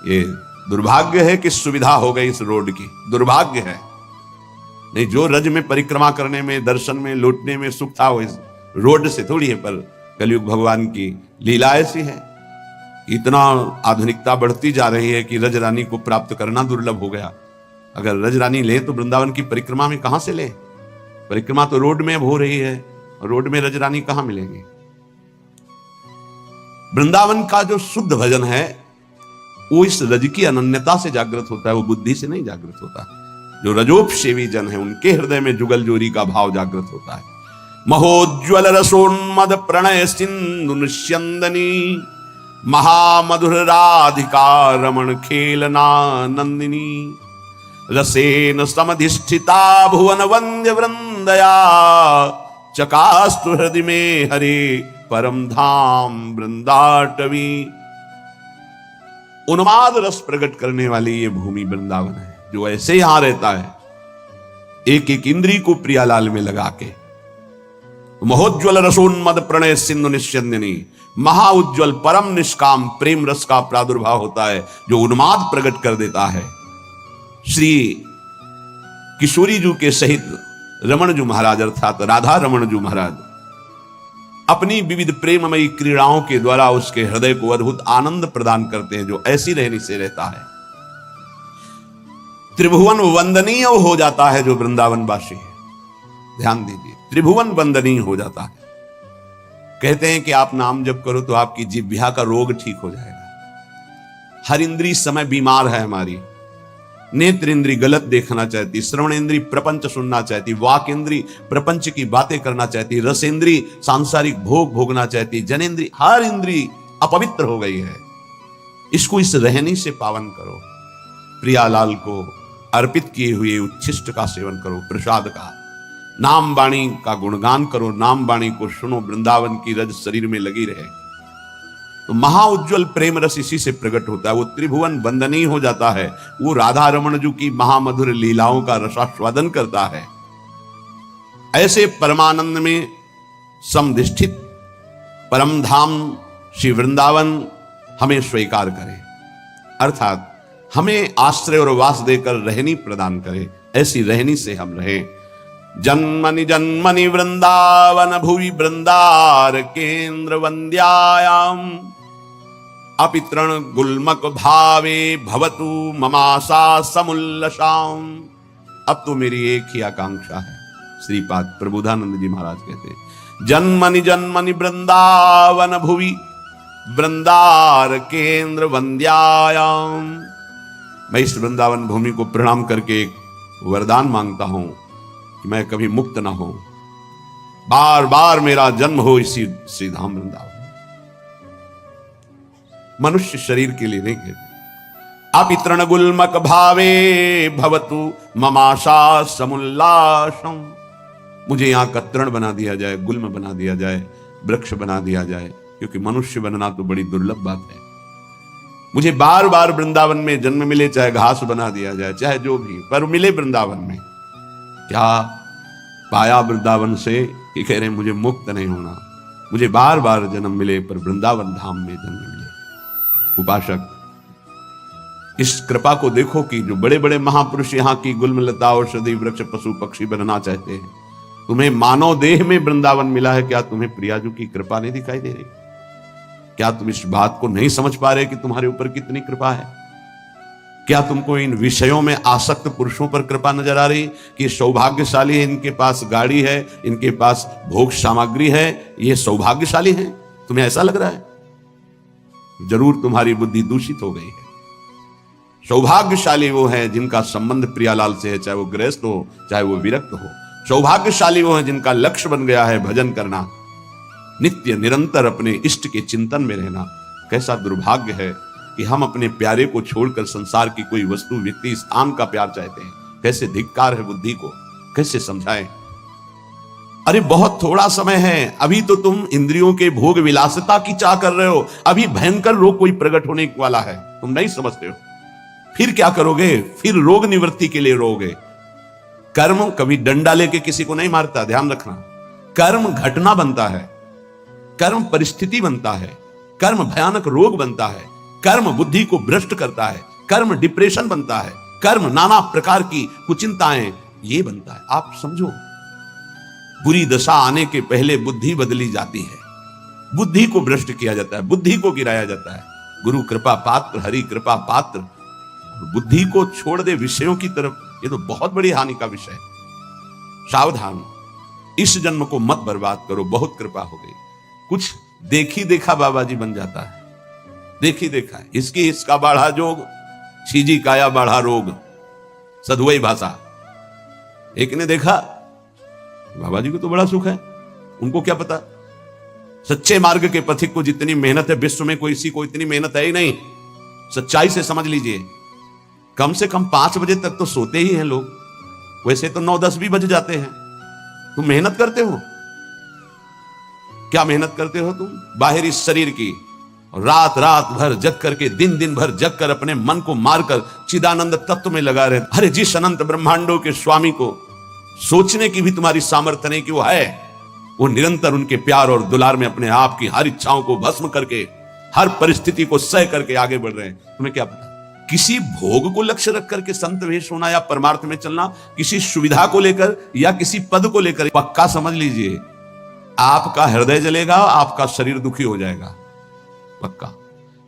ये दुर्भाग्य है कि सुविधा हो गई इस रोड की, दुर्भाग्य है। नहीं, जो रज में परिक्रमा करने में, दर्शन में, लौटने में सुख था, वो इस रोड से थोड़ी है। पर कलयुग भगवान की लीला ऐसी है, इतना आधुनिकता बढ़ती जा रही है कि रज रानी को प्राप्त करना दुर्लभ हो गया। अगर रज रानी ले तो वृंदावन की परिक्रमा में कहां से ले? परिक्रमा तो रोड में अब हो रही है, और रोड में रज रानी कहां मिलेंगे? वृंदावन का जो शुद्ध भजन है वो इस रज की अनन्यता से जागृत होता है, वो बुद्धि से नहीं जागृत होता। जो रजोपसेवी जन है उनके हृदय में जुगल जोरी का भाव जागृत होता है। महोज्वल रसोन्मद प्रणय सिंधु निस्यंदनी महामधुर राधिका रमण खेलना नंदिनी रसेन समधिष्ठिता भुवन वंद्य वृंदया चकास्तु हृदय में हरे परम धाम वृंदाटवी। उन्माद रस प्रकट करने वाली ये भूमि वृंदावन है, जो ऐसे यहां रहता है एक एक इंद्री को प्रियालाल में लगा के। महोज्वल रसोन्मद प्रणय सिंधु निस्यंदिनी, महाउज्ज्वल परम निष्काम प्रेम रस का प्रादुर्भाव होता है, जो उन्माद प्रकट कर देता है। श्री किशोरी जी के सहित रमण जी महाराज अर्थात राधा रमण जी महाराज अपनी विविध प्रेममयी क्रीड़ाओं के द्वारा उसके हृदय को अद्भुत आनंद प्रदान करते हैं, जो ऐसी रहनी से रहता है। त्रिभुवन वंदनीय हो जाता है जो वृंदावन वासी है। ध्यान दीजिए, त्रिभुवन वंदनीय हो जाता है। कहते हैं कि आप नाम जप करो तो आपकी जिह्वा का रोग ठीक हो जाएगा। हर इंद्री समय बीमार है हमारी, नेत्र इंद्री गलत देखना चाहती, श्रवण इंद्री प्रपंच सुनना चाहती, वाक इंद्री प्रपंच की बातें करना चाहती, रस इंद्री सांसारिक भोग भोगना चाहती, जनेन्द्री हर इंद्री अपवित्र हो गई है। इसको इस रहनी से पावन करो। प्रियालाल को अर्पित किए हुए उच्छिष्ट का सेवन करो, प्रसाद का। नाम वाणी का गुणगान करो, नाम वाणी को सुनो, वृंदावन की रज शरीर में लगी रहे। तो महाउज्ज्वल प्रेम रस इसी से प्रकट होता है। वो त्रिभुवन वंदनीय हो जाता है। वो राधा रमण जी की महामधुर लीलाओं का रसास्वादन करता है। ऐसे परमानंद में समधिष्ठित परम धाम श्री वृंदावन हमें स्वीकार करे, अर्थात हमें आश्रय और वास देकर रहनी प्रदान करे। ऐसी रहनी से हम रहें। जन्मनि जन्मनि वृंदावन भुवि वृंदार केंद्र वंद्यायाम अपितृण गुल्मक भावे भवतु ममाशा समुल्लसाम। अब तो मेरी एक ही आकांक्षा है। श्रीपाद प्रबोधानंद जी महाराज कहते हैं, जन्मनि जन्मनि वृंदावन भुवि वृंदार केंद्र वंद्यायाम। मैं इस वृंदावन भूमि को प्रणाम करके एक वरदान मांगता हूं कि मैं कभी मुक्त ना हो, बार बार मेरा जन्म हो इसी श्रीधाम वृंदावन। मनुष्य शरीर के लिए नहीं कहते। अपितृण गुल्मक भावे भवतु ममाशा समुल्लासम। मुझे यहां का तृण बना दिया जाए, गुल्म बना दिया जाए, वृक्ष बना दिया जाए, क्योंकि मनुष्य बनना तो बड़ी दुर्लभ बात है। मुझे बार बार वृंदावन में जन्म मिले, चाहे घास बना दिया जाए, चाहे जो भी, पर मिले वृंदावन में। क्या पाया वृंदावन से कि कह रहे हैं मुझे मुक्त नहीं होना, मुझे बार बार जन्म मिले पर वृंदावन धाम में जन्म मिले। उपासक, इस कृपा को देखो कि जो बड़े बड़े महापुरुष यहाँ की गुल्मलता औषधि वृक्ष पशु पक्षी बनना चाहते हैं, तुम्हें मानव देह में वृंदावन मिला है। क्या तुम्हें प्रियाजू की कृपा नहीं दिखाई दे रही? क्या तुम इस बात को नहीं समझ पा रहे कि तुम्हारे ऊपर कितनी कृपा है? क्या तुमको इन विषयों में आसक्त पुरुषों पर कृपा नजर आ रही कि सौभाग्यशाली है, इनके पास गाड़ी है, इनके पास भोग सामग्री है, ये सौभाग्यशाली हैं? तुम्हें ऐसा लग रहा है? जरूर तुम्हारी बुद्धि दूषित हो गई है। सौभाग्यशाली वो है जिनका संबंध प्रियालाल से है, चाहे वो गृहस्थ हो चाहे वो विरक्त हो। सौभाग्यशाली वो है जिनका लक्ष्य बन गया है भजन करना, नित्य निरंतर अपने इष्ट के चिंतन में रहना। कैसा दुर्भाग्य है कि हम अपने प्यारे को छोड़कर संसार की कोई वस्तु व्यक्ति स्थान का प्यार चाहते हैं। कैसे धिक्कार है बुद्धि को, कैसे समझाएं? अरे बहुत थोड़ा समय है, अभी तो तुम इंद्रियों के भोग विलासिता की चाह कर रहे हो। अभी भयंकर रोग कोई प्रकट होने वाला है, तुम नहीं समझते हो। फिर क्या करोगे? फिर रोग निवृत्ति के लिए रोगे। कर्म कभी डंडा लेके किसी को नहीं मारता, ध्यान रखना। कर्म घटना बनता है, कर्म परिस्थिति बनता है, कर्म भयानक रोग बनता है, कर्म बुद्धि को भ्रष्ट करता है, कर्म डिप्रेशन बनता है, कर्म नाना प्रकार की कुचिंताएं ये बनता है। आप समझो, बुरी दशा आने के पहले बुद्धि बदली जाती है, बुद्धि को भ्रष्ट किया जाता है, बुद्धि को गिराया जाता है। गुरु कृपा पात्र, हरि कृपा पात्र, बुद्धि को छोड़ दे विषयों की तरफ, ये तो बहुत बड़ी हानि का विषय है। सावधान, इस जन्म को मत बर्बाद करो, बहुत कृपा हो गई। कुछ देखी देखा बाबा जी बन जाता है, देखी देखा है। इसका बाढ़ा जोग, छीजी काया बाढ़ा रोग, सधुवई भाषा। एक ने देखा बाबा जी को तो बड़ा सुख है, उनको क्या पता सच्चे मार्ग के पथिक को जितनी मेहनत है विश्व में कोई इसी को इतनी मेहनत है ही नहीं। सच्चाई से समझ लीजिए, कम से कम 5 बजे तक तो सोते ही हैं लोग, वैसे तो 9-10 भी बज जाते हैं। तुम मेहनत करते हो, क्या मेहनत करते हो तुम? बाहरी शरीर की, रात रात भर जग करके, दिन दिन भर जग कर अपने मन को मारकर चिदानंद तत्व में लगा रहे। अरे जिस अनंत ब्रह्मांडों के स्वामी को सोचने की भी तुम्हारी सामर्थ्य नहीं कि वो है, वो निरंतर उनके प्यार और दुलार में अपने आप की हर इच्छाओं को भस्म करके, हर परिस्थिति को सह करके आगे बढ़ रहे हैं। तुम्हें क्या पता? किसी भोग को लक्ष्य रख करके संत वेश होना या परमार्थ में चलना, किसी सुविधा को लेकर या किसी पद को लेकर, पक्का समझ लीजिए आपका हृदय जलेगा, आपका शरीर दुखी हो जाएगा, पक्का।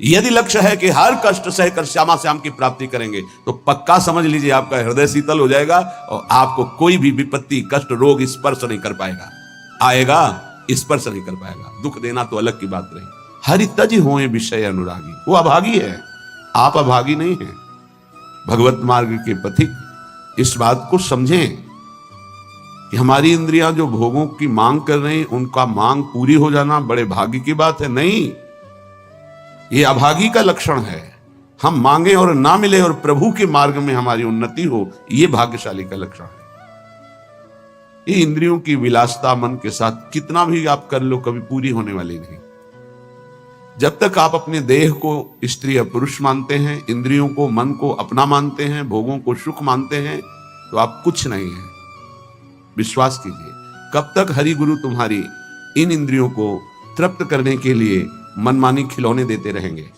यदि लक्ष्य है कि हर कष्ट सहकर श्यामा श्याम की प्राप्ति करेंगे, तो पक्का समझ लीजिए आपका हृदय शीतल हो जाएगा और आपको कोई भी विपत्ति, कष्ट, रोग स्पर्श नहीं कर पाएगा। आएगा, स्पर्श नहीं कर पाएगा। दुख देना तो अलग की बात रही। हरि तज होए विषय अनुरागी, वो अभागी है, आप अभागी नहीं हैं। भगवत मार्ग के पथिक इस बात को समझें कि हमारी इंद्रियां जो भोगों की मांग कर रही हैं, उनका मांग पूरी हो जाना बड़े भाग्य की बात है। नहीं, ये अभागी का लक्षण है। हम मांगे और ना मिले और प्रभु के मार्ग में हमारी उन्नति हो, ये भाग्यशाली का लक्षण है। ये इंद्रियों की विलासता मन के साथ कितना भी आप कर लो, कभी पूरी होने वाली नहीं। जब तक आप अपने देह को स्त्री या पुरुष मानते हैं, इंद्रियों को मन को अपना मानते हैं, भोगों को सुख मानते हैं, तो आप कुछ नहीं हैं। विश्वास कीजिए, कब तक हरि गुरु तुम्हारी इन इंद्रियों को तृप्त करने के लिए मनमानी खिलौने देते रहेंगे।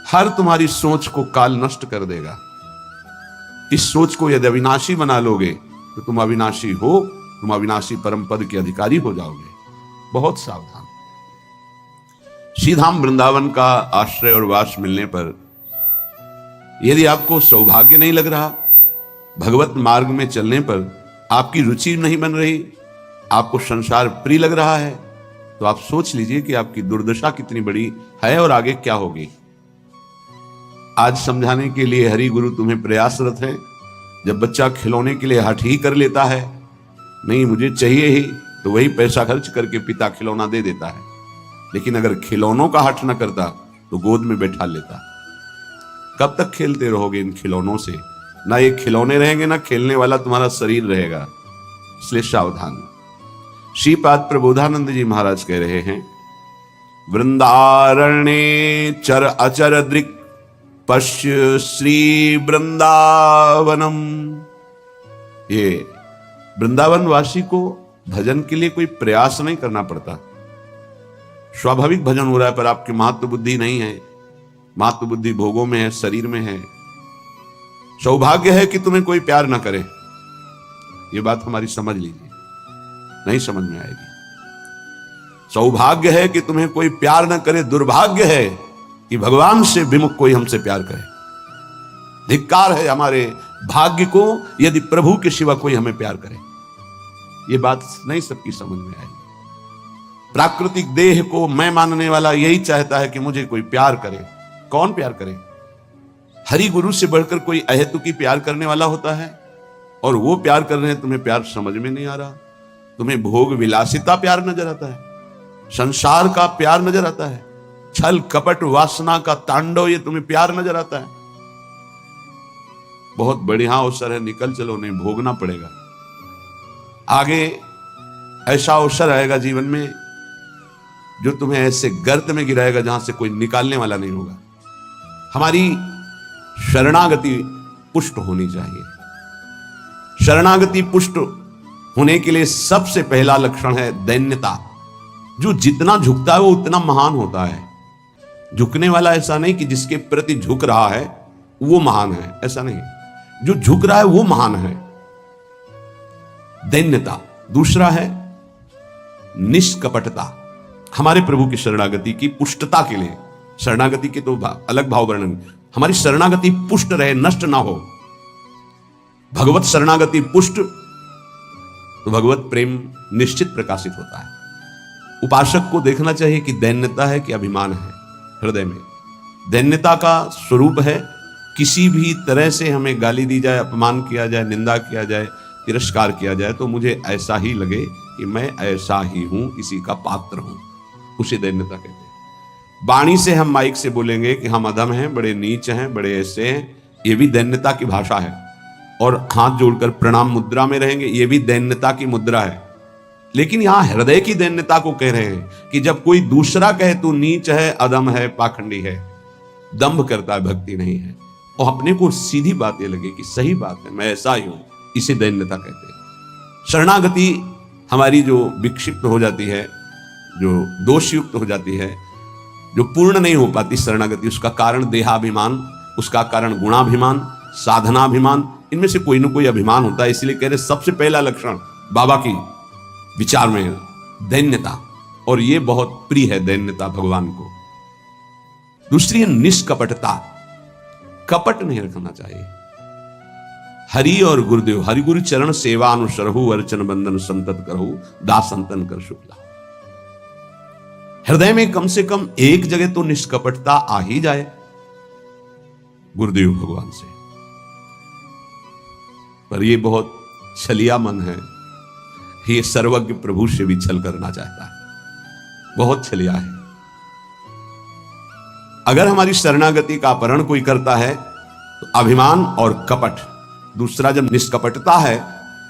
हर तुम्हारी सोच को काल नष्ट कर देगा। इस सोच को यदि अविनाशी बना लोगे तो तुम अविनाशी हो, तुम अविनाशी परम पद के अधिकारी हो जाओगे। बहुत सावधान। श्रीधाम वृंदावन का आश्रय और वास मिलने पर यदि आपको सौभाग्य नहीं लग रहा, भगवत मार्ग में चलने पर आपकी रुचि नहीं बन रही, आपको संसार प्रिय लग रहा है, तो आप सोच लीजिए कि आपकी दुर्दशा कितनी बड़ी है और आगे क्या होगी। आज समझाने के लिए हरि गुरु तुम्हें प्रयासरत हैं। जब बच्चा खिलौने के लिए हठ ही कर लेता है, नहीं मुझे चाहिए ही, तो वही पैसा खर्च करके पिता खिलौना दे देता है। लेकिन अगर खिलौनों का हठ न करता तो गोद में बैठा लेता। कब तक खेलते रहोगे इन खिलौनों से? ना ये खिलौने रहेंगे, ना खेलने वाला तुम्हारा शरीर रहेगा। इसलिए सावधान। श्रीपाद प्रबोधानंद जी महाराज कह रहे हैं, वृंदारण्ये चर अचर दृक् पश्य श्री वृंदावनम। ये वृंदावन वासी को भजन के लिए कोई प्रयास नहीं करना पड़ता। स्वाभाविक भजन हो रहा है, पर आपकी महत्व बुद्धि नहीं है। महत्व बुद्धि भोगों में है, शरीर में है। सौभाग्य है कि तुम्हें कोई प्यार ना करे। ये बात हमारी समझ लीजिए, नहीं समझ में आएगी। सौभाग्य है कि तुम्हें कोई प्यार ना करे, दुर्भाग्य है कि भगवान से विमुख कोई हमसे प्यार करे। धिक्कार है हमारे भाग्य को यदि प्रभु के सिवा कोई हमें प्यार करे। ये बात नहीं सबकी समझ में आएगी। प्राकृतिक देह को मैं मानने वाला यही चाहता है कि मुझे कोई प्यार करे। कौन प्यार करे? हरि गुरु से बढ़कर कोई अहेतुकी प्यार करने वाला होता है, और वो प्यार कर रहे हैं, तुम्हें प्यार समझ में नहीं आ रहा। तुम्हें भोग विलासिता प्यार नजर आता है, संसार का प्यार नजर आता है, छल कपट वासना का तांडव ये तुम्हें प्यार नजर आता है। बहुत बढ़िया अवसर है, निकल चलो, नहीं भोगना पड़ेगा। आगे ऐसा अवसर आएगा जीवन में जो तुम्हें ऐसे गर्त में गिराएगा जहां से कोई निकालने वाला नहीं होगा। हमारी शरणागति पुष्ट होनी चाहिए। शरणागति पुष्ट होने के लिए सबसे पहला लक्षण है दैन्यता। जो जितना झुकता है वो उतना महान होता है। झुकने वाला ऐसा नहीं कि जिसके प्रति झुक रहा है वो महान है, ऐसा नहीं। जो झुक रहा है वो महान है। दैन्यता। दूसरा है निष्कपटता। हमारे प्रभु की शरणागति की पुष्टता के लिए, शरणागति के तो अलग भाव वर्णन, हमारी शरणागति पुष्ट रहे, नष्ट ना हो। भगवत शरणागति पुष्ट तो भगवत प्रेम निश्चित प्रकाशित होता है। उपासक को देखना चाहिए कि दैन्यता है कि अभिमान है हृदय में। दैन्यता का स्वरूप है किसी भी तरह से हमें गाली दी जाए, अपमान किया जाए, निंदा किया जाए, तिरस्कार किया जाए, तो मुझे ऐसा ही लगे कि मैं ऐसा ही हूं, किसी का पात्र हूं। उसे दैन्यता कहते हैं। वाणी से हम माइक से बोलेंगे कि हम अधम हैं, बड़े नीच हैं, बड़े ऐसे हैं, ये भी दैन्यता की भाषा है। और हाथ जोड़कर प्रणाम मुद्रा में रहेंगे, ये भी दैन्यता की मुद्रा है। लेकिन यहां हृदय की दैन्यता को कह रहे हैं कि जब कोई दूसरा कहे तू नीच है, अधम है, पाखंडी है, दंभ करता है, भक्ति नहीं है, और अपने को सीधी बात ये लगे कि सही बात है, मैं ऐसा ही हूं, इसे दैन्यता कहते हैं। शरणागति हमारी जो विक्षिप्त हो जाती है, जो दोषयुक्त हो जाती है, जो पूर्ण नहीं हो पाती शरणागति, उसका कारण देहाभिमान, उसका कारण गुणाभिमान, साधनाभिमान, इनमें से कोई ना कोई अभिमान होता है। इसलिए कह रहे सबसे पहला लक्षण बाबा की विचार में दैन्यता, और ये बहुत प्रिय है दैन्यता भगवान को। दूसरी है निष्कपटता। कपट नहीं रखना चाहिए। हरि और गुरुदेव, हरि गुरु चरण सेवा अनुसरहु, अर्चन बंदन संतत करहु, दास संतन कर शुक्ला। हृदय में कम से कम एक जगह तो निष्कपटता आ ही जाए। गुरुदेव भगवान से। पर ये बहुत छलिया मन है, ये सर्वज्ञ प्रभु से भी छल करना चाहता है, बहुत छलिया है। अगर हमारी शरणागति का अपहरण कोई करता है तो अभिमान और कपट, दूसरा जब निष्कपटता है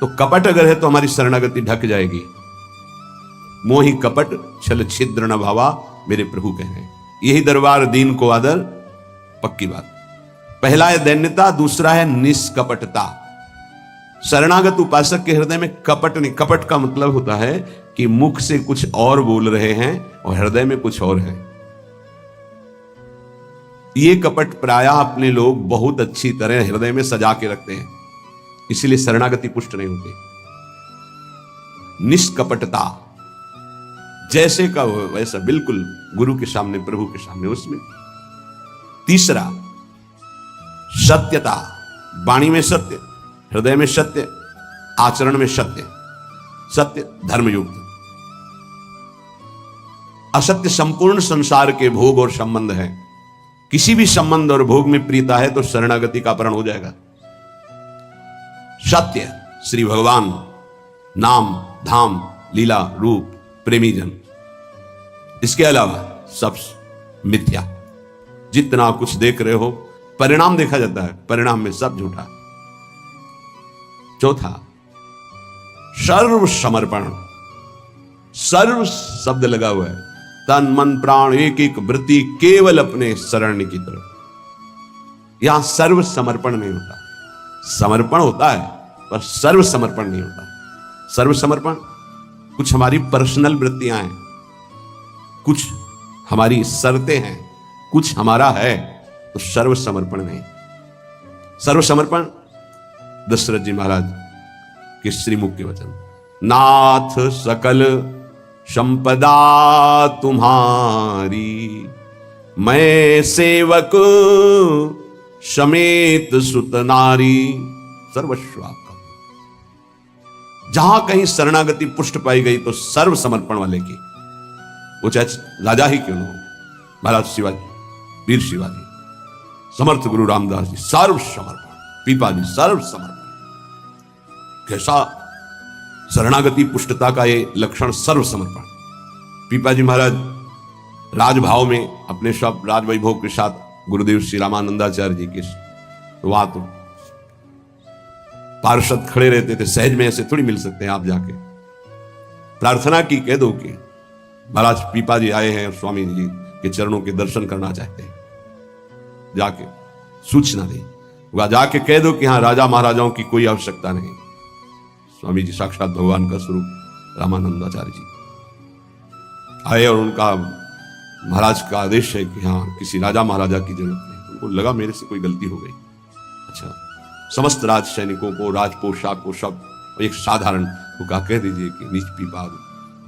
तो कपट अगर है तो हमारी शरणागति ढक जाएगी। मोहि कपट छल छिद्र न भावा, मेरे प्रभु कह रहे हैं। यही दरबार दीन को आदर, पक्की बात। पहला है दैन्यता, दूसरा है निष्कपटता। शरणागत उपासक के हृदय में कपट नहीं। कपट का मतलब होता है कि मुख से कुछ और बोल रहे हैं और हृदय में कुछ और है। ये कपट प्रायः अपने लोग बहुत अच्छी तरह हृदय में सजा के रखते हैं, इसीलिए शरणागति पुष्ट नहीं होती। निष्कपटता, जैसे का हो वैसा, बिल्कुल गुरु के सामने, प्रभु के सामने, उसमें। तीसरा सत्यता, वाणी में सत्य, हृदय में सत्य, आचरण में सत्य, सत्य धर्मयुक्त। असत्य संपूर्ण संसार के भोग और संबंध है। किसी भी संबंध और भोग में प्रीता है तो शरणागति का अपहरण हो जाएगा। सत्य श्री भगवान, नाम, धाम, लीला, रूप, प्रेमी जन। इसके अलावा सब मिथ्या। जितना कुछ देख रहे हो परिणाम देखा जाता है, परिणाम में सब झूठा। चौथा सर्व समर्पण। सर्व शब्द लगा हुआ है, तन मन प्राण एक एक वृत्ति केवल अपने शरण की तरफ। यहां सर्व समर्पण नहीं होता, समर्पण होता है पर सर्व समर्पण नहीं होता। सर्व समर्पण कुछ हमारी पर्सनल वृत्तियां हैं, कुछ हमारी शर्तें हैं, कुछ हमारा है, तो सर्व समर्पण नहीं। सर्व समर्पण दशरथ जी महाराज के श्रीमुख के वचन, नाथ सकल संपदा तुम्हारी, मैं सेवक समेत सुत नारी, सर्वस्व आपका। जहां कहीं शरणागति पुष्ट पाई गई तो सर्व समर्पण वाले की, वो चाहे राजा ही क्यों न हो, महाराज शिवाजी, वीर शिवाजी, समर्थ गुरु रामदास जी, सर्व समर्पण। पीपा जी, सर्व समर्पण। कैसा शरणागति पुष्टता का ये लक्षण, सर्व समर्पण। पीपा जी महाराज राजभाव में अपने सब राज वैभव के साथ गुरुदेव श्री रामानंदाचार्य जी के, तो वहां तो पार्षद खड़े रहते थे, सहज में ऐसे थोड़ी मिल सकते हैं आप। जाके प्रार्थना की, कह दो कि महाराज पीपा जी आए हैं और स्वामी जी के चरणों के दर्शन करना चाहते हैं। जाके सूचना दी, वह जाके कह दो कि हाँ राजा महाराजाओं की कोई आवश्यकता नहीं। स्वामी जी साक्षात भगवान का स्वरूप रामानंदाचार्य जी आए और उनका महाराज का आदेश है कि हाँ किसी राजा महाराजा की जरूरत नहीं। उनको लगा मेरे से कोई गलती हो गई। अच्छा, समस्त राज सैनिकों को, राज पोशाक को, सब एक साधारण को कहा कह दीजिए कि नीच पीपा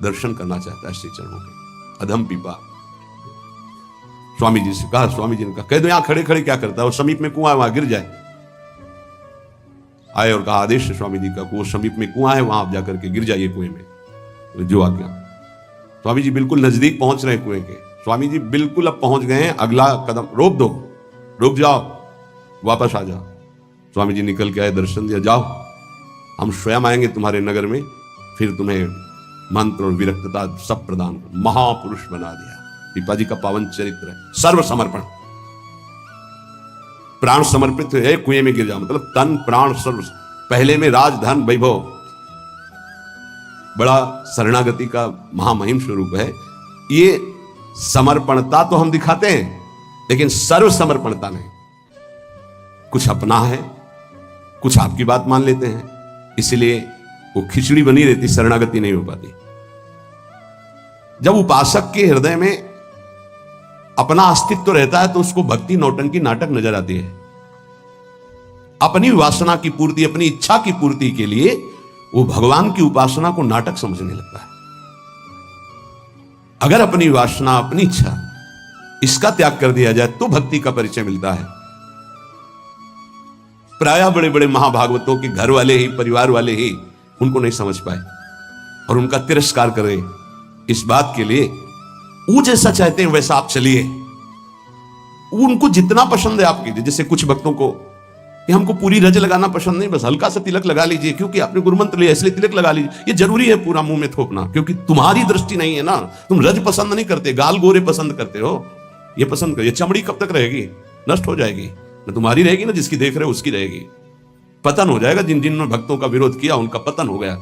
दर्शन करना चाहता है श्री चरणों के। अधम पीपा स्वामी जी से कहा, स्वामी जी ने कहा कह दो यहां खड़े खड़े क्या करता है, वो समीप में कुआं है वहां गिर जाए। आए और कहा आदेश है स्वामी जी का, वो समीप में कुआं है वहां आप जाकर के गिर जाइए कुएं में, तो जो आज्ञा। स्वामी जी बिल्कुल नजदीक पहुंच रहे हैं कुएं के। स्वामी जी बिल्कुल अब पहुंच गए हैं, अगला कदम रोक दो, रुक जाओ, वापस आ जाओ। स्वामी जी निकल के आए, दर्शन दिया, जाओ हम स्वयं आएंगे तुम्हारे नगर में, फिर तुम्हें मंत्र और विरक्तता सब प्रदान कर। महापुरुष बना दिया। पीपा जी का पावन चरित्र है। सर्व समर्पण, प्राण समर्पित है, कुएं में गिर जा, मतलब तन प्राण सर्व। पहले में राज धन वैभव, बड़ा शरणागति का महामहिम स्वरूप है। ये समर्पणता तो हम दिखाते हैं, लेकिन सर्व समर्पणता नहीं। कुछ अपना है, कुछ आपकी बात मान लेते हैं, इसलिए वो खिचड़ी बनी रहती, शरणागति नहीं हो पाती। जब उपासक के हृदय में अपना अस्तित्व तो रहता है तो उसको भक्ति नौटंकी नाटक नजर आती है। अपनी वासना की पूर्ति, अपनी इच्छा की पूर्ति के लिए वो भगवान की उपासना को नाटक समझने लगता है। अगर अपनी वासना, अपनी इच्छा, इसका त्याग कर दिया जाए तो भक्ति का परिचय मिलता है। प्रायः बड़े बड़े महाभागवतों के घर वाले ही, परिवार वाले ही उनको नहीं समझ पाए और उनका तिरस्कार कर रहे। इस बात के लिए वो जैसा चाहते हैं वैसा आप चलिए, उनको जितना पसंद है आप कीजिए। जैसे कुछ भक्तों को कि हमको पूरी रज लगाना पसंद नहीं, बस हल्का सा तिलक लगा लीजिए, क्योंकि आपने गुरुमंत्र लिया इसलिए तिलक लगा लीजिए। ये जरूरी है पूरा मुंह में थोपना? क्योंकि तुम्हारी दृष्टि नहीं है ना, तुम रज पसंद नहीं करते, गाल गोरे पसंद करते हो। ये पसंद कर, ये चमड़ी कब तक रहेगी? नष्ट हो जाएगी ना, तुम्हारी रहेगी ना, जिसकी देख रहे हो उसकी रहेगी। पतन हो जाएगा। जिन जिन भक्तों का विरोध किया उनका पतन हो गया।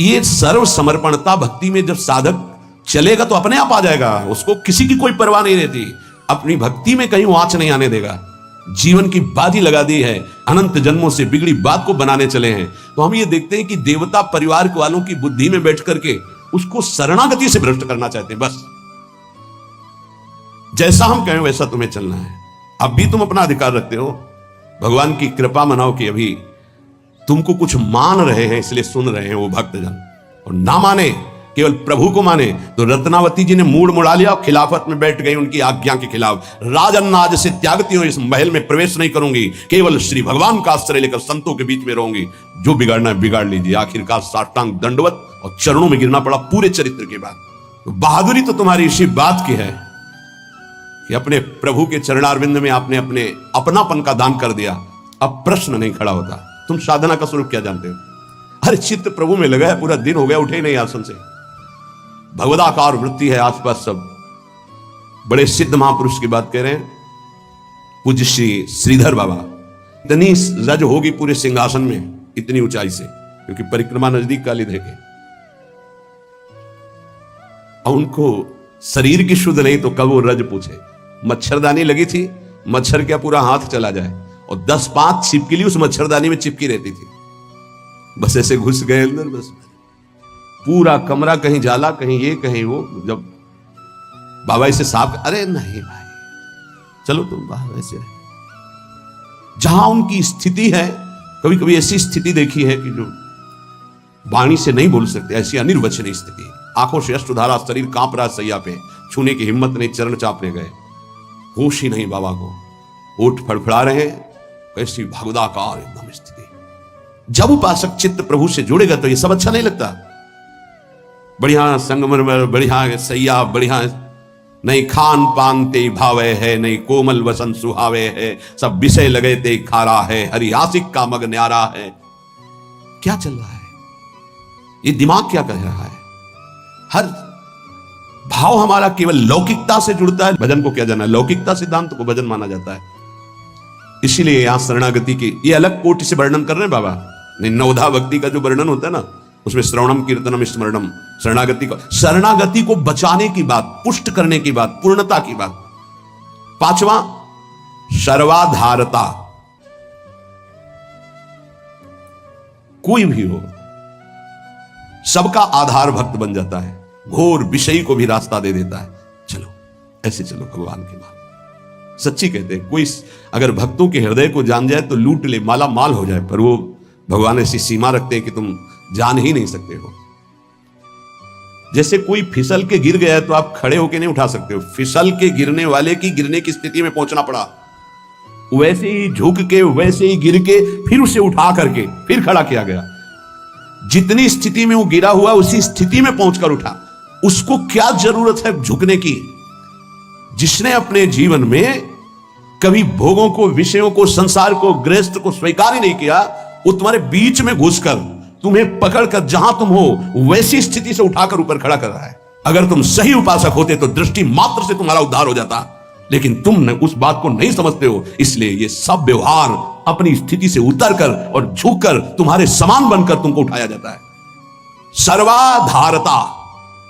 ये सर्व समर्पणता भक्ति में जब साधक चलेगा तो अपने आप आ जाएगा। उसको किसी की कोई परवाह नहीं रहती। अपनी भक्ति में कहीं आंच नहीं आने देगा। जीवन की बाजी लगा दी है, अनंत जन्मों से बिगड़ी बात को बनाने चले हैं। तो हम ये देखते हैं कि देवता परिवार वालों की बुद्धि में बैठ करके उसको शरणागति से भ्रष्ट करना चाहते हैं। बस जैसा हम कहें वैसा तुम्हें चलना है। अब भी तुम अपना अधिकार रखते हो। भगवान की कृपा मनाओ कि अभी तुमको कुछ मान रहे हैं, इसलिए सुन रहे हैं वो भक्तजन। और ना माने, केवल प्रभु को माने, तो रत्नावती जी ने मूड मुड़ा लिया, खिलाफत में बैठ गई उनकी आज्ञा के खिलाफ। राजन्नाज से त्यागती हूं, इस महल में प्रवेश नहीं करूंगी, केवल श्री भगवान का आश्रय लेकर संतों के बीच में रहूंगी। जो बिगाड़ना है बिगाड़ लीजिए। आखिरकार साष्टांग दंडवत और चरणों में गिरना पड़ा पूरे चरित्र के बाद। तो बहादुरी तो तुम्हारी इसी बात की है कि अपने प्रभु के चरणारविंद में आपने अपने अपनापन का दान कर दिया। अब प्रश्न नहीं खड़ा होता। तुम साधना का स्वरूप क्या जानते हो? हर चित्त प्रभु में लगा है, पूरा दिन हो गया उठे नहीं आसन से। भगवदाकार वृत्ति है आसपास सब। बड़े सिद्ध महापुरुष की बात कह रहे हैं, पूज्य श्री श्रीधर बाबा। इतनी रज होगी पूरे सिंहासन में, इतनी ऊंचाई से, क्योंकि परिक्रमा नजदीक काली देखे। और उनको शरीर की शुद्ध नहीं तो कब वो रज पूछे। मच्छरदानी लगी थी, मच्छर क्या पूरा हाथ चला जाए, और 10-5 छिपकली उस मच्छरदानी में चिपकी रहती थी। बस ऐसे घुस गए अंदर, बस पूरा कमरा कहीं जाला, कहीं ये कहीं वो। जब बाबा इसे साफ, अरे नहीं भाई चलो तुम बाहर ऐसे रहे। जहां उनकी स्थिति है, कभी कभी ऐसी स्थिति देखी है कि जो वाणी से नहीं बोल सकते, ऐसी अनिर्वचनीय स्थिति। आंखों से अश्रुधारा, शरीर कांप रहा सैया पे, छूने की हिम्मत नहीं, चरण चापने गए, होश ही नहीं बाबा को। ओठ फड़फड़ा रहे, कैसी भगवदाकार एकदम स्थिति। जब उपासक चित्त प्रभु से जुड़ेगा तो ये सब अच्छा नहीं लगता। बढ़िया संगमरमर, बढ़िया सैया, बढ़िया नहीं खान पान ते भावे है, नहीं कोमल वसन सुहावे है, सब विषय लगे ते खारा है, हरि आशिक का मग न्यारा है। क्या चल रहा है? ये दिमाग क्या कह रहा है? हर भाव हमारा केवल लौकिकता से जुड़ता है। भजन को क्या जाना है? लौकिकता सिद्धांत को भजन माना जाता है। इसीलिए यहां शरणागति की ये अलग कोटि से वर्णन कर रहे हैं बाबा। नहीं, नवधा भक्ति का जो वर्णन होता है ना, उसमें श्रवणम कीर्तनम स्मरणम, शरणागति को बचाने की बात, पुष्ट करने की बात, पूर्णता की बात। 5वां सर्वाधारता। कोई भी हो, सबका आधार भक्त बन जाता है, घोर विषयी को भी रास्ता दे देता है। चलो ऐसे चलो भगवान के नाम। सच्ची कहते हैं, कोई अगर भक्तों के हृदय को जान जाए तो लूट ले, माला माल हो जाए, पर वो भगवान ऐसी सीमा रखते हैं कि तुम जान ही नहीं सकते हो। जैसे कोई फिसल के गिर गया है तो आप खड़े होके नहीं उठा सकते हो, फिसल के गिरने वाले की गिरने की स्थिति में पहुंचना पड़ा, वैसे ही झुक के, वैसे ही गिर के, फिर उसे उठा करके फिर खड़ा किया गया। जितनी स्थिति में वो गिरा हुआ उसी स्थिति में पहुंचकर उठा। उसको क्या जरूरत है झुकने की? जिसने अपने जीवन में कभी भोगों को, विषयों को, संसार को, गृहस्थ को स्वीकार ही नहीं किया, वो तुम्हारे बीच में घुसकर तुम्हें पकड़कर जहां तुम हो वैसी स्थिति से उठाकर ऊपर खड़ा कर रहा है। अगर तुम सही उपासक होते तो दृष्टि मात्र से तुम्हारा उद्धार हो जाता, लेकिन तुम उस बात को नहीं समझते हो। इसलिए ये सब व्यवहार अपनी स्थिति से उतरकर और झुककर तुम्हारे समान बनकर तुमको उठाया जाता है। सर्वाधारता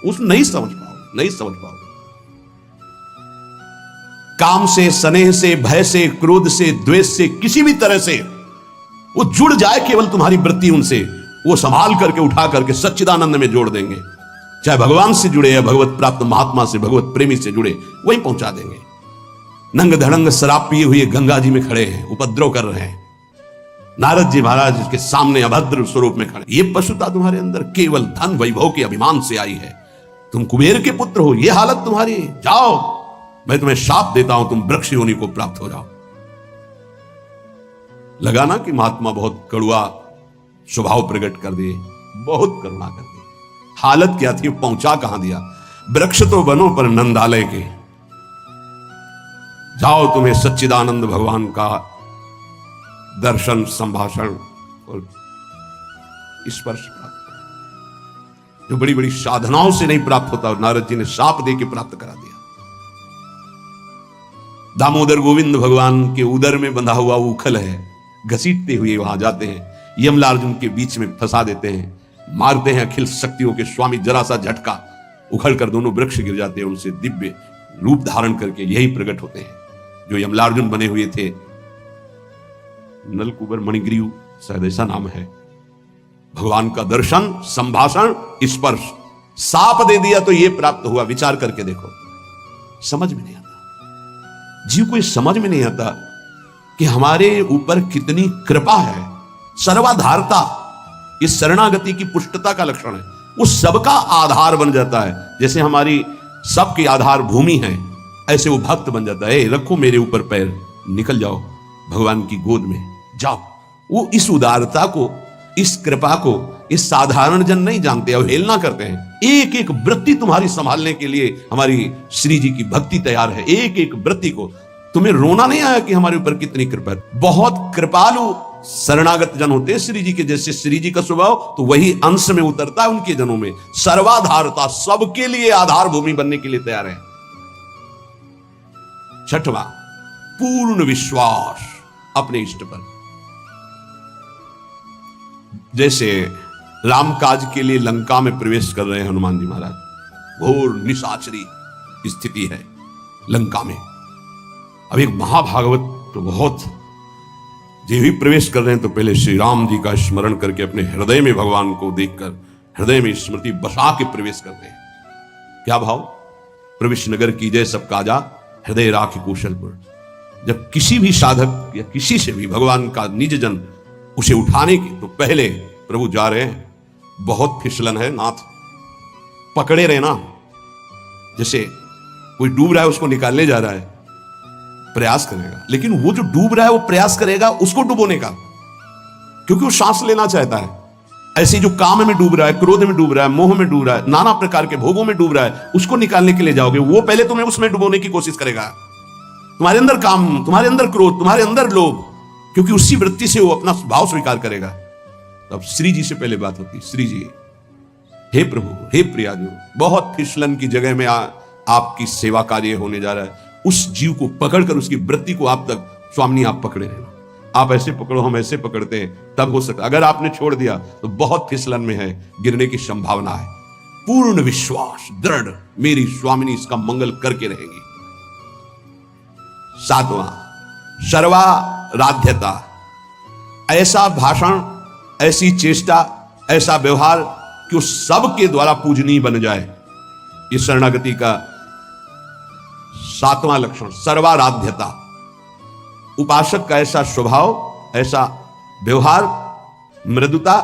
उस नहीं समझ पाओगे, नहीं समझ पाओगे। काम से, स्नेह से, भय से, क्रोध से, द्वेष से, किसी भी तरह से वो जुड़ जाए केवल तुम्हारी वृत्ति उनसे, वो संभाल करके उठा करके सच्चिदानंद में जोड़ देंगे। चाहे भगवान से जुड़े या भगवत प्राप्त महात्मा से, भगवत प्रेमी से जुड़े, वही पहुंचा देंगे। नंग धड़ंग शराब पिए हुए गंगा जी में खड़े हैं, उपद्रव कर रहे हैं, नारद जी महाराज के सामने अभद्र स्वरूप में खड़े। ये पशुता तुम्हारे अंदर केवल धन वैभव के अभिमान से आई है। तुम कुबेर के पुत्र हो, ये हालत तुम्हारी। जाओ, मैं तुम्हें शाप देता हूं, तुम वृक्ष योनि को प्राप्त हो जाओ। लगाना कि महात्मा बहुत कड़ुआ स्वभाव प्रकट कर दिए, बहुत करुणा कर दी। हालत क्या थी, पहुंचा कहां दिया? वृक्ष तो बनो पर नंदालय के। जाओ, तुम्हें सच्चिदानंद भगवान का दर्शन, संभाषण और स्पर्श प्राप्त, जो बड़ी बड़ी साधनाओं से नहीं प्राप्त होता। नारद जी ने शाप दे के प्राप्त करा दिया। दामोदर गोविंद भगवान के उदर में बंधा हुआ उखल है, घसीटते हुए वहां जाते हैं, यमलार्जुन के बीच में फंसा देते हैं, मारते हैं। अखिल शक्तियों के स्वामी जरा सा झटका, उखड़ कर दोनों वृक्ष गिर जाते हैं। उनसे दिव्य रूप धारण करके यही प्रकट होते हैं जो यमलार्जुन बने हुए थे। नलकुबर मणिग्रीव शायद ऐसा नाम है। भगवान का दर्शन, संभाषण, स्पर्श, साप दे दिया तो यह प्राप्त हुआ। विचार करके देखो, समझ में नहीं आता, जीव को समझ में नहीं आता कि हमारे ऊपर कितनी कृपा है। सर्वाधारता इस शरणागति की पुष्टता का लक्षण है। वो सबका आधार बन जाता है। जैसे हमारी सबकी आधार भूमि है, ऐसे वो भक्त बन जाता है। रखो मेरे ऊपर पैर, निकल जाओ भगवान की गोद में जाओ। वो इस उदारता को, इस कृपा को इस साधारण जन नहीं जानते, अवहेलना करते हैं। एक एक वृत्ति तुम्हारी संभालने के लिए हमारी श्री जी की भक्ति तैयार है। एक एक वृत्ति को तुम्हें रोना नहीं आया कि हमारे ऊपर कितनी कृपा है। बहुत कृपालु शरणागत जन होते हैं श्री जी के। जैसे श्री जी का स्वभाव तो वही अंश में उतरता है उनके जनों में। सर्वाधारता, सबके लिए आधार भूमि बनने के लिए तैयार है। छठवां, पूर्ण विश्वास अपने इष्ट पर। जैसे राम काज के लिए लंका में प्रवेश कर रहे हैं हनुमान जी महाराज। घोर निशाचरी स्थिति है लंका में। अब एक महाभागवत तो बहुत, जो भी प्रवेश कर रहे हैं तो पहले श्री राम जी का स्मरण करके अपने हृदय में भगवान को देखकर हृदय में स्मृति बसा के प्रवेश करते हैं। क्या भाव? प्रवेश नगर की जय सब काजा, हृदय राख कौशलपुर। जब किसी भी साधक या किसी से भी भगवान का निज जन उसे उठाने की, तो पहले प्रभु जा रहे हैं, बहुत फिसलन है नाथ, पकड़े रहना। जैसे कोई डूब रहा है, उसको निकालने जा रहा है, प्रयास करेगा, लेकिन वो जो डूब रहा है वो प्रयास करेगा उसको डुबोने का, क्योंकि वो सांस लेना चाहता है। ऐसे जो काम में डूब रहा है, क्रोध में डूब रहा है, मोह में डूब रहा है, नाना प्रकार के भोगों में डूब रहा है, उसको निकालने के लिए जाओगे, वो पहले तुम्हें उसमें डुबोने की कोशिश करेगा। तुम्हारे अंदर काम, तुम्हारे अंदर क्रोध, तुम्हारे अंदर लोभ, क्योंकि उसी वृत्ति से वो अपना भाव स्वीकार करेगा। तब श्री जी से पहले बात होती, श्री जी, हे प्रभु, हे प्रियाजू, बहुत फिसलन की जगह में आपकी सेवा कार्य होने जा रहा है। उस जीव को पकड़कर उसकी वृत्ति को आप तक स्वामी आप पकड़े रहना। आप ऐसे पकड़ो, हम ऐसे पकड़ते हैं, तब हो सकता। अगर आपने छोड़ दिया तो बहुत फिसलन में है, गिरने की संभावना है। पूर्ण विश्वास, दृढ़, मेरी स्वामिनी इसका मंगल करके रहेगी। सातवां, सर्वाराध्यता। ऐसा भाषण, ऐसी चेष्टा, ऐसा व्यवहार कि वो सबके द्वारा पूजनीय बन जाए। इस शरणागति का सातवां लक्षण, सर्वाराध्यता। उपासक का ऐसा स्वभाव, ऐसा व्यवहार, मृदुता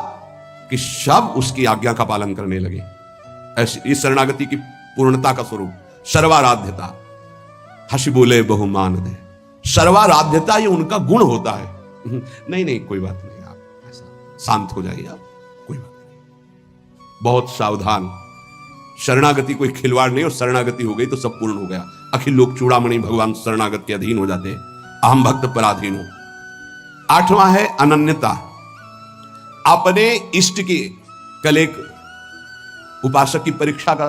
कि सब उसकी आज्ञा का पालन करने लगे। ऐसी इस शरणागति की पूर्णता का स्वरूप सर्वाराध्यता। हंसी बोले बहुमान दे, सर्वाराध्यता ये उनका गुण होता है। नहीं नहीं, कोई बात नहीं, आप ऐसा शांत हो जाइए, आप कोई बात नहीं, बहुत सावधान। शरणागति कोई खिलवाड़ नहीं, और शरणागति हो गई तो सब पूर्ण हो गया। अखिल लोक चूड़ामणि भगवान शरणागत के अधीन हो जाते हैं, अहम भक्त पराधीन हो। आठवां है अनन्यता। अपने इष्ट की, कल एक उपासक की परीक्षा का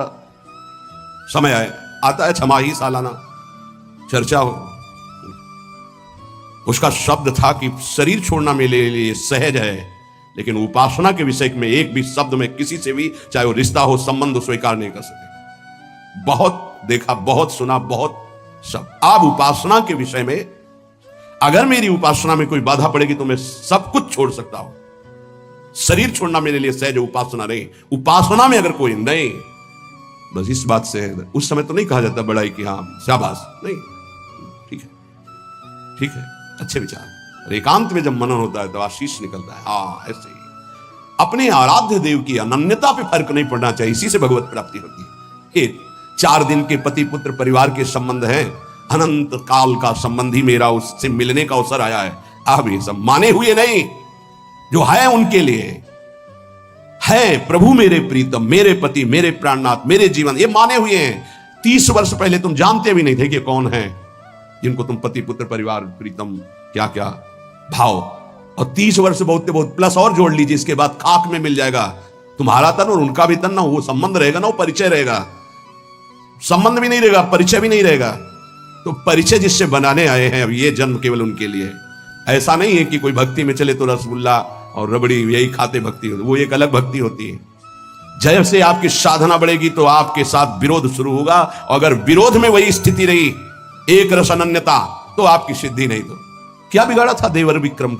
समय आता है, छमाही सालाना चर्चा हो। उसका शब्द था कि शरीर छोड़ना मेरे लिए सहज है, लेकिन उपासना के विषय में एक भी शब्द में किसी से भी, चाहे वो रिश्ता हो, संबंध हो, स्वीकार नहीं कर सके। बहुत देखा, बहुत सुना, बहुत सब। अब उपासना के विषय में अगर मेरी उपासना में कोई बाधा पड़ेगी तो मैं सब कुछ छोड़ सकता हूं। शरीर छोड़ना मेरे लिए सहज, उपासना नहीं। उपासना में अगर कोई नहीं, बस इस बात से उस समय तो नहीं कहा जाता बड़ाई कि हाँ शाबाश, नहीं, ठीक है, ठीक है, अच्छे विचार। एकांत में जब मनन होता है तो आशीष निकलता है। हाँ, ऐसे ही अपने आराध्य देव की अनन्यता पे फर्क नहीं पड़ना चाहिए, इसी से भगवत प्राप्ति होती है। 4 दिन के पति पुत्र परिवार के संबंध हैं, अनंत काल का संबंधी मेरा उससे मिलने का अवसर आया है। अब ये सब माने हुए नहीं, जो है उनके लिए है। प्रभु मेरे प्रीतम, मेरे पति, मेरे प्राणनाथ, मेरे जीवन, ये माने हुए हैं। 30 वर्ष पहले तुम जानते भी नहीं थे कि कौन है, जिनको तुम पति पुत्र परिवार प्रीतम क्या क्या भाव, और 30 वर्ष बहुत बहुत प्लस और जोड़ लीजिए, इसके बाद खाक में मिल जाएगा तुम्हारा तन और उनका भी तन ना, वो संबंध रहेगा ना, वो परिचय रहेगा, संबंध भी नहीं रहेगा, परिचय भी नहीं रहेगा। तो परिचय जिससे बनाने आए हैं अब ये जन्म केवल उनके लिए। ऐसा नहीं है कि कोई भक्ति में चले तो रसगुल्ला और रबड़ी यही खाते भक्ति होती, वो एक अलग भक्ति होती है। जैसे आपकी साधना बढ़ेगी तो आपके साथ विरोध शुरू होगा, और अगर विरोध में वही स्थिति रही एक रस अनन्यता तो आपकी सिद्धि नहीं। तो क्या बिगाड़ा था देवर विक्रम का?